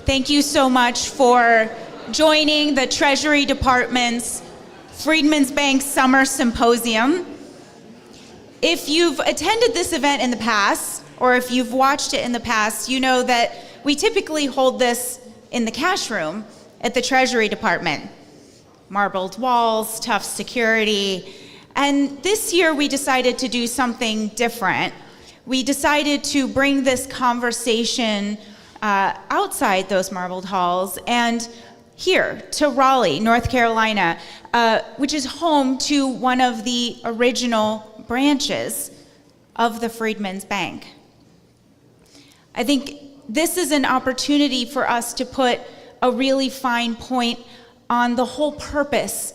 Thank you so much for joining the Treasury Department's Freedman's Bank Summer Symposium. If you've attended this event in the past, or if you've watched it in the past, you know that we typically hold this in the cash room at the Treasury Department. Marbled walls, tough security. And this year we decided to do something different. We decided to bring this conversation outside those marbled halls and here to Raleigh, North Carolina, which is home to one of the original branches of the Freedman's Bank. I think this is an opportunity for us to put a really fine point on the whole purpose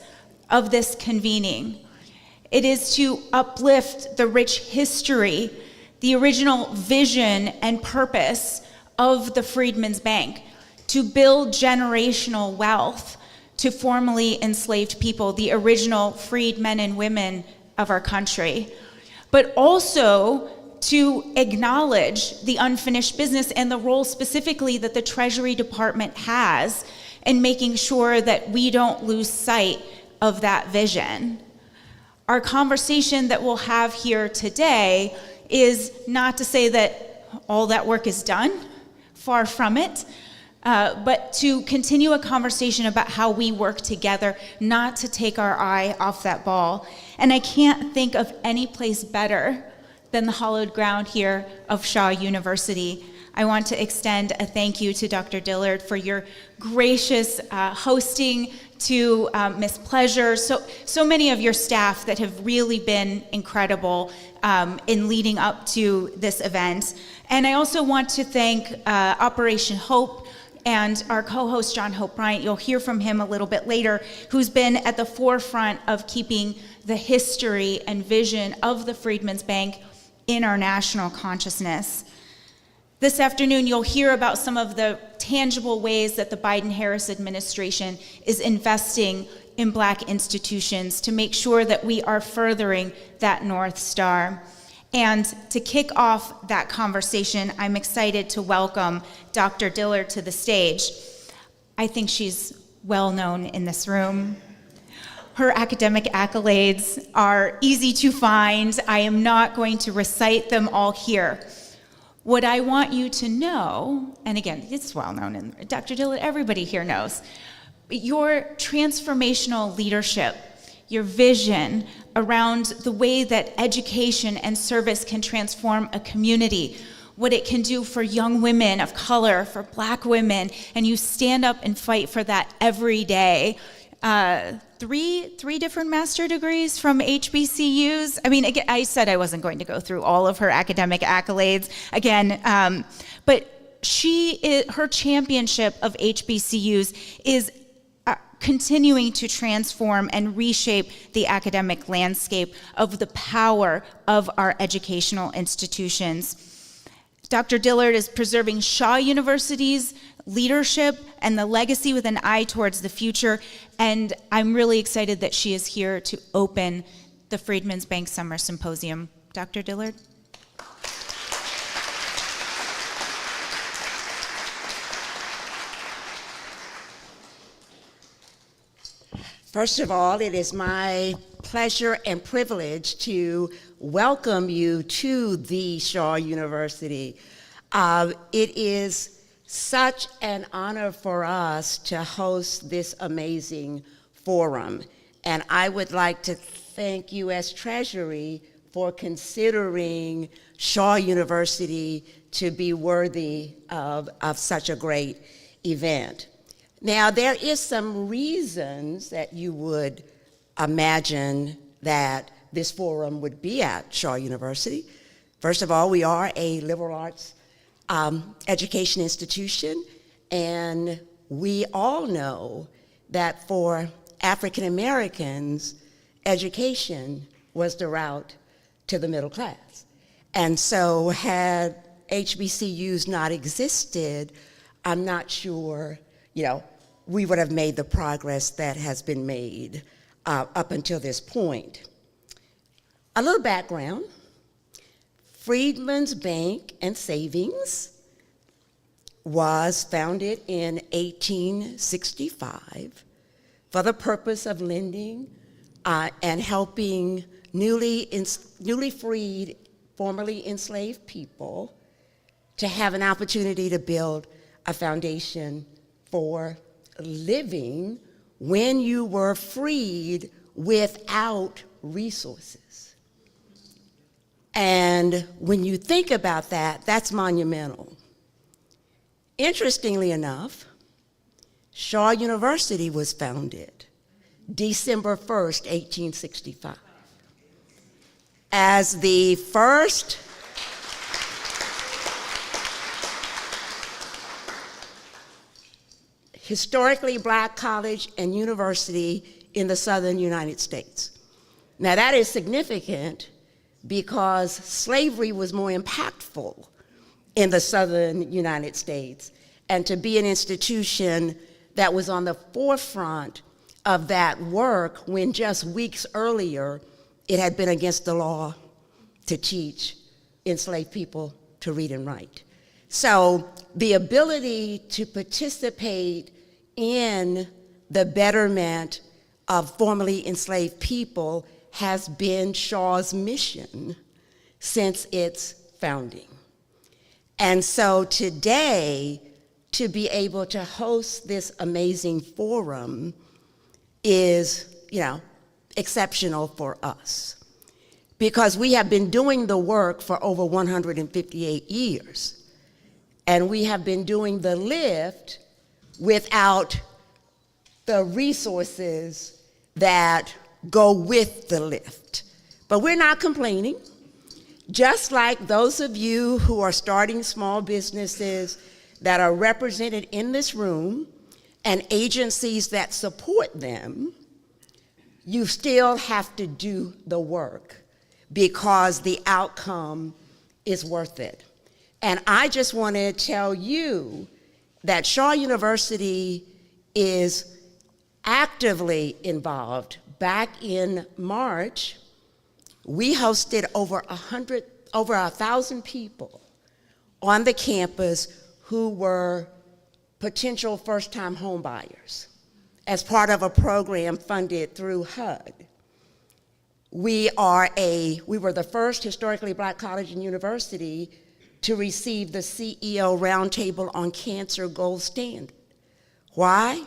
of this convening. It is to uplift the rich history, the original vision and purpose of the Freedman's Bank, to build generational wealth to formerly enslaved people, the original freed men and women of our country, but also to acknowledge the unfinished business and the role specifically that the Treasury Department has in making sure that we don't lose sight of that vision. Our conversation that we'll have here today is not to say that all that work is done, far from it, but to continue a conversation about how we work together, not to take our eye off that ball. And I can't think of any place better than the hallowed ground here of Shaw University. I want to extend a thank you to Dr. Dillard for your gracious hosting, to Ms. Pleasure, so many of your staff that have really been incredible in leading up to this event. And I also want to thank Operation Hope and our co-host John Hope Bryant. You'll hear from him a little bit later, who's been at the forefront of keeping the history and vision of the Freedman's Bank in our national consciousness. This afternoon, you'll hear about some of the tangible ways that the Biden-Harris administration is investing in Black institutions to make sure that we are furthering that North Star. And to kick off that conversation, I'm excited to welcome Dr. Dillard to the stage. I think she's well known in this room. Her academic accolades are easy to find. I am not going to recite them all here. What I want you to know, and again, it's well known, and Dr. Dillard, everybody here knows, your transformational leadership, your vision around the way that education and service can transform a community, what it can do for young women of color, for Black women, and you stand up and fight for that every day. Three different master degrees from HBCUs. I mean, again, I said I wasn't going to go through all of her academic accolades again, but her championship of HBCUs is continuing to transform and reshape the academic landscape of the power of our educational institutions. Dr. Dillard is preserving Shaw University's leadership and the legacy with an eye towards the future, and I'm really excited that she is here to open the Freedman's Bank Summer Symposium. Dr. Dillard? First of all, it is my pleasure and privilege to welcome you to the Shaw University. It is such an honor for us to host this amazing forum. And I would like to thank U.S. Treasury for considering Shaw University to be worthy of such a great event. Now, there is some reasons that you would imagine that this forum would be at Shaw University. First of all, we are a liberal arts education institution, and we all know that for African Americans, education was the route to the middle class. And so had HBCUs not existed, I'm not sure, we would have made the progress that has been made up until this point. A little background. Freedman's Bank and Savings was founded in 1865 for the purpose of lending and helping newly freed, formerly enslaved people to have an opportunity to build a foundation for living when you were freed without resources. And when you think about that, that's monumental. Interestingly enough, Shaw University was founded December 1st, 1865, as the first historically black college and university in the southern United States. Now that is significant because slavery was more impactful in the southern United States, and to be an institution that was on the forefront of that work when just weeks earlier it had been against the law to teach enslaved people to read and write. So the ability to participate in the betterment of formerly enslaved people has been Shaw's mission since its founding. And so today, to be able to host this amazing forum is, exceptional for us, because we have been doing the work for over 158 years, and we have been doing the lift without the resources that go with the lift. But we're not complaining. Just like those of you who are starting small businesses that are represented in this room and agencies that support them, you still have to do the work because the outcome is worth it. And I just want to tell you that Shaw University is actively involved. Back in March, we hosted over 1,000 people on the campus who were potential first-time home buyers as part of a program funded through HUD. We were the first historically black college and university to receive the CEO Roundtable on Cancer Gold Standard. Why?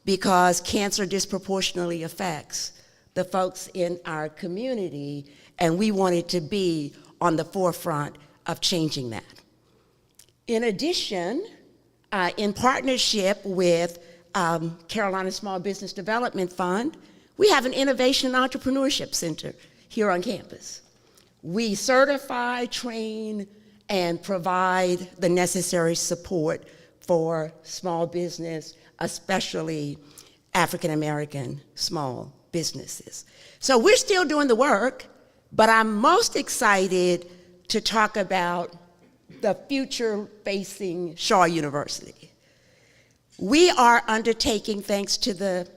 Because cancer disproportionately affects the folks in our community, and we wanted to be on the forefront of changing that. In addition, in partnership with Carolina Small Business Development Fund, we have an Innovation and Entrepreneurship Center here on campus. We certify, train, and provide the necessary support for small business, especially African American small businesses. So we're still doing the work, but I'm most excited to talk about the future-facing Shaw University. We are undertaking, thanks to the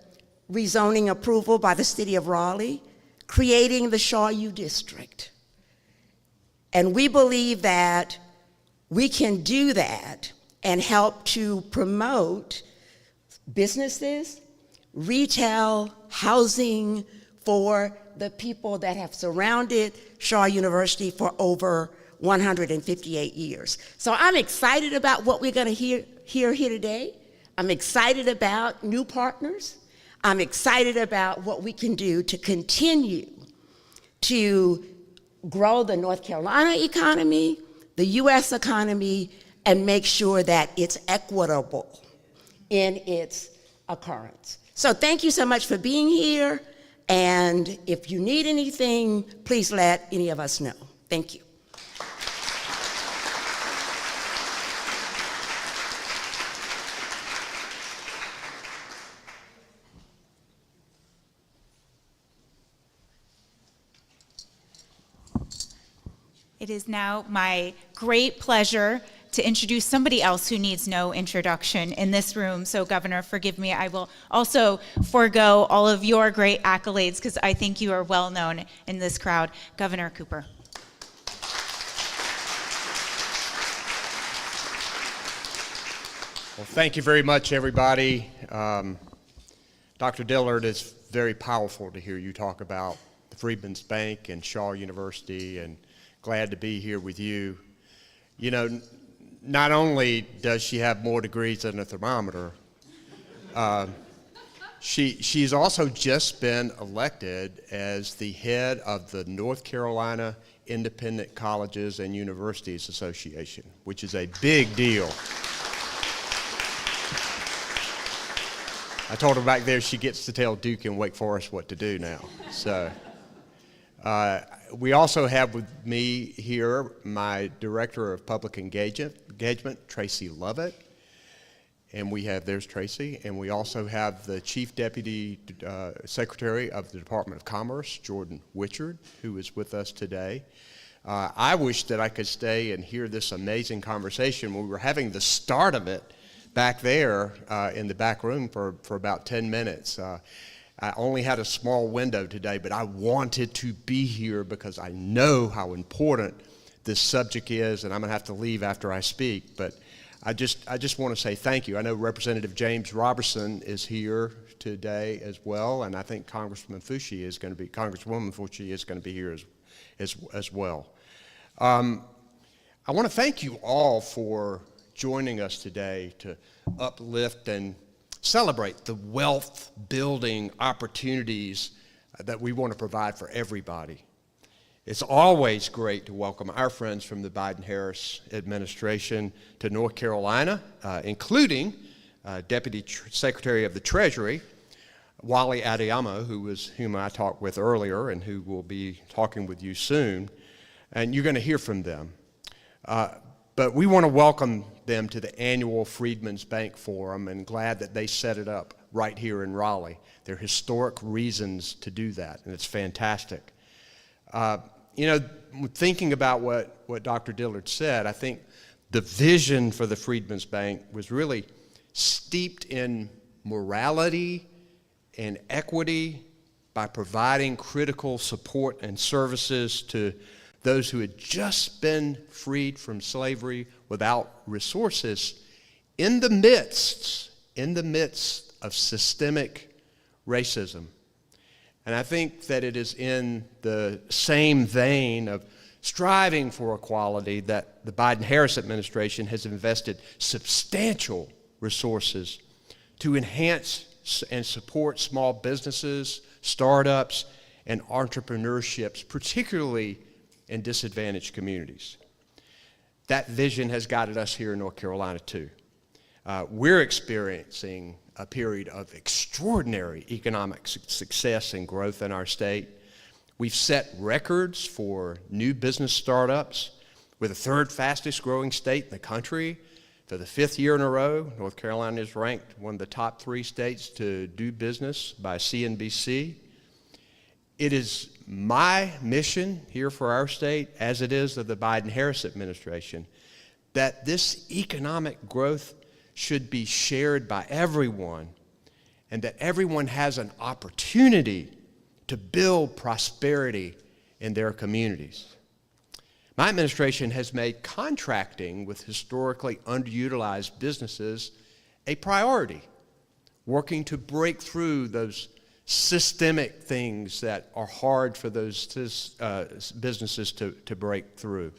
rezoning approval by the city of Raleigh, creating the Shaw U District. And we believe that we can do that and help to promote businesses, retail, housing for the people that have surrounded Shaw University for over 158 years. So I'm excited about what we're going to hear here today. I'm excited about new partners. I'm excited about what we can do to continue to grow the North Carolina economy, the US economy, and make sure that it's equitable in its occurrence. So thank you so much for being here, and if you need anything, please let any of us know. Thank you. It is now my great pleasure to introduce somebody else who needs no introduction in this room. So Governor, forgive me, I will also forego all of your great accolades because I think you are well known in this crowd. Governor Cooper. Well, thank you very much, everybody. Dr. Dillard, it's very powerful to hear you talk about the Freedman's Bank and Shaw University, and glad to be here with you. You know, not only does she have more degrees than a thermometer, she's also just been elected as the head of the North Carolina Independent Colleges and Universities Association, which is a big deal. I told her back there she gets to tell Duke and Wake Forest what to do now. So we also have with me here my Director of Public Engagement, Tracy Lovett. And there's Tracy. And we also have the Chief Deputy Secretary of the Department of Commerce, Jordan Wichard, who is with us today. I wish that I could stay and hear this amazing conversation. We were having the start of it back there in the back room for about 10 minutes. I only had a small window today, but I wanted to be here because I know how important this subject is, and I'm going to have to leave after I speak. But I just want to say thank you. I know Representative James Robertson is here today as well, and I think Congresswoman Foushee is going to be here as well. I want to thank you all for joining us today to uplift and celebrate the wealth building opportunities that we want to provide for everybody. It's always great to welcome our friends from the Biden-Harris administration to North Carolina, including Deputy Secretary of the Treasury, Wally Adeyemo, whom I talked with earlier and who will be talking with you soon, and you're going to hear from them. But we want to welcome them to the annual Freedman's Bank Forum, and glad that they set it up right here in Raleigh. There are historic reasons to do that, and it's fantastic. Thinking about what Dr. Dillard said, I think the vision for the Freedman's Bank was really steeped in morality and equity by providing critical support and services to those who had just been freed from slavery without resources in the midst of systemic racism. And I think that it is in the same vein of striving for equality that the Biden-Harris administration has invested substantial resources to enhance and support small businesses, startups, and entrepreneurships, particularly in disadvantaged communities. That vision has guided us here in North Carolina too. We're experiencing a period of extraordinary economic success and growth in our state. We've set records for new business startups. We're the third fastest growing state in the country. For the 5th year in a row, North Carolina is ranked one of the top 3 states to do business by CNBC. It is my mission here for our state, as it is of the Biden-Harris administration, that this economic growth should be shared by everyone, and that everyone has an opportunity to build prosperity in their communities. My administration has made contracting with historically underutilized businesses a priority, working to break through those systemic things that are hard for those businesses to break through.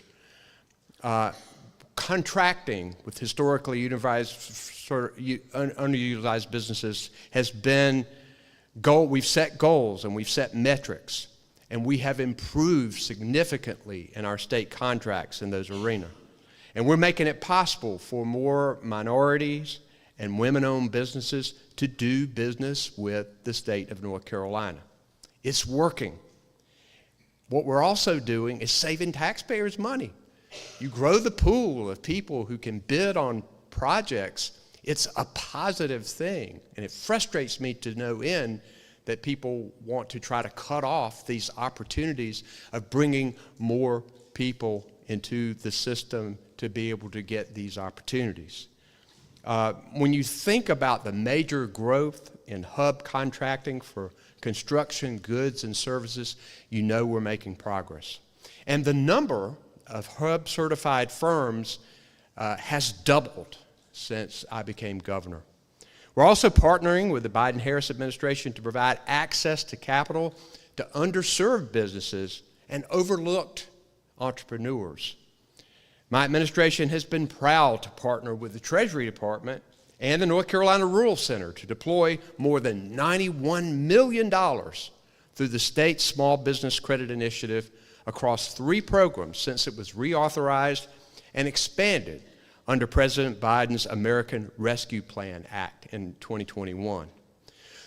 Contracting with historically underutilized businesses has been we've set goals and we've set metrics, and we have improved significantly in our state contracts in those arenas. And we're making it possible for more minorities and women-owned businesses to do business with the state of North Carolina. It's working. What we're also doing is saving taxpayers money. You grow the pool of people who can bid on projects, it's a positive thing. And it frustrates me to no end that people want to try to cut off these opportunities of bringing more people into the system to be able to get these opportunities. When you think about the major growth in hub contracting for construction, goods, and services, you know we're making progress. And the number of hub-certified firms has doubled since I became governor. We're also partnering with the Biden-Harris administration to provide access to capital to underserved businesses and overlooked entrepreneurs. My administration has been proud to partner with the Treasury Department and the North Carolina Rural Center to deploy more than $91 million through the state's Small Business Credit Initiative across 3 programs since it was reauthorized and expanded under President Biden's American Rescue Plan Act in 2021.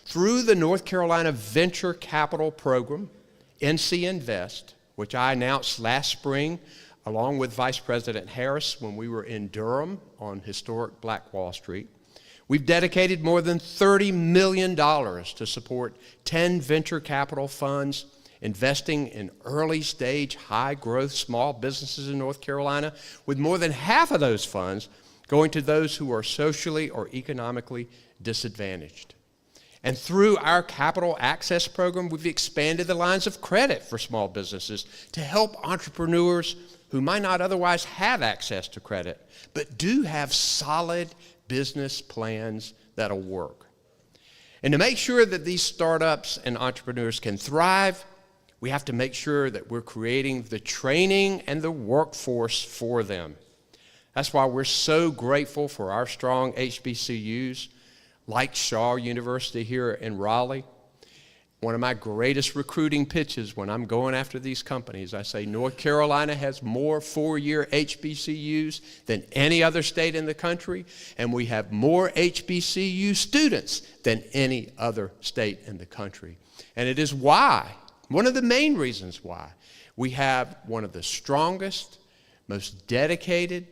Through the North Carolina Venture Capital Program, NC Invest, which I announced last spring along with Vice President Harris when we were in Durham on historic Black Wall Street, we've dedicated more than $30 million to support 10 venture capital funds investing in early-stage, high-growth small businesses in North Carolina, with more than half of those funds going to those who are socially or economically disadvantaged. And through our Capital Access Program, we've expanded the lines of credit for small businesses to help entrepreneurs who might not otherwise have access to credit, but do have solid business plans that'll work. And to make sure that these startups and entrepreneurs can thrive, we have to make sure that we're creating the training and the workforce for them. That's why we're so grateful for our strong HBCUs, like Shaw University here in Raleigh. One of my greatest recruiting pitches when I'm going after these companies, I say North Carolina has more 4-year HBCUs than any other state in the country, and we have more HBCU students than any other state in the country. And it is why, one of the main reasons why, we have one of the strongest, most dedicated,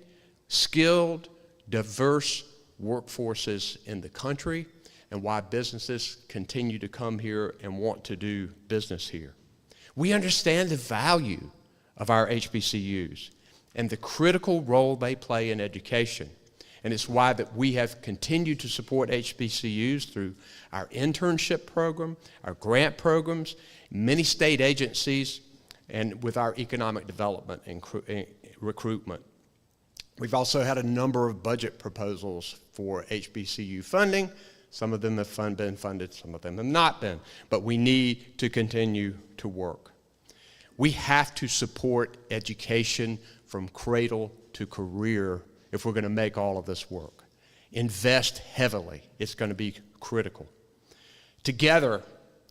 skilled, diverse workforces in the country, and why businesses continue to come here and want to do business here. We understand the value of our HBCUs and the critical role they play in education. And it's why that we have continued to support HBCUs through our internship program, our grant programs, many state agencies, and with our economic development and recruitment. We've also had a number of budget proposals for HBCU funding. Some of them have been funded, some of them have not been, but we need to continue to work. We have to support education from cradle to career if we're going to make all of this work. Invest heavily. It's going to be critical. Together,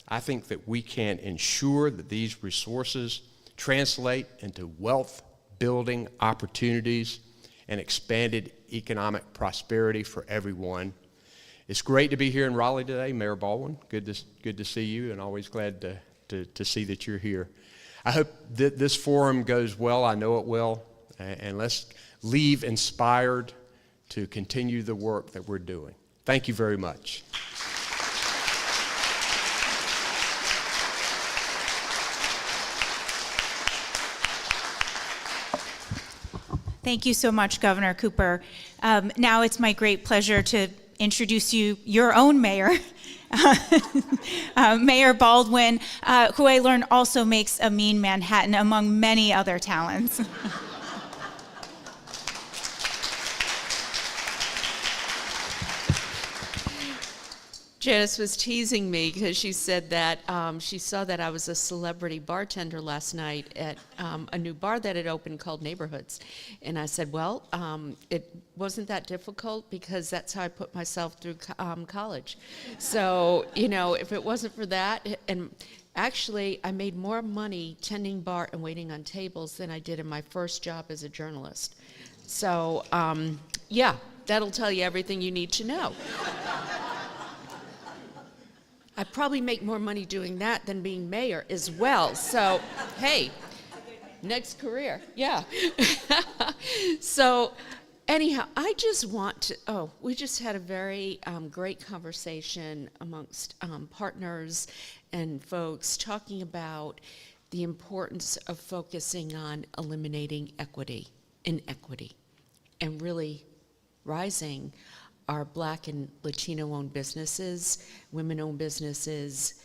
I think that we can ensure that these resources translate into wealth-building opportunities and expanded economic prosperity for everyone. It's great to be here in Raleigh today, Mayor Baldwin. Good to see you, and always glad to see that you're here. I hope that this forum goes well. I know it will, and let's leave inspired to continue the work that we're doing. Thank you very much. Thank you so much, Governor Cooper. Now it's my great pleasure to introduce you, your own mayor, Mayor Baldwin, who I learned also makes a mean Manhattan among many other talents. Janice was teasing me because she said that she saw that I was a celebrity bartender last night at a new bar that had opened called Neighborhoods. And I said, well, it wasn't that difficult because that's how I put myself through college. So, you know, if it wasn't for that, and actually I made more money tending bar and waiting on tables than I did in my first job as a journalist. So, yeah, that'll tell you everything you need to know. I probably make more money doing that than being mayor as well. So, hey, next career, yeah. So, anyhow, I just want to, we just had a very great conversation amongst partners and folks talking about the importance of focusing on eliminating inequity, and really rising our Black and Latino-owned businesses, women-owned businesses,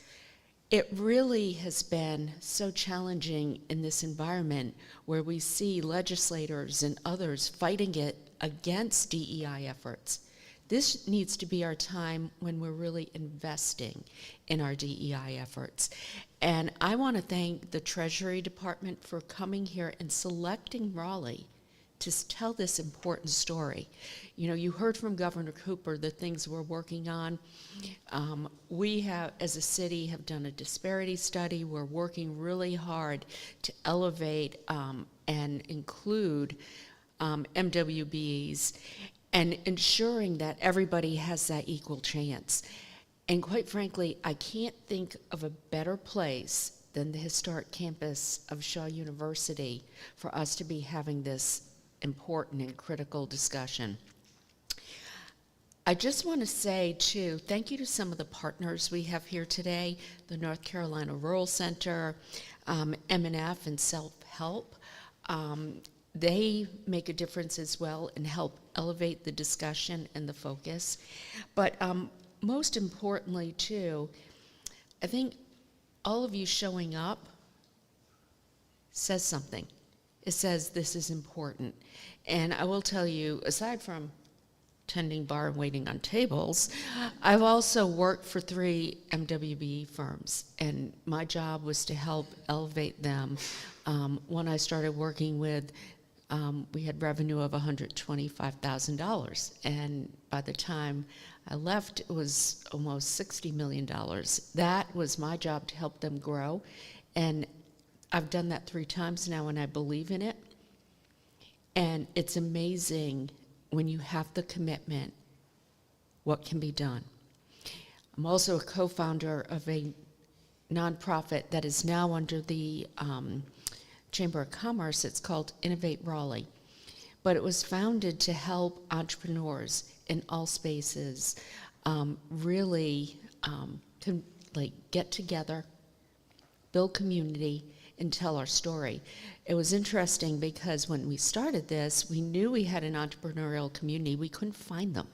it really has been so challenging in this environment where we see legislators and others fighting it against DEI efforts. This needs to be our time when we're really investing in our DEI efforts. And I want to thank the Treasury Department for coming here and selecting Raleigh to tell this important story. You know, you heard from Governor Cooper the things we're working on. We have, as a city, have done a disparity study. We're working really hard to elevate and include MWBs and ensuring that everybody has that equal chance. And quite frankly, I can't think of a better place than the historic campus of Shaw University for us to be having this important and critical discussion. I just want to say, too, thank you to some of the partners we have here today, the North Carolina Rural Center, M&F, and Self-Help. They make a difference as well and help elevate the discussion and the focus. But most importantly, too, I think all of you showing up says something. It says this is important. And I will tell you, aside from tending bar and waiting on tables, I've also worked for 3 MWB firms, and my job was to help elevate them. When I started working with, we had revenue of $125,000, and by the time I left, it was almost $60 million. That was my job to help them grow, and I've done that 3 times now, and I believe in it. And it's amazing when you have the commitment, what can be done. I'm also a co-founder of a nonprofit that is now under the Chamber of Commerce. It's called Innovate Raleigh. But it was founded to help entrepreneurs in all spaces really to get together, build community, and tell our story. It was interesting because when we started this, we knew we had an entrepreneurial community. We couldn't find them.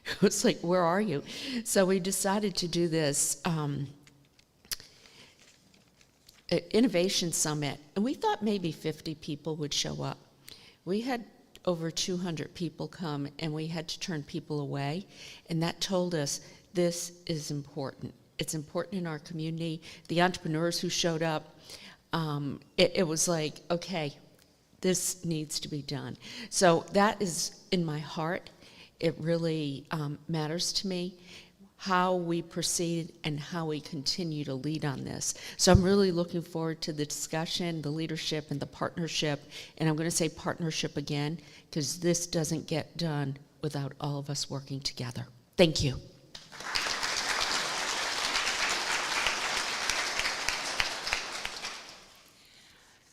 It was like, where are you? So we decided to do this innovation summit, and we thought maybe 50 people would show up. We had over 200 people come, and we had to turn people away, and that told us this is important. It's important in our community. The entrepreneurs who showed up, it was like, okay, this needs to be done. So that is in my heart. It really matters to me how we proceed and how we continue to lead on this. So I'm really looking forward to the discussion, the leadership, and the partnership. And I'm going to say partnership again, because this doesn't get done without all of us working together. Thank you.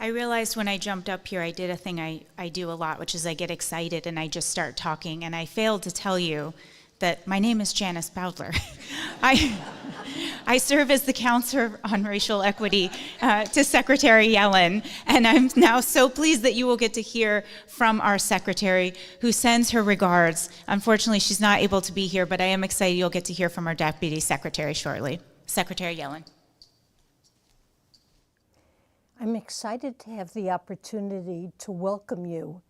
I realized when I jumped up here, I did a thing I do a lot, which is I get excited and I just start talking. And I failed to tell you that my name is Janice Bowdler. I serve as the counselor on racial equity to Secretary Yellen. And I'm now so pleased that you will get to hear from our secretary, who sends her regards. Unfortunately, she's not able to be here, but I am excited you'll get to hear from our Deputy Secretary shortly. Secretary Yellen. I'm excited to have the opportunity to welcome you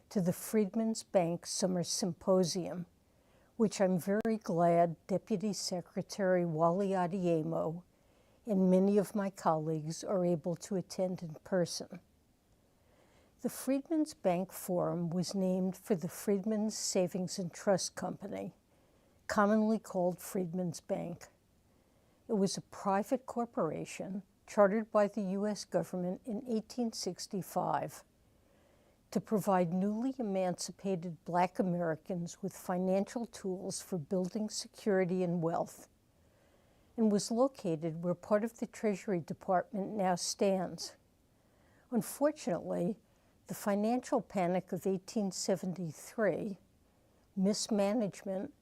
to the Freedman's Bank Summer Symposium, which I'm very glad Deputy Secretary Wally Adeyemo and many of my colleagues are able to attend in person. The Freedman's Bank Forum was named for the Freedman's Savings and Trust Company, commonly called Freedman's Bank. It was a private corporation chartered by the U.S. government in 1865 to provide newly emancipated Black Americans with financial tools for building security and wealth, and was located where part of the Treasury Department now stands. Unfortunately, the financial panic of 1873, mismanagement,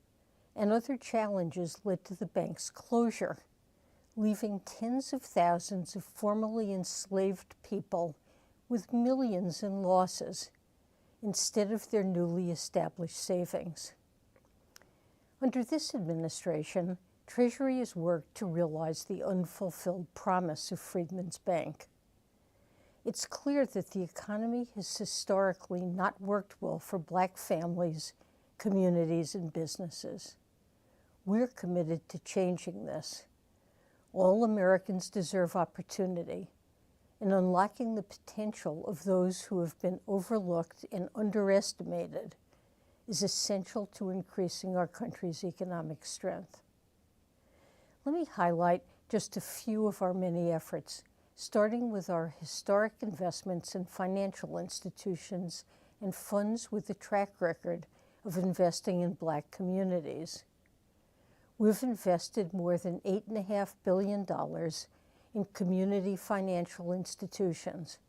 and other challenges led to the bank's closure, leaving tens of thousands of formerly enslaved people with millions in losses instead of their newly established savings. Under this administration, Treasury has worked to realize the unfulfilled promise of Freedman's Bank. It's clear that the economy has historically not worked well for Black families, communities, and businesses. We're committed to changing this. All Americans deserve opportunity, and unlocking the potential of those who have been overlooked and underestimated is essential to increasing our country's economic strength. Let me highlight just a few of our many efforts, starting with our historic investments in financial institutions and funds with a track record of investing in Black communities. We've invested more than $8.5 billion in community financial institutions,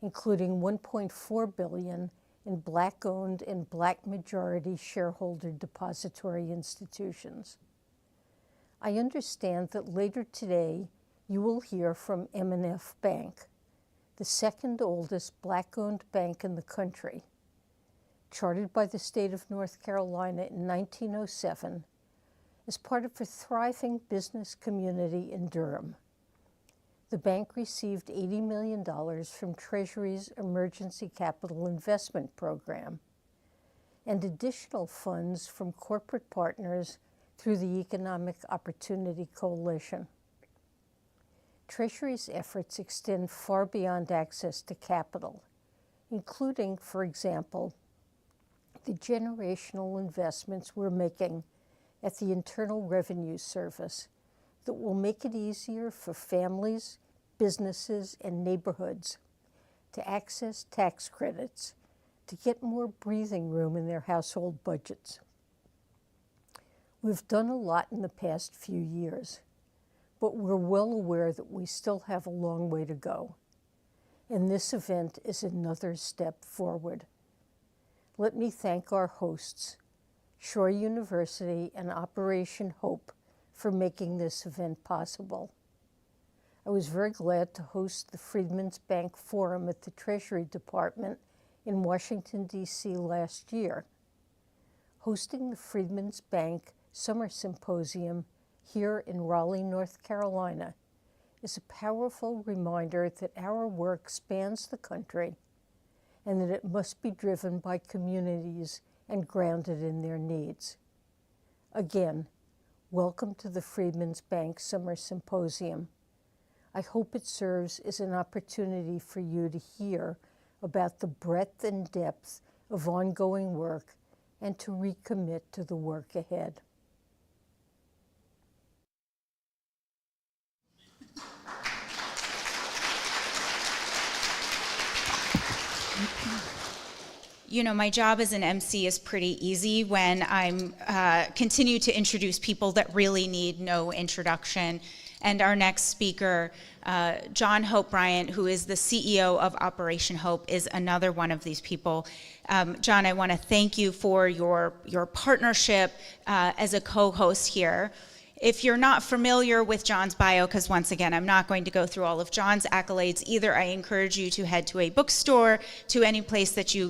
including $1.4 billion in Black-owned and Black-majority shareholder depository institutions. I understand that later today you will hear from M&F Bank, the second oldest Black-owned bank in the country. Chartered by the state of North Carolina in 1907 as part of a thriving business community in Durham. The bank received $80 million from Treasury's Emergency Capital Investment Program and additional funds from corporate partners through the Economic Opportunity Coalition. Treasury's efforts extend far beyond access to capital, including, for example, the generational investments we're making at the Internal Revenue Service that will make it easier for families, businesses, and neighborhoods to access tax credits to get more breathing room in their household budgets. We've done a lot in the past few years, but we're well aware that we still have a long way to go, and this event is another step forward. Let me thank our hosts, Shore University and Operation Hope, for making this event possible. I was very glad to host the Freedman's Bank Forum at the Treasury Department in Washington, D.C. last year. Hosting the Freedman's Bank Summer Symposium here in Raleigh, North Carolina, is a powerful reminder that our work spans the country and that it must be driven by communities and grounded in their needs. Again, welcome to the Freedman's Bank Summer Symposium. I hope it serves as an opportunity for you to hear about the breadth and depth of ongoing work and to recommit to the work ahead. You know, my job as an MC is pretty easy when I'm continue to introduce people that really need no introduction. And our next speaker, John Hope Bryant, who is the CEO of Operation Hope, is another one of these people. John, I want to thank you for your partnership as a co-host here. If you're not familiar with John's bio, because once again, I'm not going to go through all of John's accolades either, I encourage you to head to a bookstore, to any place that you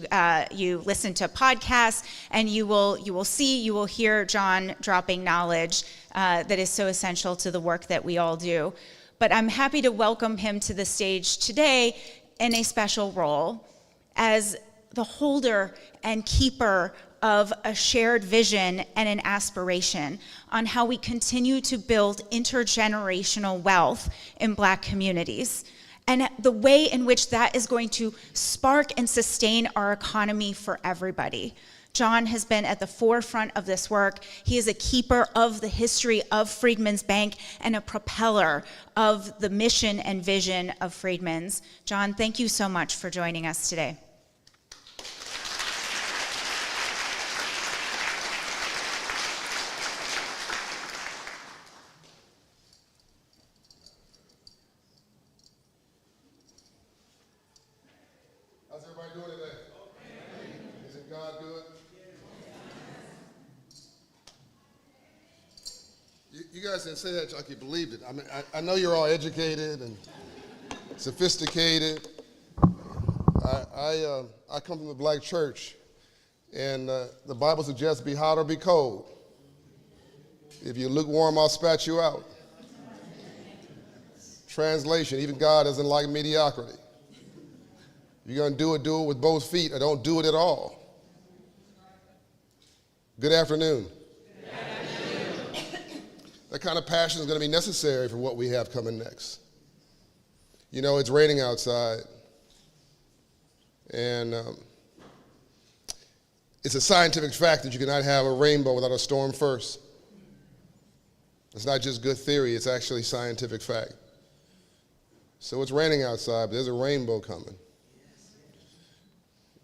listen to podcasts, and you will hear John dropping knowledge that is so essential to the work that we all do. But I'm happy to welcome him to the stage today in a special role as the holder and keeper of a shared vision and an aspiration on how we continue to build intergenerational wealth in Black communities, and the way in which that is going to spark and sustain our economy for everybody. John has been at the forefront of this work. He is a keeper of the history of Freedman's Bank and a propeller of the mission and vision of Freedman's. John, thank you so much for joining us today. How's everybody doing today? Isn't God good? You guys didn't say that like you believed it. I mean, I know you're all educated and sophisticated. I come from the Black church, and the Bible suggests be hot or be cold. If you're lukewarm, I'll spat you out. Translation, even God doesn't like mediocrity. If you're going to do it with both feet, or don't do it at all. Good afternoon. Good afternoon. That kind of passion is going to be necessary for what we have coming next. You know, it's raining outside, and it's a scientific fact that you cannot have a rainbow without a storm first. It's not just good theory, it's actually scientific fact. So it's raining outside, but there's a rainbow coming.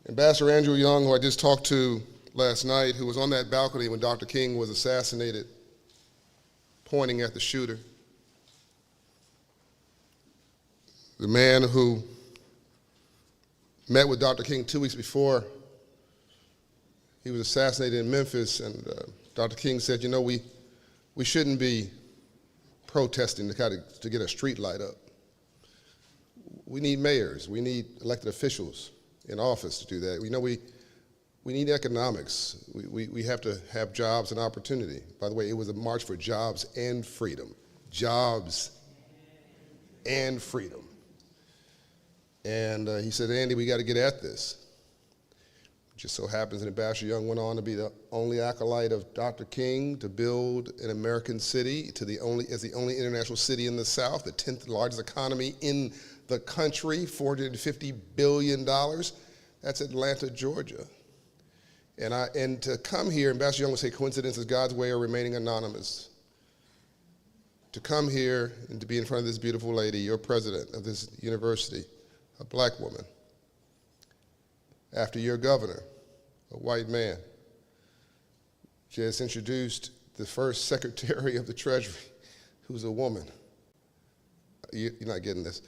Ambassador Andrew Young, who I just talked to last night, who was on that balcony when Dr. King was assassinated, pointing at the shooter. The man who met with Dr. King 2 weeks before he was assassinated in Memphis, and Dr. King said, you know, we shouldn't be protesting to get a street light up. We need mayors, we need elected officials in office to do that. We know we need economics. We have to have jobs and opportunity. By the way, it was a march for jobs and freedom. Jobs and freedom. And he said, Andy, we got to get at this. Just so happens that Ambassador Young went on to be the only acolyte of Dr. King to build an American city as the only international city in the South, the 10th largest economy in the country, $450 billion. That's Atlanta, Georgia. And to come here, Ambassador Young would say coincidence is God's way of remaining anonymous. To come here and to be in front of this beautiful lady, your president of this university, a black woman, after your governor, a white man, just introduced the first Secretary of the Treasury, who's a woman. You're not getting this.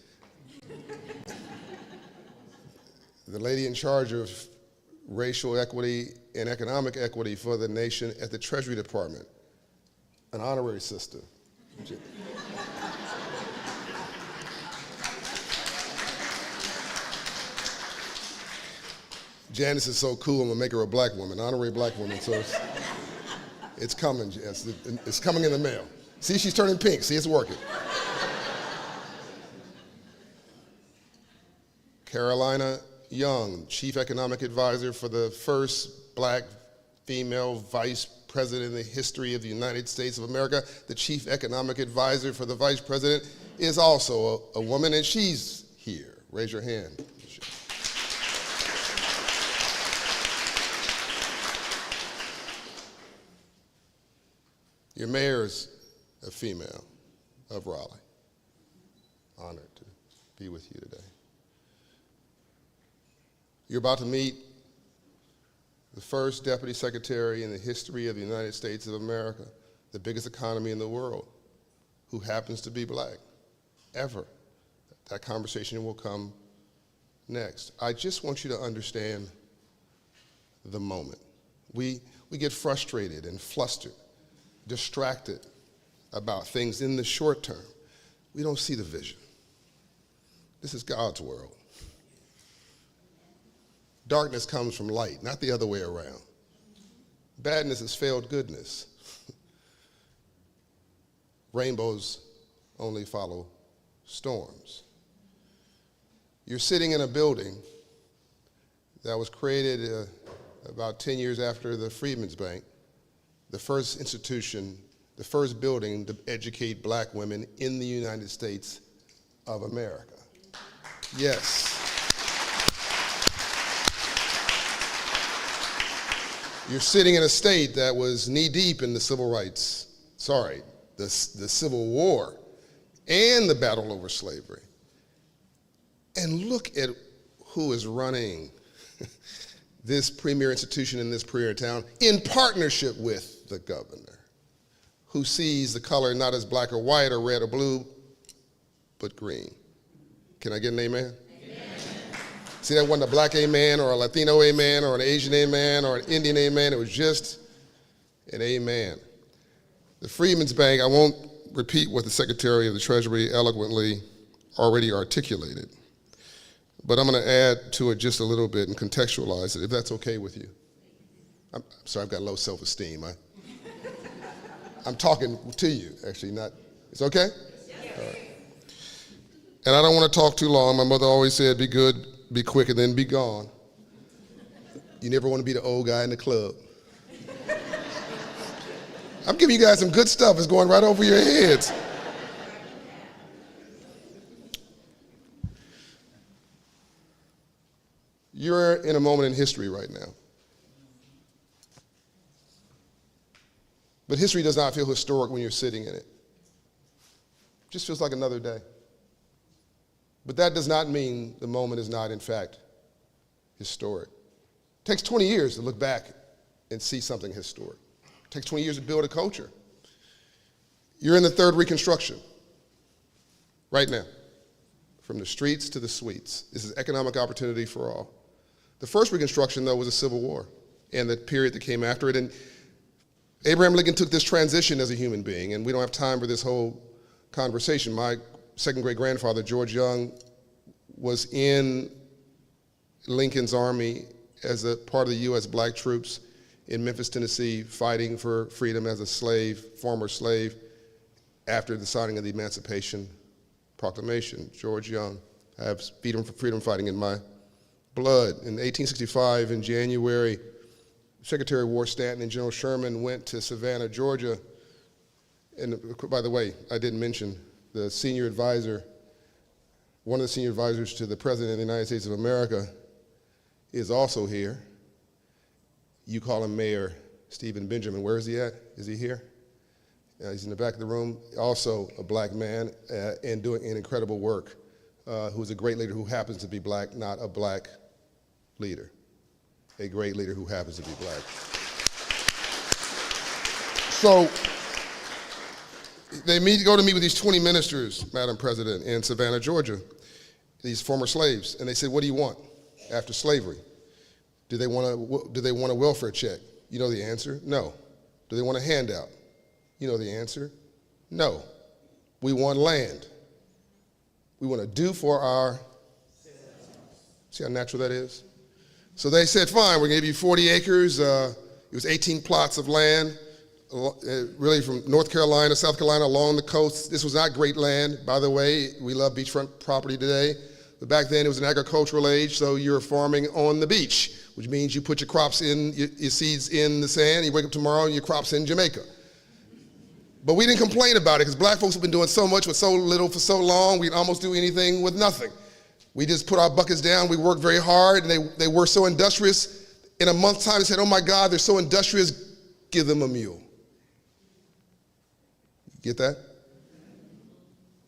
The lady in charge of racial equity and economic equity for the nation at the Treasury Department, an honorary sister. Janice is so cool, I'm gonna make her a black woman, honorary black woman, so it's coming, it's coming in the mail. See, she's turning pink, see, it's working. Carolina Young, Chief Economic Advisor for the first black female vice president in the history of the United States of America. The Chief Economic Advisor for the Vice President is also a woman, and she's here. Raise your hand. Your mayor's a female of Raleigh. Honored to be with you today. You're about to meet the first Deputy Secretary in the history of the United States of America, the biggest economy in the world, who happens to be black, ever. That conversation will come next. I just want you to understand the moment. We get frustrated and flustered, distracted about things in the short term. We don't see the vision. This is God's world. Darkness comes from light, not the other way around. Badness has failed goodness. Rainbows only follow storms. You're sitting in a building that was created about 10 years after the Freedman's Bank, the first institution, the first building to educate black women in the United States of America. Yes. You're sitting in a state that was knee-deep in the civil war and the battle over slavery. And look at who is running this premier institution in this premier town in partnership with the governor, who sees the color not as black or white or red or blue, but green. Can I get an amen? See, that wasn't a black amen or a Latino amen or an Asian amen or an Indian amen. It was just an amen. The Freedman's Bank, I won't repeat what the Secretary of the Treasury eloquently already articulated, but I'm going to add to it just a little bit and contextualize it, if that's okay with you. I'm sorry, I've got low self-esteem. I'm talking to you, actually, not, it's okay? All right. And I don't want to talk too long. My mother always said, be good, be quick, and then be gone. You never want to be the old guy in the club. I'm giving you guys some good stuff. It's going right over your heads. You're in a moment in history right now. But history does not feel historic when you're sitting in it. It just feels like another day. But that does not mean the moment is not, in fact, historic. It takes 20 years to look back and see something historic. It takes 20 years to build a culture. You're in the third Reconstruction right now, from the streets to the suites. This is economic opportunity for all. The first Reconstruction, though, was a Civil War and the period that came after it. And Abraham Lincoln took this transition as a human being, and we don't have time for this whole conversation. My second great-grandfather, George Young, was in Lincoln's army as a part of the U.S. black troops in Memphis, Tennessee, fighting for freedom as a slave, former slave, after the signing of the Emancipation Proclamation. George Young. I have freedom fighting in my blood. In 1865, in January, Secretary of War Stanton and General Sherman went to Savannah, Georgia. And by the way, I didn't mention the senior advisor, one of the senior advisors to the President of the United States of America is also here. You call him Mayor Stephen Benjamin. Where is he at? Is he here? He's in the back of the room. Also a black man and doing an incredible work, who's a great leader who happens to be black, not a black leader. A great leader who happens to be black. So they go to meet with these 20 ministers, Madam President, in Savannah, Georgia, these former slaves, and they said, what do you want after slavery? Do they want a welfare check? You know the answer, no. Do they want a handout? You know the answer, no. We want land. We want to do for our, see how natural that is? So they said, fine, we're going to give you 40 acres. It was 18 plots of land, really from North Carolina, South Carolina, along the coast. This was not great land, by the way. We love beachfront property today. But back then it was an agricultural age, so you were farming on the beach, which means you put your crops in, your seeds in the sand, you wake up tomorrow and your crops in Jamaica. But we didn't complain about it because black folks have been doing so much with so little for so long, we'd almost do anything with nothing. We just put our buckets down, we worked very hard, and they were so industrious. In a month's time, they said, oh my God, they're so industrious, give them a mule. Get that?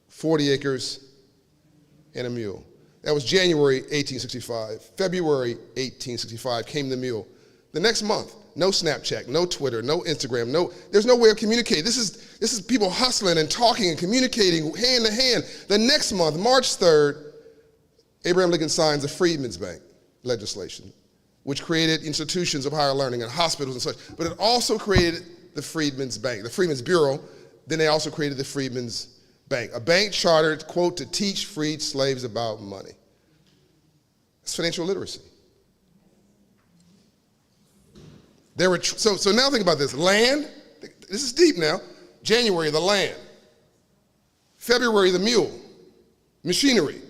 40 acres and a mule. That was January 1865. February 1865 came the mule. The next month, no Snapchat, no Twitter, no Instagram, there's no way of communicating. This is people hustling and talking and communicating hand to hand. The next month, March 3rd, Abraham Lincoln signs the Freedmen's Bank legislation, which created institutions of higher learning and hospitals and such, but it also created the Freedmen's Bank, the Freedmen's Bureau. Then they also created the Freedmen's Bank, a bank chartered, quote, to teach freed slaves about money. It's financial literacy. So now think about this. Land, this is deep now. January, the land. February, the mule. Machinery.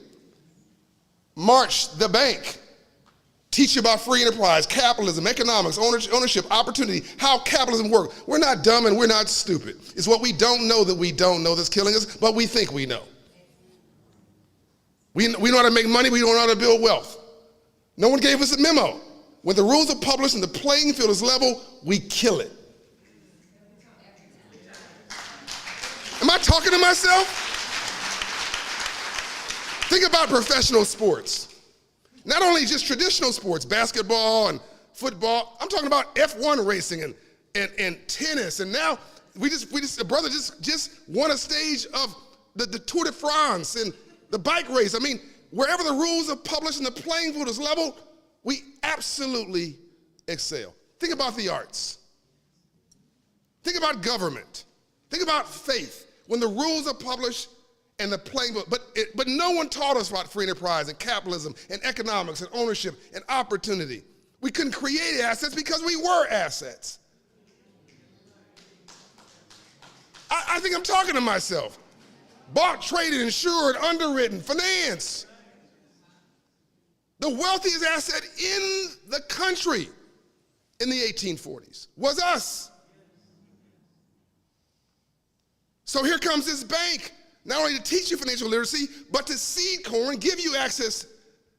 March, the bank. Teach you about free enterprise, capitalism, economics, ownership, opportunity, how capitalism works. We're not dumb and we're not stupid. It's what we don't know that we don't know that's killing us, but we think we know. We know how to make money, we don't know how to build wealth. No one gave us a memo. When the rules are published and the playing field is level, we kill it. Am I talking to myself? Think about professional sports. Not only just traditional sports, basketball and football, I'm talking about F1 racing and tennis. And now a brother just won a stage of the Tour de France and the bike race. I mean, wherever the rules are published and the playing field is level, we absolutely excel. Think about the arts. Think about government. Think about faith. When the rules are published and the playing field, but no one taught us about free enterprise and capitalism and economics and ownership and opportunity. We couldn't create assets because we were assets. I think I'm talking to myself. Bought, traded, insured, underwritten, finance. The wealthiest asset in the country in the 1840s was us. So here comes this bank, not only to teach you financial literacy, but to seed corn, give you access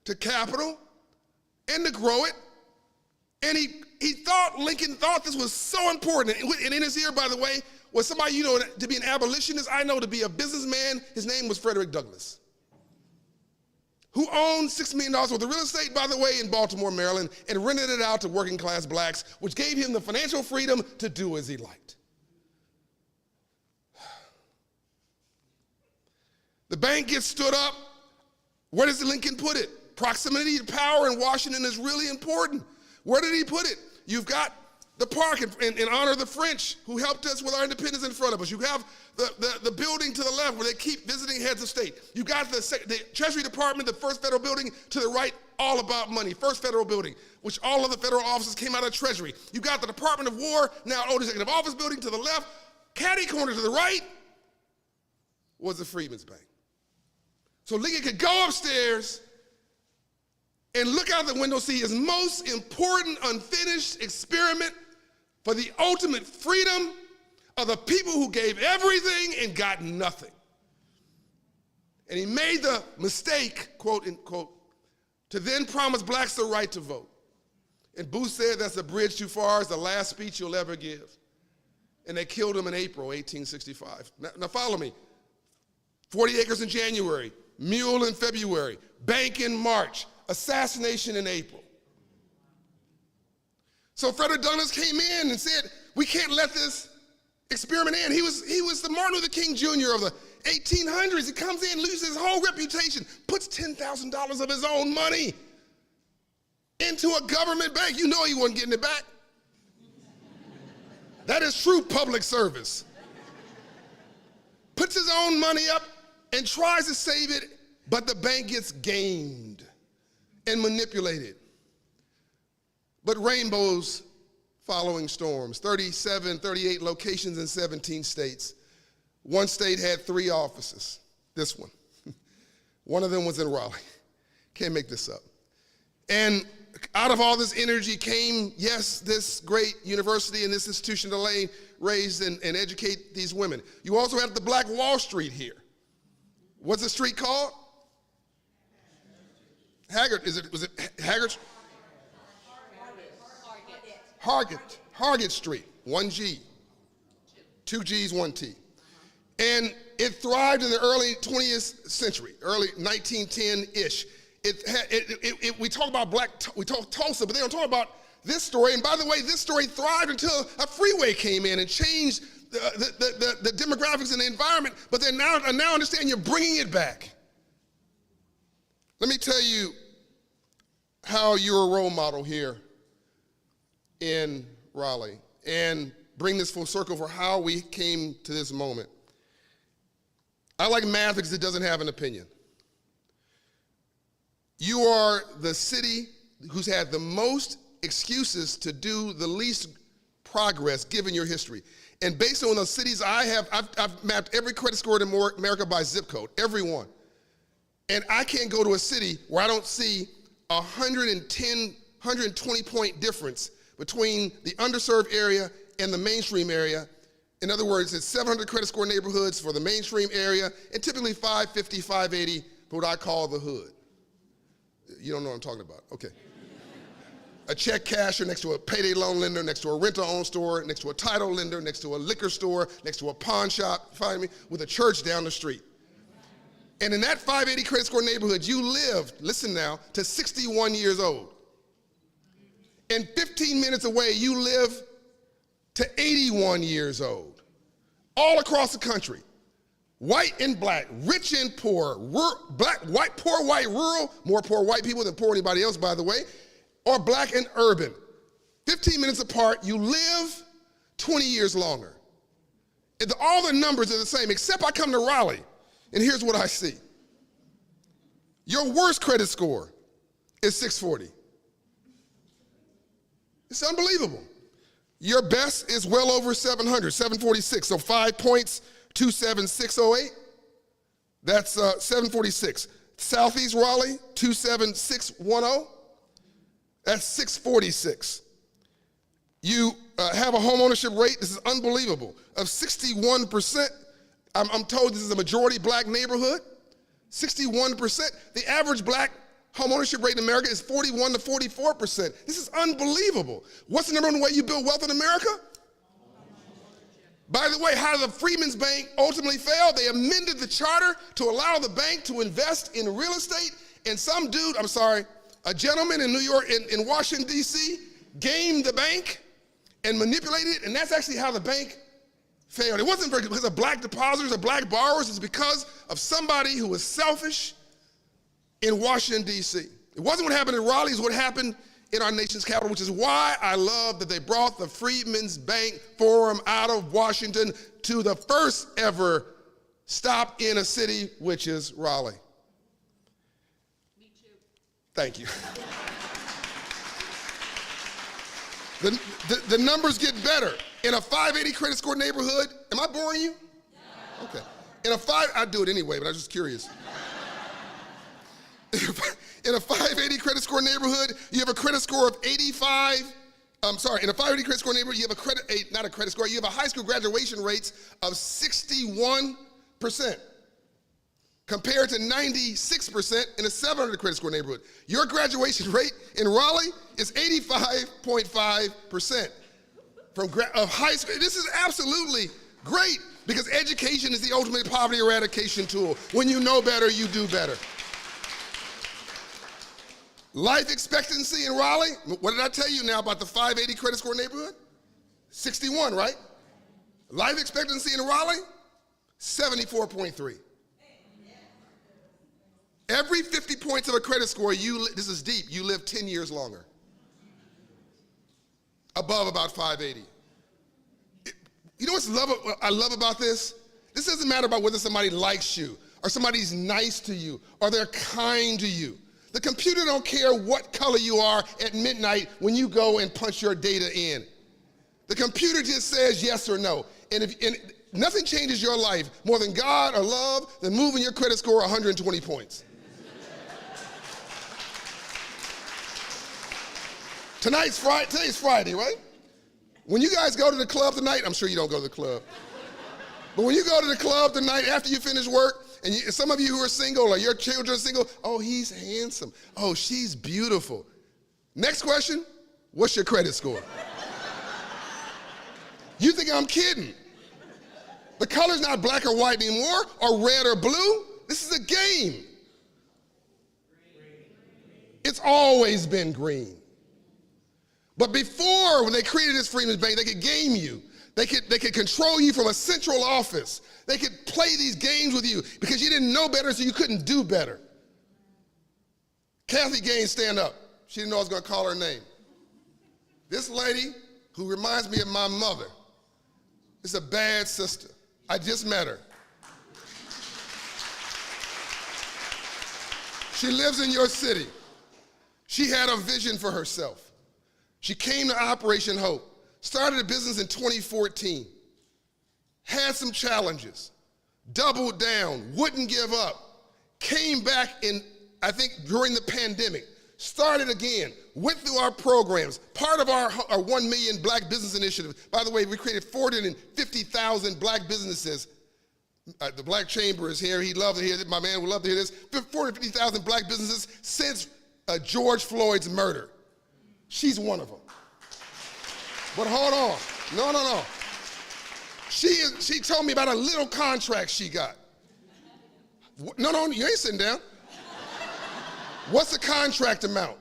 to capital, and to grow it. And Lincoln thought this was so important. And in his ear, by the way, was somebody you know to be an abolitionist. I know to be a businessman. His name was Frederick Douglass, who owned $6 million worth of real estate, by the way, in Baltimore, Maryland, and rented it out to working class blacks, which gave him the financial freedom to do as he liked. The bank gets stood up. Where does Lincoln put it? Proximity to power in Washington is really important. Where did he put it? You've got the park in honor of the French who helped us with our independence in front of us. You have the building to the left where they keep visiting heads of state. You got the Treasury Department, the first federal building to the right, all about money. First federal building, which all of the federal offices came out of Treasury. You got the Department of War, now old executive office building to the left. Catty corner to the right was the Freedman's Bank. So Lincoln could go upstairs and look out the window, see his most important unfinished experiment for the ultimate freedom of the people who gave everything and got nothing. And he made the mistake, quote unquote, to then promise blacks the right to vote. And Booth said that's a bridge too far, it's the last speech you'll ever give. And they killed him in April 1865. Now follow me. 40 acres in January, mule in February, bank in March, assassination in April. So Frederick Douglass came in and said, we can't let this experiment end. He was the Martin Luther King Jr. of the 1800s. He comes in, loses his whole reputation, puts $10,000 of his own money into a government bank. You know he wasn't getting it back. That is true public service. Puts his own money up and tries to save it, but the bank gets gamed and manipulated. But rainbows following storms, 37, 38 locations in 17 states. One state had 3 offices, this one. One of them was in Raleigh. Can't make this up. And out of all this energy came, yes, this great university and this institution to raise and educate these women. You also have the Black Wall Street here. What's the street called? Haggard, was it Haggard? Hargett Street, 1 G, 2 G's, 1 T. And it thrived in the early 20th century, early 1910-ish. We talk about we talk Tulsa, but they don't talk about this story. And by the way, this story thrived until a freeway came in and changed the demographics and the environment, but they're now understand you're bringing it back. Let me tell you how you're a role model here in Raleigh and bring this full circle for how we came to this moment. I like math because it doesn't have an opinion. You are the city who's had the most excuses to do the least progress given your history. And based on those cities I've mapped every credit score in America by zip code, every one. And I can't go to a city where I don't see 120 point difference between the underserved area and the mainstream area. In other words, it's 700 credit score neighborhoods for the mainstream area and typically 550, 580 for what I call the hood. You don't know what I'm talking about, okay. A check casher next to a payday loan lender, next to a rent-to-own store, next to a title lender, next to a liquor store, next to a pawn shop, find me, with a church down the street. And in that 580 credit score neighborhood, you lived, listen now, to 61 years old. And 15 minutes away, you live to 81 years old. All across the country, white and black, rich and poor, black, white, poor, white, rural, more poor white people than poor anybody else, by the way, or black and urban. 15 minutes apart, you live 20 years longer. All the numbers are the same, except I come to Raleigh, and here's what I see. Your worst credit score is 640. It's unbelievable. Your best is well over 700, 746. So 5 points, 27608. That's 746. Southeast Raleigh, 27610. That's 646. You have a home ownership rate, this is unbelievable, of 61%. I'm told this is a majority black neighborhood. 61%. The average black home ownership rate in America is 41 to 44%. This is unbelievable. What's the number one way you build wealth in America? By the way, how did the Freedmen's Bank ultimately fail? They amended the charter to allow the bank to invest in real estate, and some dude, a gentleman in New York, in Washington, D.C., gamed the bank and manipulated it, and that's actually how the bank failed. It wasn't because of black depositors or black borrowers, it's because of somebody who was selfish in Washington, D.C. It wasn't what happened in Raleigh, it's what happened in our nation's capital, which is why I love that they brought the Freedmen's Bank Forum out of Washington to the first ever stop in a city, which is Raleigh. Me too. Thank you. The numbers get better. In a 580 credit score neighborhood, am I boring you? No. Okay. I do it anyway, but I'm just curious. In a 580 credit score neighborhood, you have a credit score of 85. In a 580 credit score neighborhood, you have you have a high school graduation rates of 61% compared to 96% in a 700 credit score neighborhood. Your graduation rate in Raleigh is 85.5% of high school. This is absolutely great because education is the ultimate poverty eradication tool. When you know better, you do better. Life expectancy in Raleigh, what did I tell you now about the 580 credit score neighborhood? 61, right? Life expectancy in Raleigh, 74.3. Every 50 points of a credit score, this is deep, you live 10 years longer. Above about 580. You know what I love about this? This doesn't matter about whether somebody likes you or somebody's nice to you or they're kind to you. The computer don't care what color you are at midnight when you go and punch your data in. The computer just says yes or no. And nothing changes your life more than God or love than moving your credit score 120 points. Today's Friday, right? When you guys go to the club tonight, I'm sure you don't go to the club. But when you go to the club tonight after you finish work, and some of you who are single or your children are single, oh, he's handsome. Oh, she's beautiful. Next question, what's your credit score? You think I'm kidding? The color's not black or white anymore, or red or blue. This is a game. It's always been green. But before, when they created this Freedmen's Bank, they could game you. They could control you from a central office. They could play these games with you because you didn't know better, so you couldn't do better. Kathy Gaines, stand up. She didn't know I was going to call her name. This lady, who reminds me of my mother, is a bad sister. I just met her. She lives in your city. She had a vision for herself. She came to Operation Hope. Started a business in 2014, had some challenges, doubled down, wouldn't give up, came back during the pandemic, started again, went through our programs, part of our 1 million Black Business Initiative. By the way, we created 450,000 Black businesses. The Black Chamber is here, he'd love to hear this, my man would love to hear this. 450,000 Black businesses since George Floyd's murder. She's one of them. But hold on, no. She told me about a little contract she got. No, you ain't sitting down. What's the contract amount?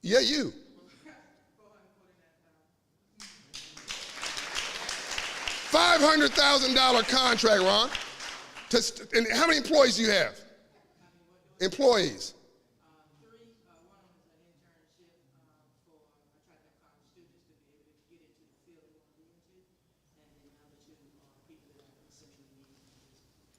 Yeah, you. $500,000 contract, Ron. And how many employees do you have? Employees.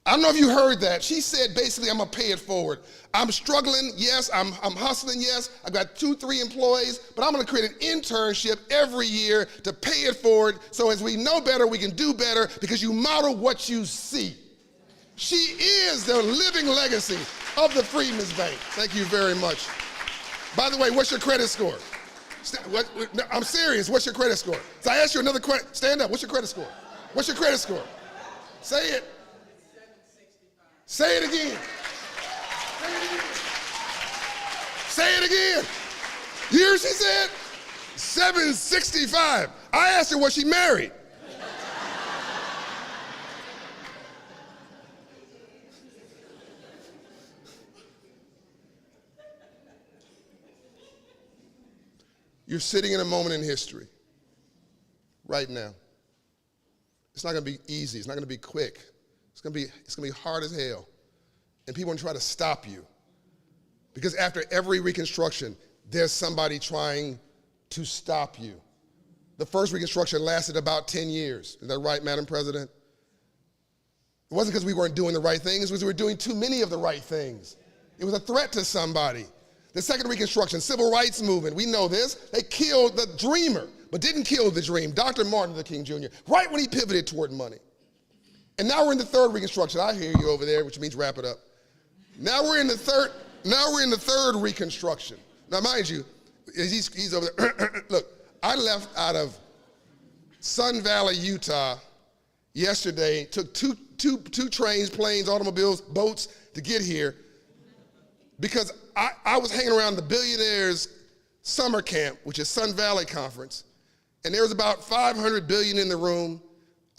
I don't know if you heard that. She said basically, I'm gonna pay it forward. I'm struggling, yes, I'm hustling, yes. I've got 2-3 employees, but I'm gonna create an internship every year to pay it forward, so as we know better, we can do better, because you model what you see. She is the living legacy of the Freedman's Bank. Thank you very much. By the way, what's your credit score? No, I'm serious, what's your credit score? So I asked you another question, stand up, what's your credit score? What's your credit score? Say it. Say it again. Say it again. You hear what she said? 765. I asked her, was she married? You're sitting in a moment in history right now. It's not gonna be easy, it's not gonna be quick. It's gonna be hard as hell. And people are gonna try to stop you. Because after every Reconstruction, there's somebody trying to stop you. The first Reconstruction lasted about 10 years. Is that right, Madam President? It wasn't because we weren't doing the right things, it was we were doing too many of the right things. It was a threat to somebody. The second Reconstruction, civil rights movement, we know this. They killed the dreamer, but didn't kill the dream, Dr. Martin Luther King Jr., right when he pivoted toward money. And now we're in the third Reconstruction. I hear you over there, which means wrap it up. Now we're in the third Reconstruction. Now mind you, he's over there. Look, I left out of Sun Valley, Utah yesterday, took two trains, planes, automobiles, boats to get here, because I was hanging around the Billionaires Summer Camp, which is Sun Valley Conference, and there was about $500 billion in the room,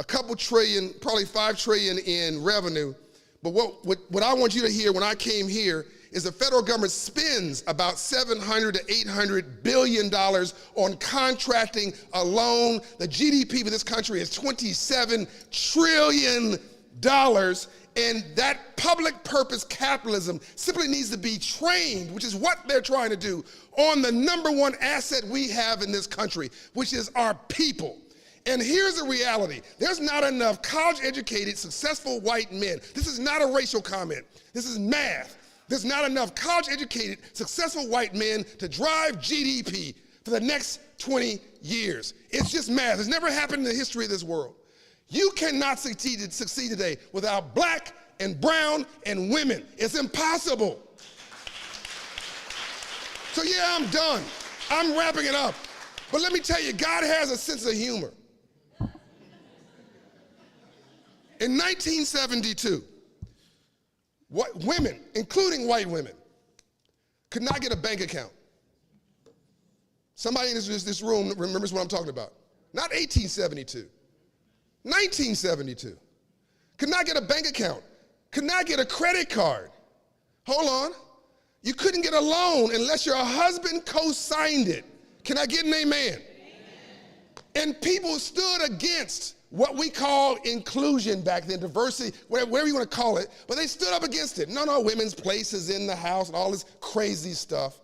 a couple trillion, probably $5 trillion in revenue. But what I want you to hear when I came here is the federal government spends about $700 to $800 billion on contracting alone. The GDP of this country is $27 trillion. And that public purpose capitalism simply needs to be trained, which is what they're trying to do, on the number one asset we have in this country, which is our people. And here's the reality. There's not enough college-educated, successful white men. This is not a racial comment. This is math. There's not enough college-educated, successful white men to drive GDP for the next 20 years. It's just math. It's never happened in the history of this world. You cannot succeed today without black and brown and women. It's impossible. So yeah, I'm done. I'm wrapping it up. But let me tell you, God has a sense of humor. In 1972, women, including white women, could not get a bank account. Somebody in this room remembers what I'm talking about. Not 1872. 1972. Could not get a bank account. Could not get a credit card. Hold on. You couldn't get a loan unless your husband co-signed it. Can I get an amen? Amen. And people stood against what we call inclusion back then, diversity, whatever you want to call it, but they stood up against it. No, women's places in the house and all this crazy stuff.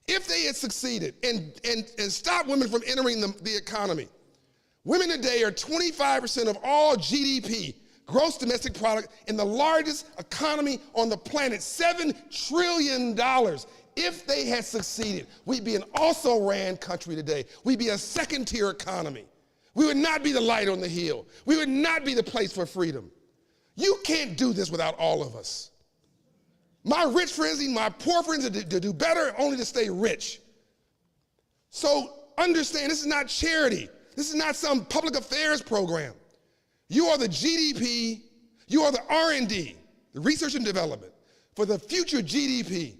If they had succeeded and stopped women from entering the economy, women today are 25% of all GDP, gross domestic product, in the largest economy on the planet, $7 trillion. If they had succeeded, we'd be an also-ran country today. We'd be a second-tier economy. We would not be the light on the hill. We would not be the place for freedom. You can't do this without all of us. My rich friends need my poor friends to do better, only to stay rich. So understand, this is not charity. This is not some public affairs program. You are the GDP, you are the R&D, the research and development, for the future GDP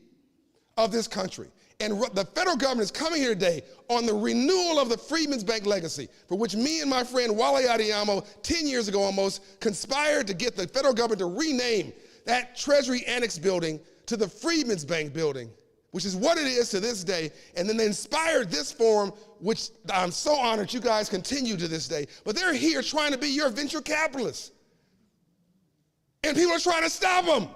of this country. And the federal government is coming here today on the renewal of the Freedman's Bank legacy, for which me and my friend Wally Adeyemo, 10 years ago almost, conspired to get the federal government to rename that Treasury Annex building to the Freedman's Bank building, which is what it is to this day. And then they inspired this forum, which I'm so honored you guys continue to this day. But they're here trying to be your venture capitalists. And people are trying to stop them.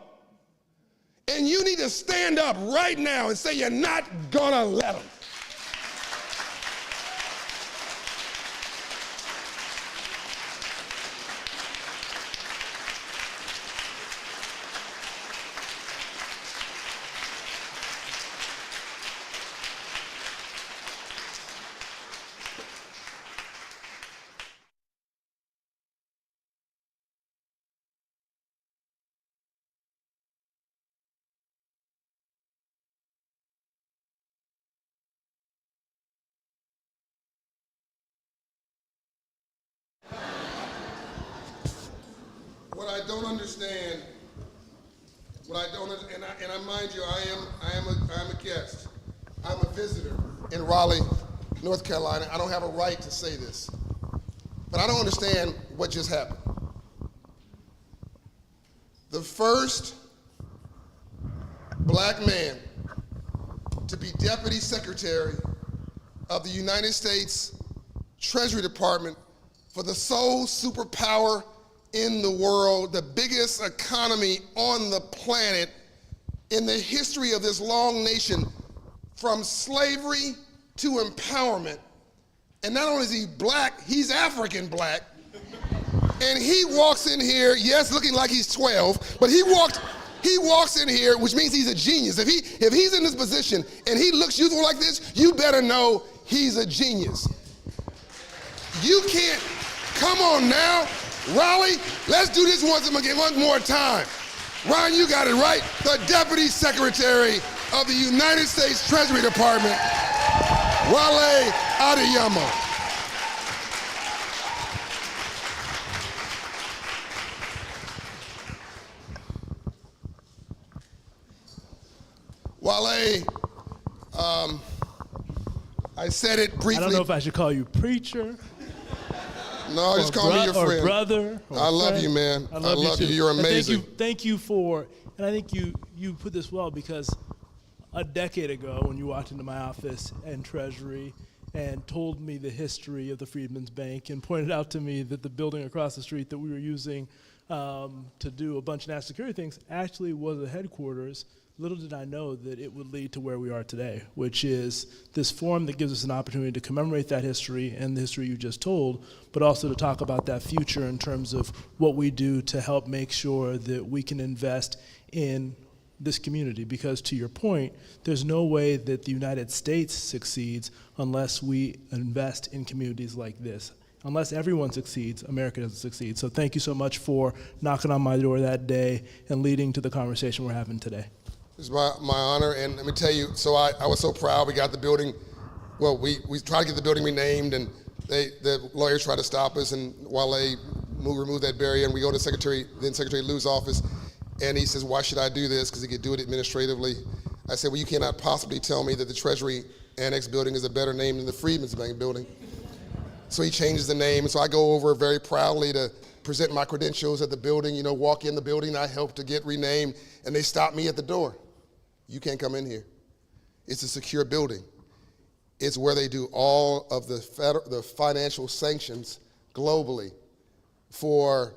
And you need to stand up right now and say you're not gonna let them. don't understand, and I mind you, I am a guest. I'm a visitor in Raleigh, North Carolina. I don't have a right to say this, but I don't understand what just happened. The first black man to be Deputy Secretary of the United States Treasury Department for the sole superpower in the world, the biggest economy on the planet in the history of this long nation, from slavery to empowerment. And not only is he black, he's African black. And he walks in here, yes, looking like he's 12, but he walks in here, which means he's a genius. If he's in this position and he looks youthful like this, you better know he's a genius. You can't, come on now, Raleigh, let's do this one more time. Ron, you got it right. The Deputy Secretary of the United States Treasury Department, Wally Adeyemo. Wale, I said it briefly. I don't know if I should call you preacher. No, just call me your friend. Or brother. Or I love friend. you, man. I love you. You're amazing. Thank you for, and I think you put this well, because a decade ago when you walked into my office and Treasury and told me the history of the Freedman's Bank and pointed out to me that the building across the street that we were using to do a bunch of national security things actually was a headquarters, little did I know that it would lead to where we are today, which is this forum that gives us an opportunity to commemorate that history and the history you just told, but also to talk about that future in terms of what we do to help make sure that we can invest in this community. Because to your point, there's no way that the United States succeeds unless we invest in communities like this. Unless everyone succeeds, America doesn't succeed. So thank you so much for knocking on my door that day and leading to the conversation we're having today. It's my honor, and let me tell you, so I was so proud. We got the building, well, we tried to get the building renamed, and the lawyers tried to stop us, and Wale removed that barrier, and we go to Secretary Lou's office, and he says, why should I do this? Because he could do it administratively. I said, well, you cannot possibly tell me that the Treasury Annex building is a better name than the Freedman's Bank building. So he changes the name, and so I go over very proudly to present my credentials at the building, walk in the building I helped to get renamed, and they stop me at the door. You can't come in here. It's a secure building. It's where they do all of the financial sanctions globally for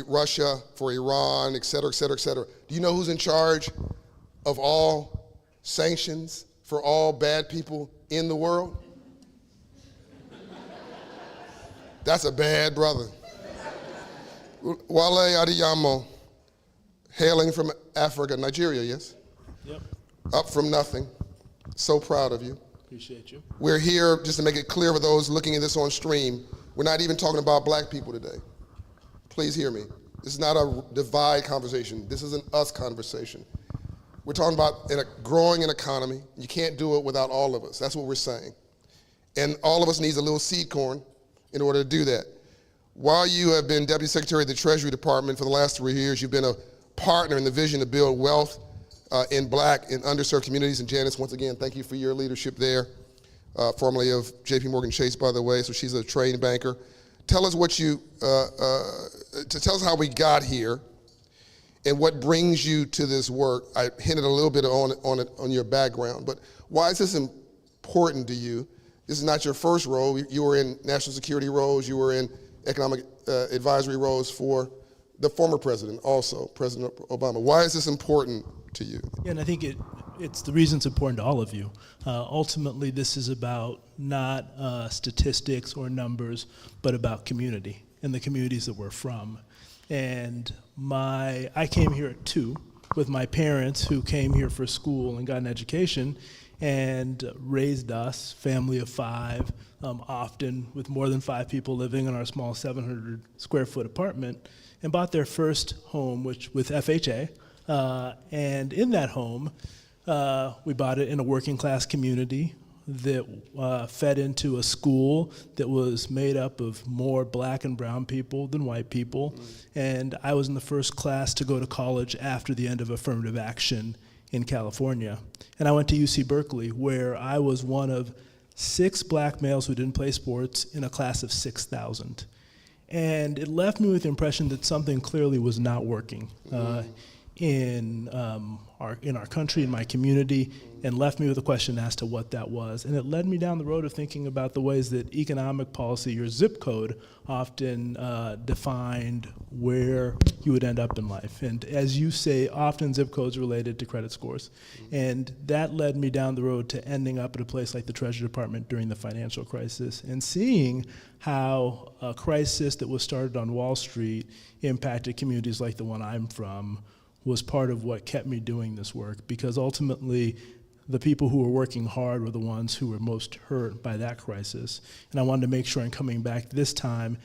Russia, for Iran, et cetera, et cetera, et cetera. Do you know who's in charge of all sanctions for all bad people in the world? That's a bad brother. Wale Adeyemo, hailing from Africa, Nigeria, yes? Yep. Up from nothing. So proud of you. Appreciate you. We're here, just to make it clear for those looking at this on stream, we're not even talking about black people today. Please hear me. This is not a divide conversation. This is an us conversation. We're talking about growing an economy. You can't do it without all of us. That's what we're saying. And all of us needs a little seed corn in order to do that. While you have been Deputy Secretary of the Treasury Department for the last 3 years, you've been a partner in the vision to build wealth in black and underserved communities. And Janice, once again, thank you for your leadership there, formerly of JP Morgan Chase, by the way, so she's a trained banker. Tell us tell us how we got here and what brings you to this work. I hinted a little bit on your background, but why is this important to you? This is not your first role. You were in national security roles. You were in economic advisory roles for the former president, also President Obama. Why is this important to you? Yeah, and I think it's the reason it's important to all of you. Ultimately, this is about not statistics or numbers, but about community and the communities that we're from. And I came here at 2 with my parents, who came here for school and got an education and raised us, family of 5, often with more than 5 people living in our small 700 square foot apartment, and bought their first home, with FHA. And in that home, we bought it in a working class community, that fed into a school that was made up of more black and brown people than white people. And I was in the first class to go to college after the end of affirmative action in California. And I went to UC Berkeley, where I was one of 6 black males who didn't play sports in a class of 6,000. And it left me with the impression that something clearly was not working in our country, in my community, and left me with a question as to what that was. And it led me down the road of thinking about the ways that economic policy, your zip code, often defined where you would end up in life. And as you say, often zip codes related to credit scores. And that led me down the road to ending up at a place like the Treasury Department during the financial crisis and seeing how a crisis that was started on Wall Street impacted communities like the one I'm from was part of what kept me doing this work, because ultimately the people who were working hard were the ones who were most hurt by that crisis. And I wanted to make sure in coming back this time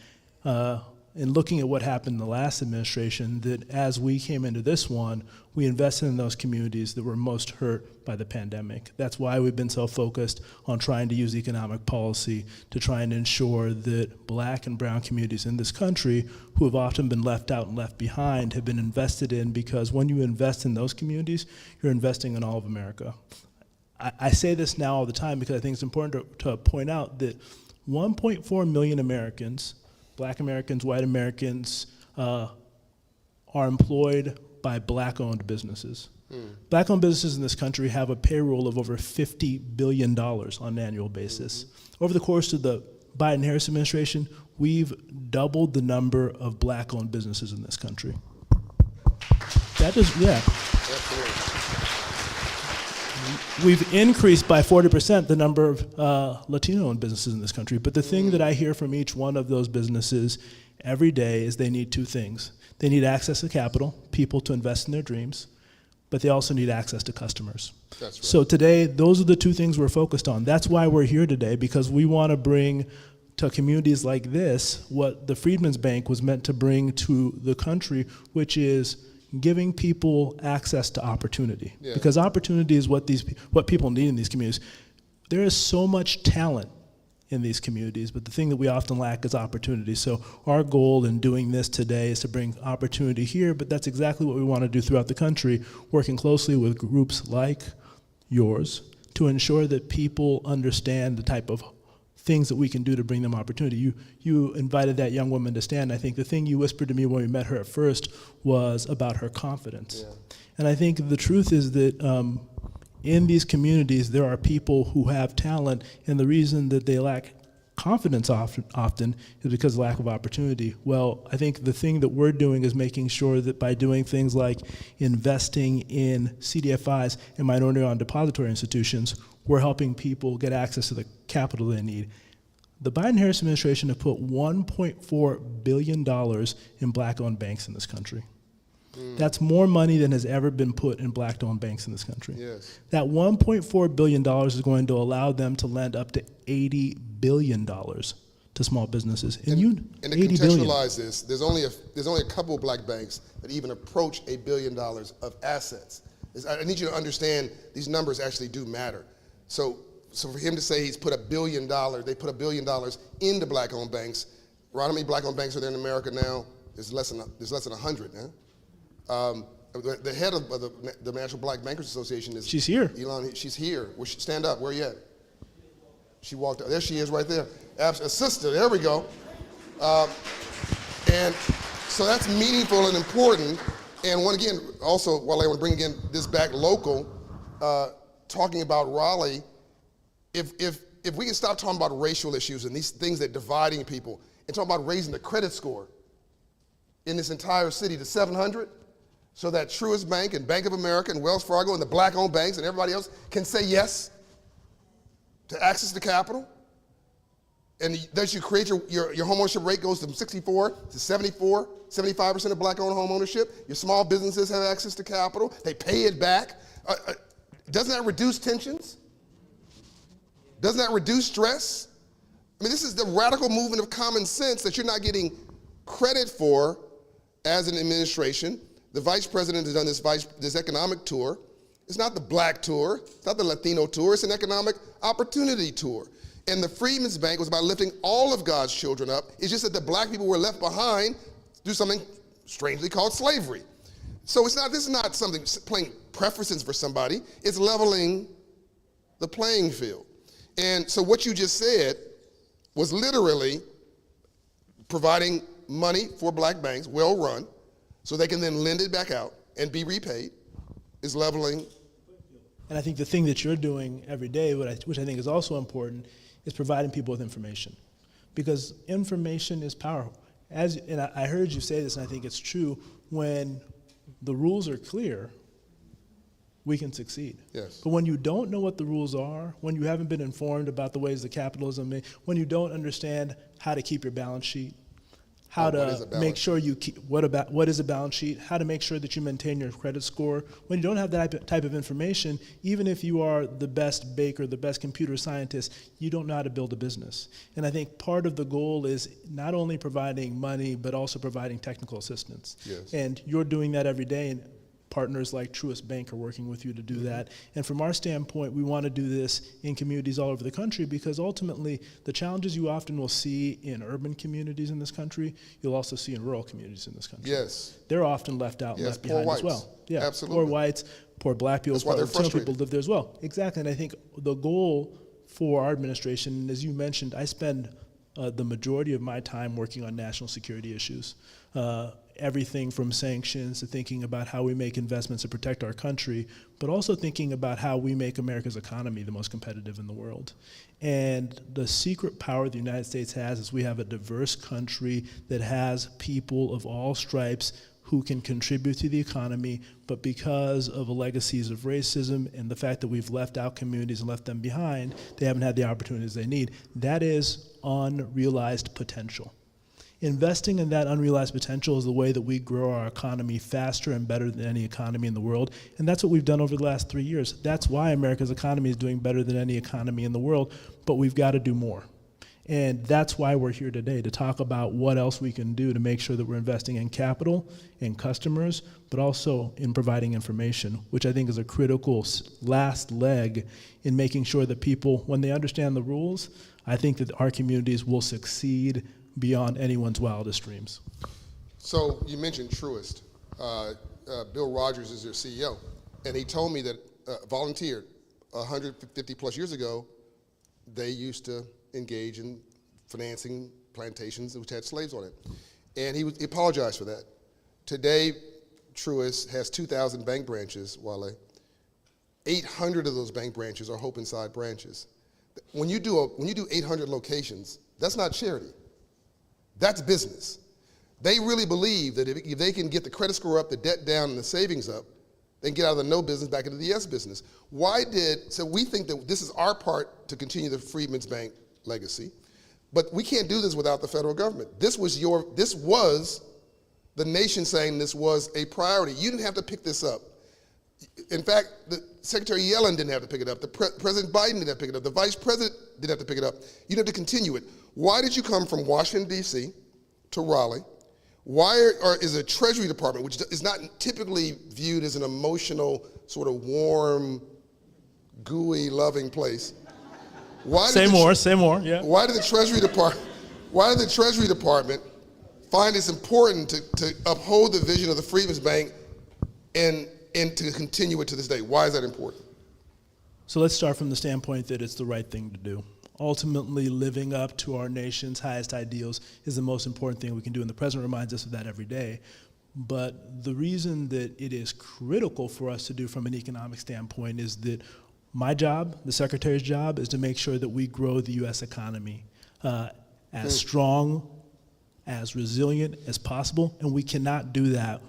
and looking at what happened in the last administration, that as we came into this one, we invested in those communities that were most hurt by the pandemic. That's why we've been so focused on trying to use economic policy to try and ensure that black and brown communities in this country, who have often been left out and left behind, have been invested in, because when you invest in those communities, you're investing in all of America. I say this now all the time because I think it's important to point out that 1.4 million Americans, black Americans, white Americans, are employed by black-owned businesses. Black-owned businesses in this country have a payroll of over $50 billion on an annual basis. Over the course of the Biden-Harris administration, we've doubled the number of black-owned businesses in this country. That is, yeah. We've increased by 40% the number of Latino-owned businesses in this country. But the thing that I hear from each one of those businesses every day is they need 2 things. They need access to capital, people to invest in their dreams, but they also need access to customers. That's right. So today, those are the 2 things we're focused on. That's why we're here today, because we want to bring to communities like this what the Freedman's Bank was meant to bring to the country, which is giving people access to opportunity. Yeah. Because opportunity is what people need in these communities. There is so much talent in these communities, but the thing that we often lack is opportunity. So our goal in doing this today is to bring opportunity here, but that's exactly what we want to do throughout the country, working closely with groups like yours to ensure that people understand the type of things that we can do to bring them opportunity. You invited that young woman to stand. I think the thing you whispered to me when we met her at first was about her confidence. Yeah. And I think the truth is that in these communities, there are people who have talent, and the reason that they lack confidence often is because of lack of opportunity. Well, I think the thing that we're doing is making sure that by doing things like investing in CDFIs and minority-owned depository institutions, we're helping people get access to the capital they need. The Biden-Harris administration have put $1.4 billion in black-owned banks in this country. That's more money than has ever been put in black-owned banks in this country. Yes. That $1.4 billion is going to allow them to lend up to $80 billion to small businesses. And to $80 contextualize this, there's only a couple of black banks that even approach $1 billion of assets. I need you to understand these numbers actually do matter. So for him to say he's put $1 billion, they put $1 billion into black-owned banks. Ron, how many black-owned banks are there in America now? There's less than 100 now. The head of the National Black Bankers Association is... She's here. Elon, she's here. Stand up. Where are you at? She walked out. There she is right there. A sister. There we go. And so that's meaningful and important. And again, also, while I want to bring again this back local, talking about Raleigh, if we can stop talking about racial issues and these things that are dividing people and talk about raising the credit score in this entire city to 700, so that Truist Bank and Bank of America and Wells Fargo and the black-owned banks and everybody else can say yes to access to capital, and that you create your homeownership rate goes from 64 to 74, 75% of black-owned homeownership. Your small businesses have access to capital. They pay it back. Doesn't that reduce tensions? Doesn't that reduce stress? I mean, this is the radical movement of common sense that you're not getting credit for as an administration. The vice president has done this economic tour, It's not the black tour. It's not the Latino tour. It's an economic opportunity tour. And the Freedmen's Bank was about lifting all of God's children up. It's just that the black people were left behind through something strangely called slavery. So this is not something playing preferences for somebody. It's leveling the playing field. And so what you just said was literally providing money for black banks, well run, so they can then lend it back out and be repaid, is leveling. And I think the thing that you're doing every day, which I think is also important, is providing people with information. Because information is power. And I heard you say this, and I think it's true, when the rules are clear, we can succeed. Yes. But when you don't know what the rules are, when you haven't been informed about the ways that capitalism made, when you don't understand how to keep your balance sheet, how to make sure you keep, what is a balance sheet, how to make sure that you maintain your credit score. When you don't have that type of information, even if you are the best baker, the best computer scientist, you don't know how to build a business. And I think part of the goal is not only providing money, but also providing technical assistance. Yes. And you're doing that every day, and partners like Truist Bank are working with you to do that. And from our standpoint, we want to do this in communities all over the country, because ultimately the challenges you often will see in urban communities in this country, you'll also see in rural communities in this country. Yes. They're often left out and Yes, left poor behind whites. as well. Yeah, Absolutely. poor whites, poor black people, That's why poor they're Latino frustrated. people live there as well. Exactly, and I think the goal for our administration, and as you mentioned, I spend the majority of my time working on national security issues. Everything from sanctions to thinking about how we make investments to protect our country, but also thinking about how we make America's economy the most competitive in the world. And the secret power the United States has is we have a diverse country that has people of all stripes who can contribute to the economy, but because of the legacies of racism and the fact that we've left out communities and left them behind, they haven't had the opportunities they need. That is unrealized potential. Investing in that unrealized potential is the way that we grow our economy faster and better than any economy in the world. And that's what we've done over the last 3 years. That's why America's economy is doing better than any economy in the world, but we've got to do more. And that's why we're here today, to talk about what else we can do to make sure that we're investing in capital, in customers, but also in providing information, which I think is a critical last leg in making sure that people, when they understand the rules, I think that our communities will succeed beyond anyone's wildest dreams. So you mentioned Truist. Bill Rogers is their CEO, and he told me that volunteered 150 plus years ago, they used to engage in financing plantations which had slaves on it. And he apologized for that. Today, Truist has 2,000 bank branches, Wale. 800 of those bank branches are Hope Inside branches. When you do 800 locations, that's not charity. That's business. They really believe that if they can get the credit score up, the debt down, and the savings up, they can get out of the no business back into the yes business. So we think that this is our part to continue the Freedmen's Bank legacy, but we can't do this without the federal government. This was the nation saying this was a priority. You didn't have to pick this up. In fact, the Secretary Yellen didn't have to pick it up. President Biden didn't have to pick it up. The Vice President didn't have to pick it up. You didn't have to continue it. Why did you come from Washington, D.C. to Raleigh? Why is a Treasury Department, which is not typically viewed as an emotional, sort of warm, gooey, loving place? Say more, yeah. Why did the Treasury Department find it's important to uphold the vision of the Freedmen's Bank and to continue it to this day? Why is that important? So let's start from the standpoint that it's the right thing to do. Ultimately, living up to our nation's highest ideals is the most important thing we can do, and the president reminds us of that every day. But the reason that it is critical for us to do from an economic standpoint is that my job, the secretary's job, is to make sure that we grow the U.S. economy as strong, as resilient as possible, and we cannot do that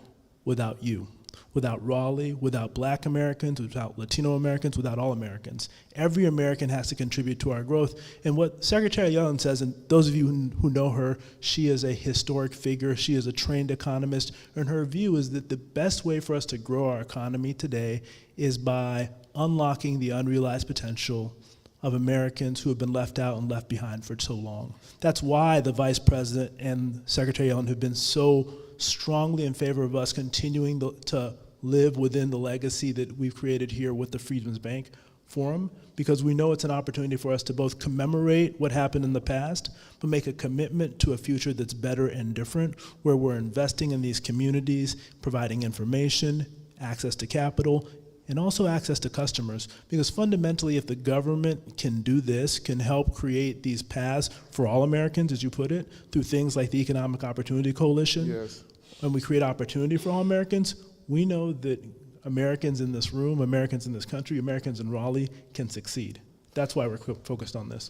without you. Without Raleigh, without Black Americans, without Latino Americans, without all Americans. Every American has to contribute to our growth. And what Secretary Yellen says, and those of you who know her, she is a historic figure, she is a trained economist, and her view is that the best way for us to grow our economy today is by unlocking the unrealized potential of Americans who have been left out and left behind for so long. That's why the Vice President and Secretary Yellen have been so strongly in favor of us continuing to live within the legacy that we've created here with the Freedman's Bank Forum, because we know it's an opportunity for us to both commemorate what happened in the past, but make a commitment to a future that's better and different, where we're investing in these communities, providing information, access to capital, and also access to customers. Because fundamentally, if the government can do this, can help create these paths for all Americans, as you put it, through things like the Economic Opportunity Coalition, Yes. and we create opportunity for all Americans, we know that Americans in this room, Americans in this country, Americans in Raleigh can succeed. That's why we're focused on this.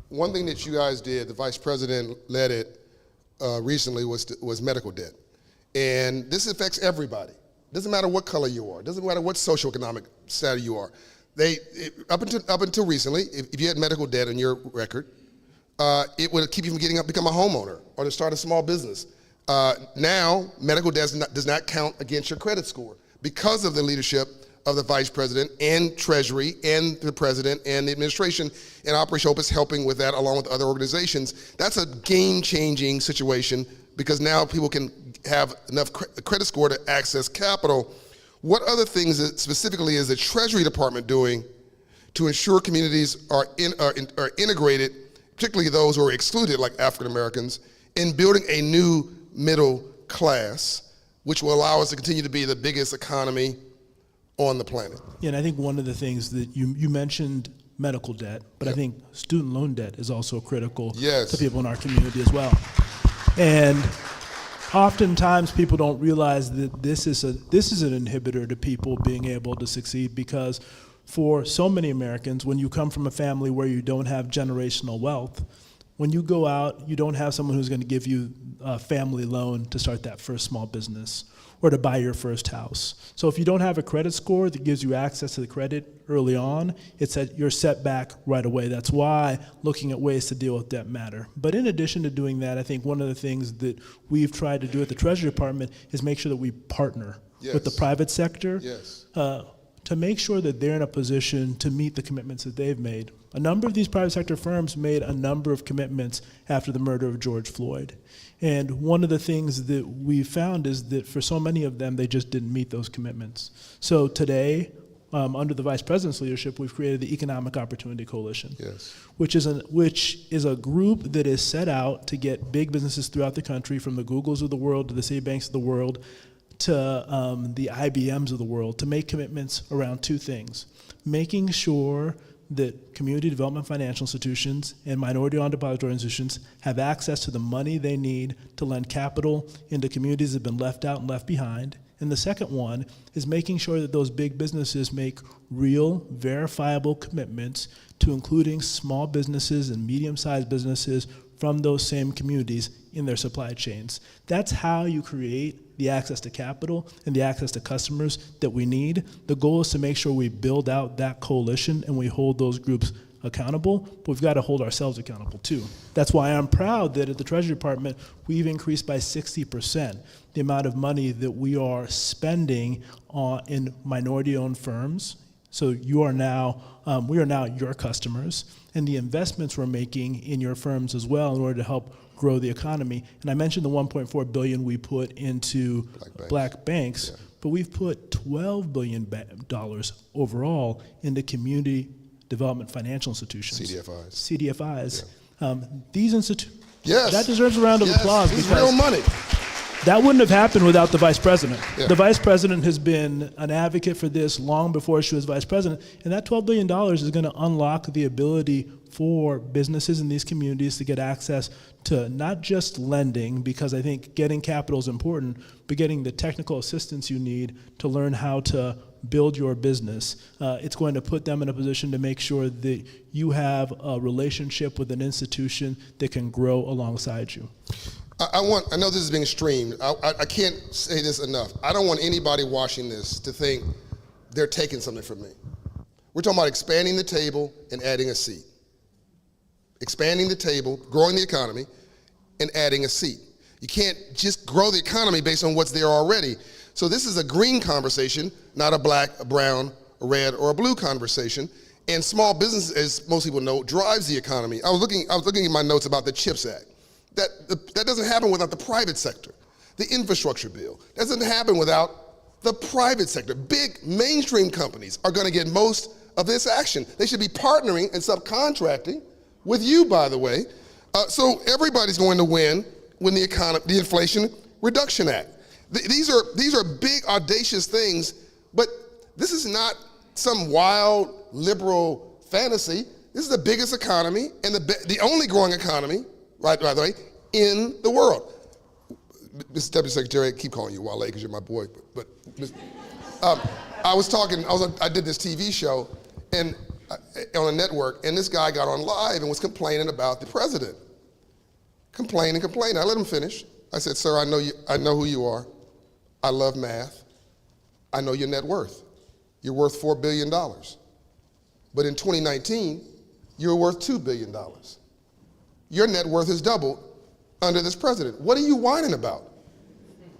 One thing that you guys did, the vice president led it recently, was medical debt. And this affects everybody. Doesn't matter what color you are. Doesn't matter what socioeconomic status you are. Up until recently, if you had medical debt on your record, it would keep you from become a homeowner or to start a small business. Now, medical debt does not count against your credit score because of the leadership of the vice president and Treasury and the president and the administration, and Operation Hope is helping with that along with other organizations. That's a game-changing situation because now people can have enough credit score to access capital. What other things specifically is the Treasury Department doing to ensure communities are integrated, particularly those who are excluded like African Americans, in building a new middle class, which will allow us to continue to be the biggest economy on the planet? Yeah, and I think one of the things that you mentioned medical debt, but I think student loan debt is also critical to people in our community as well. And oftentimes people don't realize that this is an inhibitor to people being able to succeed, because for so many Americans, when you come from a family where you don't have generational wealth, when you go out, you don't have someone who's going to give you a family loan to start that first small business or to buy your first house. So if you don't have a credit score that gives you access to the credit early on, you're set back right away. That's why looking at ways to deal with debt matter. But in addition to doing that, I think one of the things that we've tried to do at the Treasury Department is make sure that we partner with the private sector to make sure that they're in a position to meet the commitments that they've made. A number of these private sector firms made a number of commitments after the murder of George Floyd. And one of the things that we found is that for so many of them, they just didn't meet those commitments. So today, under the Vice President's leadership, we've created the Economic Opportunity Coalition, which is a group that is set out to get big businesses throughout the country, from the Googles of the world to the Citibanks of the world, to the IBMs of the world, to make commitments around two things: making sure that community development financial institutions and minority-owned depository institutions have access to the money they need to lend capital into communities that have been left out and left behind. And the second one is making sure that those big businesses make real, verifiable commitments to including small businesses and medium-sized businesses from those same communities in their supply chains. That's how you create the access to capital and the access to customers that we need. The goal is to make sure we build out that coalition and we hold those groups accountable, but we've got to hold ourselves accountable too. That's why I'm proud that at the Treasury Department, we've increased by 60% the amount of money that we are spending in minority-owned firms. So we are now your customers, and the investments we're making in your firms as well in order to help grow the economy. And I mentioned the $1.4 billion we put into black banks, but we've put $12 billion overall into community development financial institutions. CDFIs. These institutions, that deserves a round of applause. It's real money. That wouldn't have happened without the vice president. The vice president has been an advocate for this long before she was vice president, and that $12 billion is going to unlock the ability for businesses in these communities to get access to not just lending, because I think getting capital is important, but getting the technical assistance you need to learn how to build your business. It's going to put them in a position to make sure that you have a relationship with an institution that can grow alongside you. I know this is being streamed. I can't say this enough. I don't want anybody watching this to think they're taking something from me. We're talking about expanding the table and adding a seat. Expanding the table, growing the economy, and adding a seat. You can't just grow the economy based on what's there already. So this is a green conversation, not a black, a brown, a red, or a blue conversation. And small business, as most people know, drives the economy. I was looking at my notes about the CHIPS Act. That doesn't happen without the private sector. The infrastructure bill doesn't happen without the private sector, big mainstream companies are going to get most of this action. They should be partnering and subcontracting with you, by the way. So everybody's going to win when the Inflation Reduction Act. These are big, audacious things, but this is not some wild liberal fantasy. This is the biggest economy and the only growing economy, right, by the way, in the world. Mr. Deputy Secretary, I keep calling you Wale because you're my boy, but I did this TV show and on a network, and this guy got on live and was complaining about the president. Complaining. I let him finish. I said, sir, I know who you are. I love math. I know your net worth. You're worth $4 billion. But in 2019, you're worth $2 billion. Your net worth has doubled under this president. What are you whining about?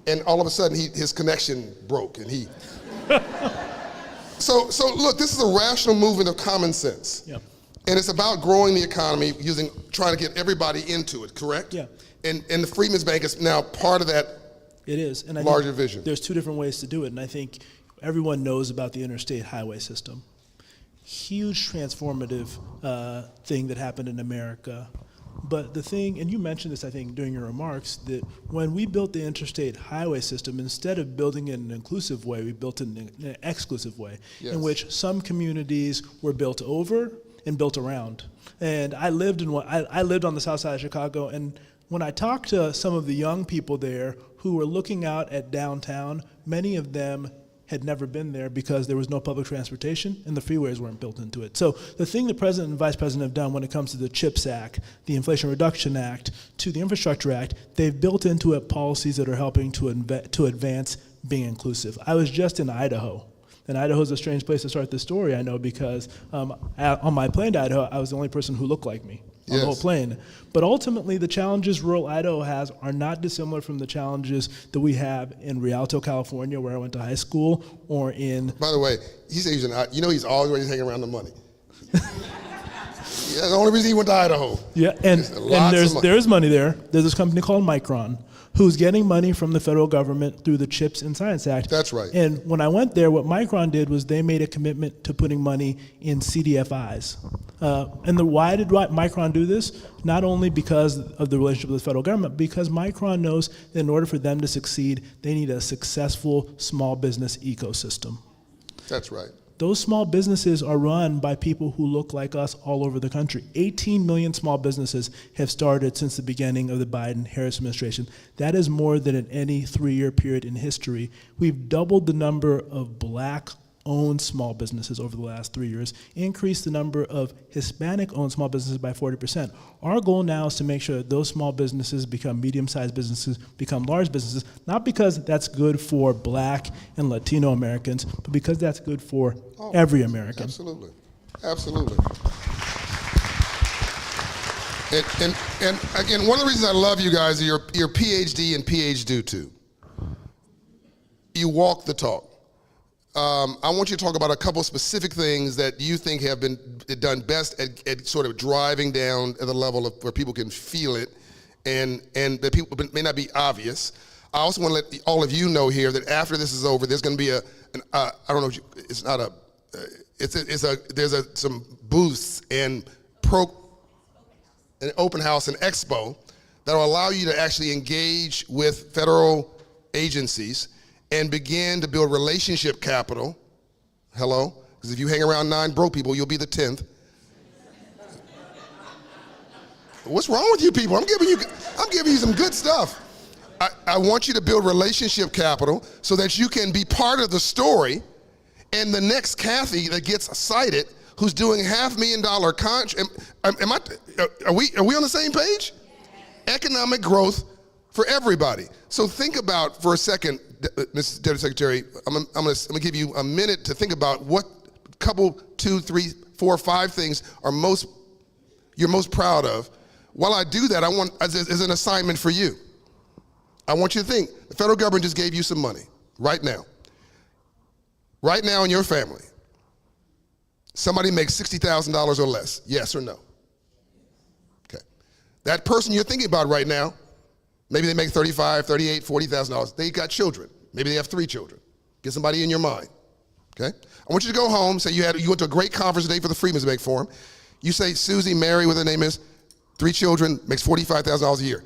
And all of a sudden, his connection broke, and he. So look, this is a rational movement of common sense. Yep. And it's about growing the economy trying to get everybody into it, correct? Yeah. And the Freedman's Bank is now part of that. It is. And I larger think vision. There's two different ways to do it, and I think everyone knows about the interstate highway system. Huge transformative thing that happened in America. But the thing, and you mentioned this, I think, during your remarks, that when we built the interstate highway system, instead of building it in an inclusive way, we built it in an exclusive way, Yes. in which some communities were built over and built around. And I lived on the south side of Chicago, and when I talked to some of the young people there who were looking out at downtown, many of them had never been there because there was no public transportation and the freeways weren't built into it. So the thing the president and vice president have done when it comes to the CHIPS Act, the Inflation Reduction Act, to the Infrastructure Act, they've built into it policies that are helping to advance being inclusive. I was just in Idaho. And Idaho is a strange place to start this story, I know, because on my plane to Idaho, I was the only person who looked like me on the whole plane. But ultimately, the challenges rural Idaho has are not dissimilar from the challenges that we have in Rialto, California, where I went to high school, or in... By the way, he said he's always hanging around the money. Yeah, the only reason he went to Idaho. Yeah, and there's money there. There's this company called Micron, who's getting money from the federal government through the CHIPS and Science Act. That's right. And when I went there, what Micron did was they made a commitment to putting money in CDFIs. Why did Micron do this? Not only because of the relationship with the federal government, because Micron knows that in order for them to succeed, they need a successful small business ecosystem. That's right. Those small businesses are run by people who look like us all over the country. 18 million small businesses have started since the beginning of the Biden-Harris administration. That is more than in any 3-year period in history. We've doubled the number of Black-owned small businesses over the last 3 years, increased the number of Hispanic-owned small businesses by 40%. Our goal now is to make sure that those small businesses become medium-sized businesses, become large businesses, not because that's good for Black and Latino Americans, but because that's good for every American. Absolutely. Absolutely. And again, one of the reasons I love you guys is your PhD and PhD too. You walk the talk. I want you to talk about a couple specific things that you think have been done best at sort of driving down at the level of where people can feel it and that people may not be obvious. I also want to let all of you know here that after this is over, there's going to be some booths and an open house and expo that will allow you to actually engage with federal agencies and begin to build relationship capital. Hello? Because if you hang around 9 broke people, you'll be the 10th. What's wrong with you people? I'm giving you some good stuff. I want you to build relationship capital so that you can be part of the story, and the next Kathy that gets cited, who's doing $500,000 contract. Are we on the same page? Economic growth for everybody. So think about for a second, Mr. Deputy Secretary, I'm gonna give you a minute to think about what couple, 2, 3, 4, 5 things you're most proud of. While I do that, I want, as an assignment for you, I want you to think, the federal government just gave you some money, right now. Right now in your family, somebody makes $60,000 or less, yes or no? Okay. That person you're thinking about right now, maybe they make $35,000, $38,000, $40,000. They got children. Maybe they have 3 children. Get somebody in your mind, okay? I want you to go home, say you went to a great conference today for the Freedman's Bank Forum. You say Susie, Mary, what her name is, 3 children, makes $45,000 a year.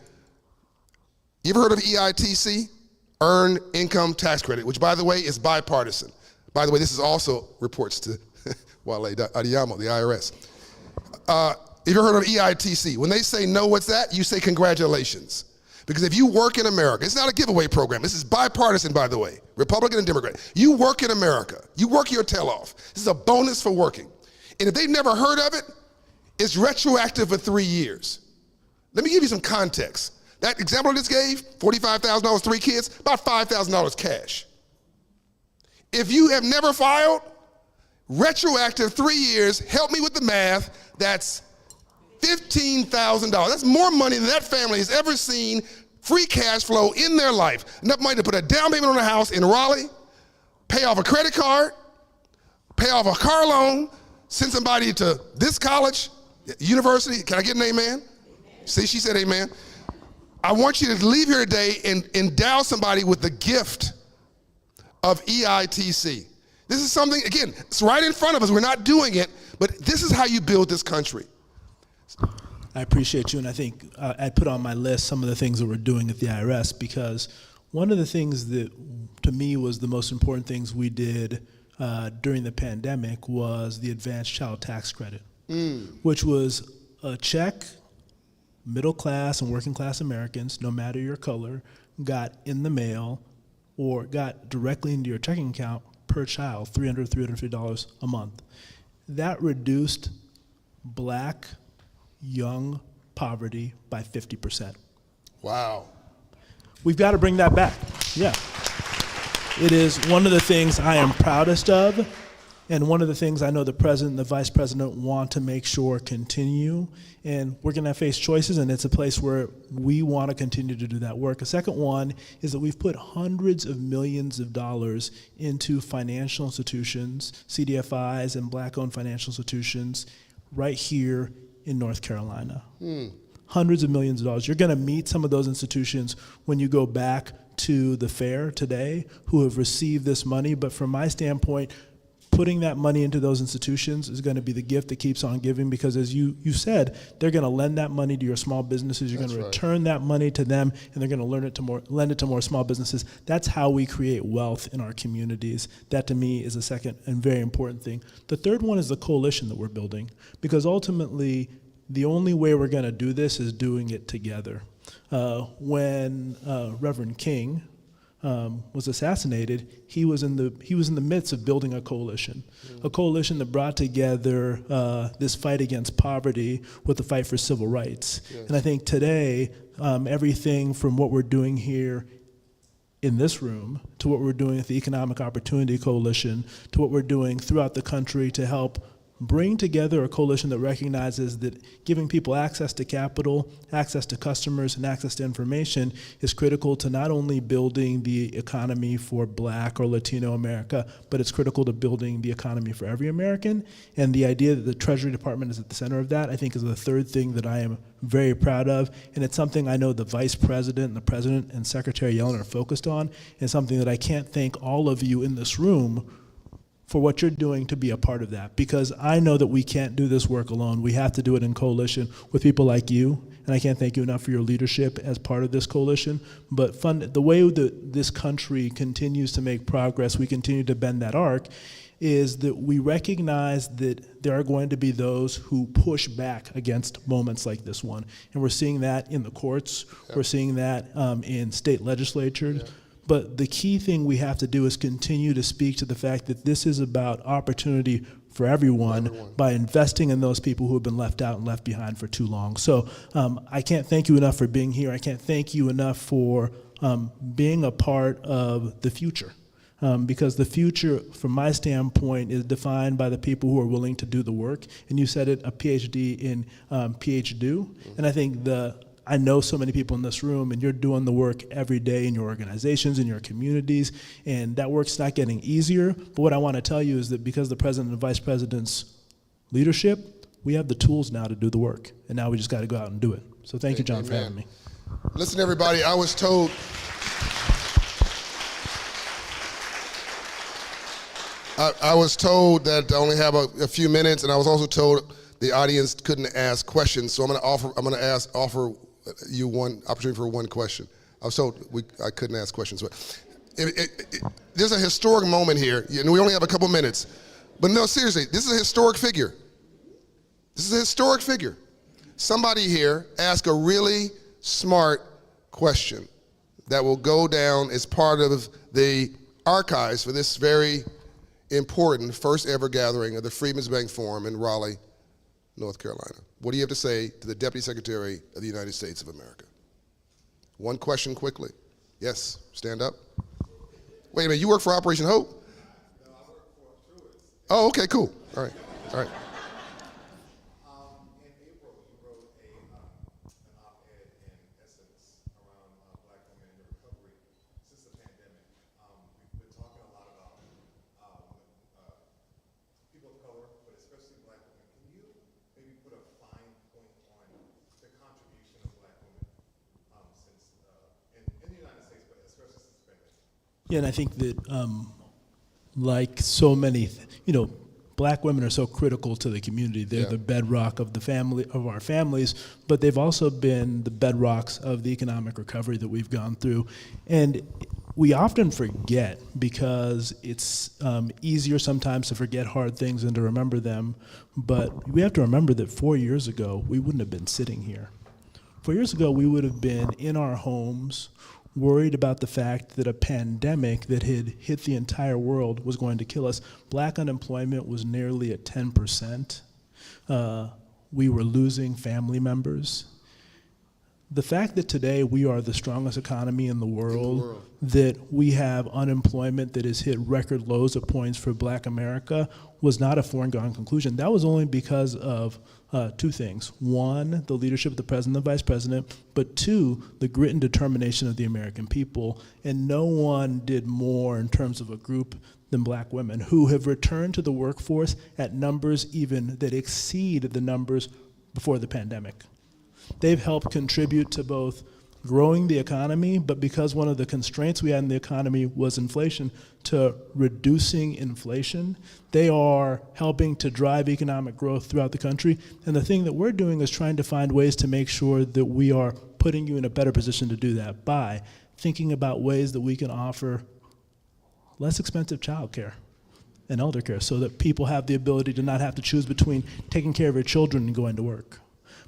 You ever heard of EITC? Earned Income Tax Credit, which, by the way, is bipartisan. By the way, this is also reports to Wally Adeyemo, the IRS. Have you ever heard of EITC? When they say no, what's that? You say congratulations. Because if you work in America, it's not a giveaway program. This is bipartisan, by the way, Republican and Democrat. You work in America. You work your tail off. This is a bonus for working. And if they've never heard of it, it's retroactive for 3 years. Let me give you some context. That example I just gave, $45,000, 3 kids, about $5,000 cash. If you have never filed, retroactive 3 years, help me with the math, that's $15,000. That's more money than that family has ever seen, free cash flow in their life. Enough money to put a down payment on a house in Raleigh, pay off a credit card, pay off a car loan, send somebody to this college, university. Can I get an amen? Amen. See, she said amen. I want you to leave here today and endow somebody with the gift of EITC. This is something, again, it's right in front of us. We're not doing it, but this is how you build this country. I appreciate you, and I think I put on my list some of the things that we're doing at the IRS, because one of the things that, to me, was the most important things we did during the pandemic was the Advanced Child Tax Credit, which was a check middle class and working class Americans, no matter your color, got in the mail or got directly into your checking account per child, $300, $350 a month. That reduced black young poverty by 50%. Wow. We've got to bring that back. Yeah. It is one of the things I am proudest of, and one of the things I know the president and the vice president want to make sure continue. And we're going to face choices, and it's a place where we want to continue to do that work. A second one is that we've put hundreds of millions of dollars into financial institutions, CDFIs and black-owned financial institutions right here in North Carolina. Hundreds of millions of dollars. You're going to meet some of those institutions when you go back to the fair today who have received this money. But from my standpoint, putting that money into those institutions is going to be the gift that keeps on giving, because as you said, they're going to lend that money to your small businesses. You're going to return that money to them, and they're going to lend it to more small businesses. That's how we create wealth in our communities. That, to me, is a second and very important thing. The third one is the coalition that we're building, because ultimately, the only way we're going to do this is doing it together. When Reverend King was assassinated, he was in the midst of building a coalition that brought together this fight against poverty with the fight for civil rights. Yes. And I think today, everything from what we're doing here in this room to what we're doing with the Economic Opportunity Coalition to what we're doing throughout the country to help bring together a coalition that recognizes that giving people access to capital, access to customers, and access to information is critical to not only building the economy for Black or Latino America, but it's critical to building the economy for every American. And the idea that the Treasury Department is at the center of that, I think, is the third thing that I am very proud of. And it's something I know the Vice President and the President and Secretary Yellen are focused on, and something that I can't thank all of you in this room for what you're doing to be a part of that, because I know that we can't do this work alone. We have to do it in coalition with people like you, and I can't thank you enough for your leadership as part of this coalition. But the way that this country continues to make progress, we continue to bend that arc, is that we recognize that there are going to be those who push back against moments like this one. And we're seeing that in the courts, we're seeing that in state legislatures. But the key thing we have to do is continue to speak to the fact that this is about opportunity for everyone by investing in those people who have been left out and left behind for too long. So I can't thank you enough for being here. I can't thank you enough for being a part of the future. Because the future, from my standpoint, is defined by the people who are willing to do the work. And you said it, a PhD in PhD. And I think I know so many people in this room, and you're doing the work every day in your organizations, in your communities, and that work's not getting easier. But what I want to tell you is that because of the President and Vice President's leadership, we have the tools now to do the work, and now we just got to go out and do it. So thank you, John, for having me. Listen, everybody, I was told I was told that I only have a few minutes, and I was also told the audience couldn't ask questions. So I'm going to offer you one opportunity for one question. I was told I couldn't ask questions, but there's a historic moment here, and we only have a couple minutes. But no, seriously, this is a historic figure. This is a historic figure. Somebody here asked a really smart question that will go down as part of the archives for this very important first ever gathering of the Freedman's Bank Forum in Raleigh, North Carolina. What do you have to say to the Deputy Secretary of the United States of America? One question quickly. Yes, stand up. Wait a minute, you work for Operation Hope? No, I work for Truist. Oh, okay, cool. All right, all right. In April, you wrote an op-ed in Essence around Black women in the recovery since the pandemic. We've been talking a lot about people of color, but especially Black women. Can you maybe put a fine point on the contribution of Black women since in the United States, but especially since the pandemic? Yeah, and I think that like so many, Black women are so critical to the community. They're the bedrock of our families, but they've also been the bedrocks of the economic recovery that we've gone through. And we often forget, because it's easier sometimes to forget hard things than to remember them, but we have to remember that 4 years ago, we wouldn't have been sitting here. 4 years ago, we would have been in our homes, worried about the fact that a pandemic that had hit the entire world was going to kill us. Black unemployment was nearly at 10%. We were losing family members. The fact that today we are the strongest economy in the world, that we have unemployment that has hit record lows at points for Black America, was not a foregone conclusion. That was only because of two things. One, the leadership of the president and the vice president, but two, the grit and determination of the American people. And no one did more in terms of a group than Black women, who have returned to the workforce at numbers even that exceed the numbers before the pandemic. They've helped contribute to both growing the economy, but because one of the constraints we had in the economy was inflation, to reducing inflation. They are helping to drive economic growth throughout the country. And the thing that we're doing is trying to find ways to make sure that we are putting you in a better position to do that by thinking about ways that we can offer less expensive childcare and elder care, so that people have the ability to not have to choose between taking care of your children and going to work.